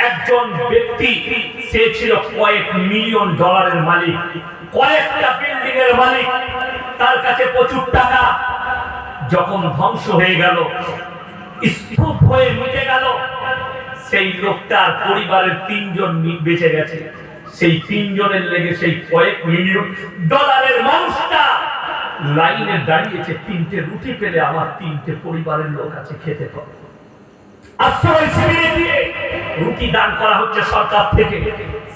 একজন ব্যক্তি, সে ছিল কয়েক মিলিয়ন ডলারের মালিক, কয়েকটা বিল্ডিং এর মালিক, তার কাছে প্রচুর টাকা। যখন ধ্বংস হয়ে গেল, স্তূপ হয়ে মিটে গেল, সেই লোকটার পরিবারের 3 জন বেঁচে গেছে। সেই 3 জনের লেগে সেই কয়েক মিলিয়ন ডলারের মানুষটা লাইনে দাঁড়িয়েছে, 3টে রুটি পেলে আমার 3টে পরিবারের লোক আছে খেতে পাবে। আশ্রয় শিবিরে দিয়ে রুটি দান করা হচ্ছে সরকার থেকে,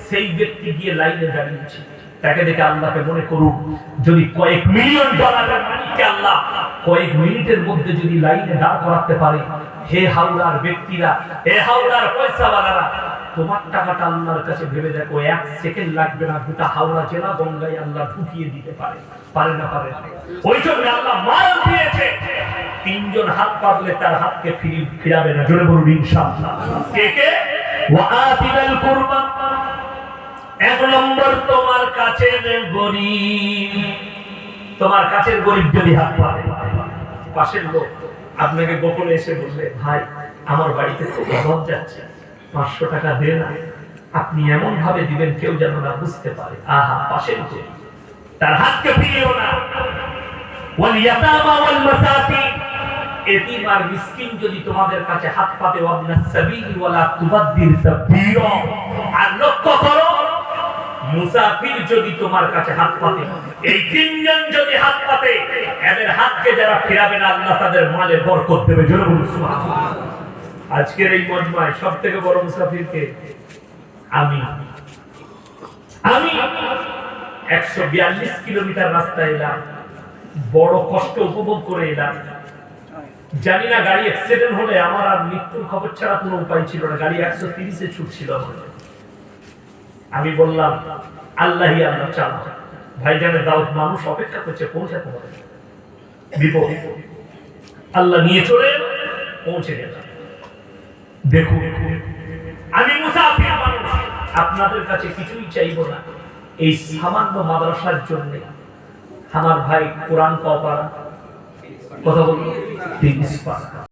সেই ব্যক্তি গিয়ে লাইনে দাঁড়িয়েছে। তাকে দেখে আল্লাহকে মনে করুন, যদি কয়েক মিলিয়ন ডলারের মালিককে আল্লাহ কয়েক মিনিটের মধ্যে যদি লাইনে দাঁড় করাতে পারে, হে হাওড়ার ব্যক্তিরা, হে হাওড়ার পয়সাওয়ালারা, তোমার টাকাটা আল্লাহর কাছে ভেবে দেখো, 1 সেকেন্ড লাগবে না, গোটা হাওড়া জেলা গঙ্গায় আল্লাহ ঢুকিয়ে দিতে পারে। পারে না? পারে। ওই জন্য আল্লাহ মান দিয়েছে, 3 জন হাত পাতলে তার হাতকে ফিরাবে না। জোরে বলুন ইনশাআল্লাহ। কে কে? ওয়াআতিল কুরবা। 1 নম্বর, তোমার কাছে গরীব, তোমার কাছের গরীব যদি হাত পাতে, পাশের লোক আপনাকে গোপনে এসে বললে, ভাই আমার বাড়িতে খুব অভাব যাচ্ছে, 500 টাকা দে না, আপনি এমন ভাবে দিবেন কেউ যেন না বুঝতে পারে। আহা, পাশের গরীব, তার হাতকে ফিরিও না। ওয়াল ইয়াতামা ওয়াল মাসাকিন, এতিম আর মিসকিন যদি তোমাদের কাছে হাত পাতে, ওয়াবনাস সাবিল ওয়ালা তুবাদ্দির তাবদীরা, আর লক্ষ্য করো মুসাফির যদি তোমার কাছে হাত পাতে, এই 3 জন যদি হাত পাতে, এদের হাতকে যারা ফিরাবে না, আল্লাহ তাদের মালে বরকত দেবে। জোরে বলুন সুবহানাল্লাহ। আজকের এই মজমায় সবথেকে বড় মুসাফিরকে আমি 142 কিলোমিটার রাস্তা এলাম, বড় কষ্ট উপভোগ করে এলাম। জানি না গাড়ি অ্যাক্সিডেন্ট হলে আমার আর মৃত্যুর খবর ছাড়া কোনো উপায় ছিল না। গাড়ি 130-এ ছুটছিল। আমি বললাম, আল্লাহই আল্লাহ চালা, ভাইজানের দাওয়াত মানুষ অপেক্ষা করছে, পৌঁছাতে হবে, বিপদ। আল্লাহ নিয়ে চলে পৌঁছে গেলাম। দেখুন, আমি মুসাফির মানুষ, আপনাদের কাছে কিছুই চাইবো না। এই সামান্য মাদ্রাসার জন্য আমার ভাই কোরআন কথা বলবো 30 পারা।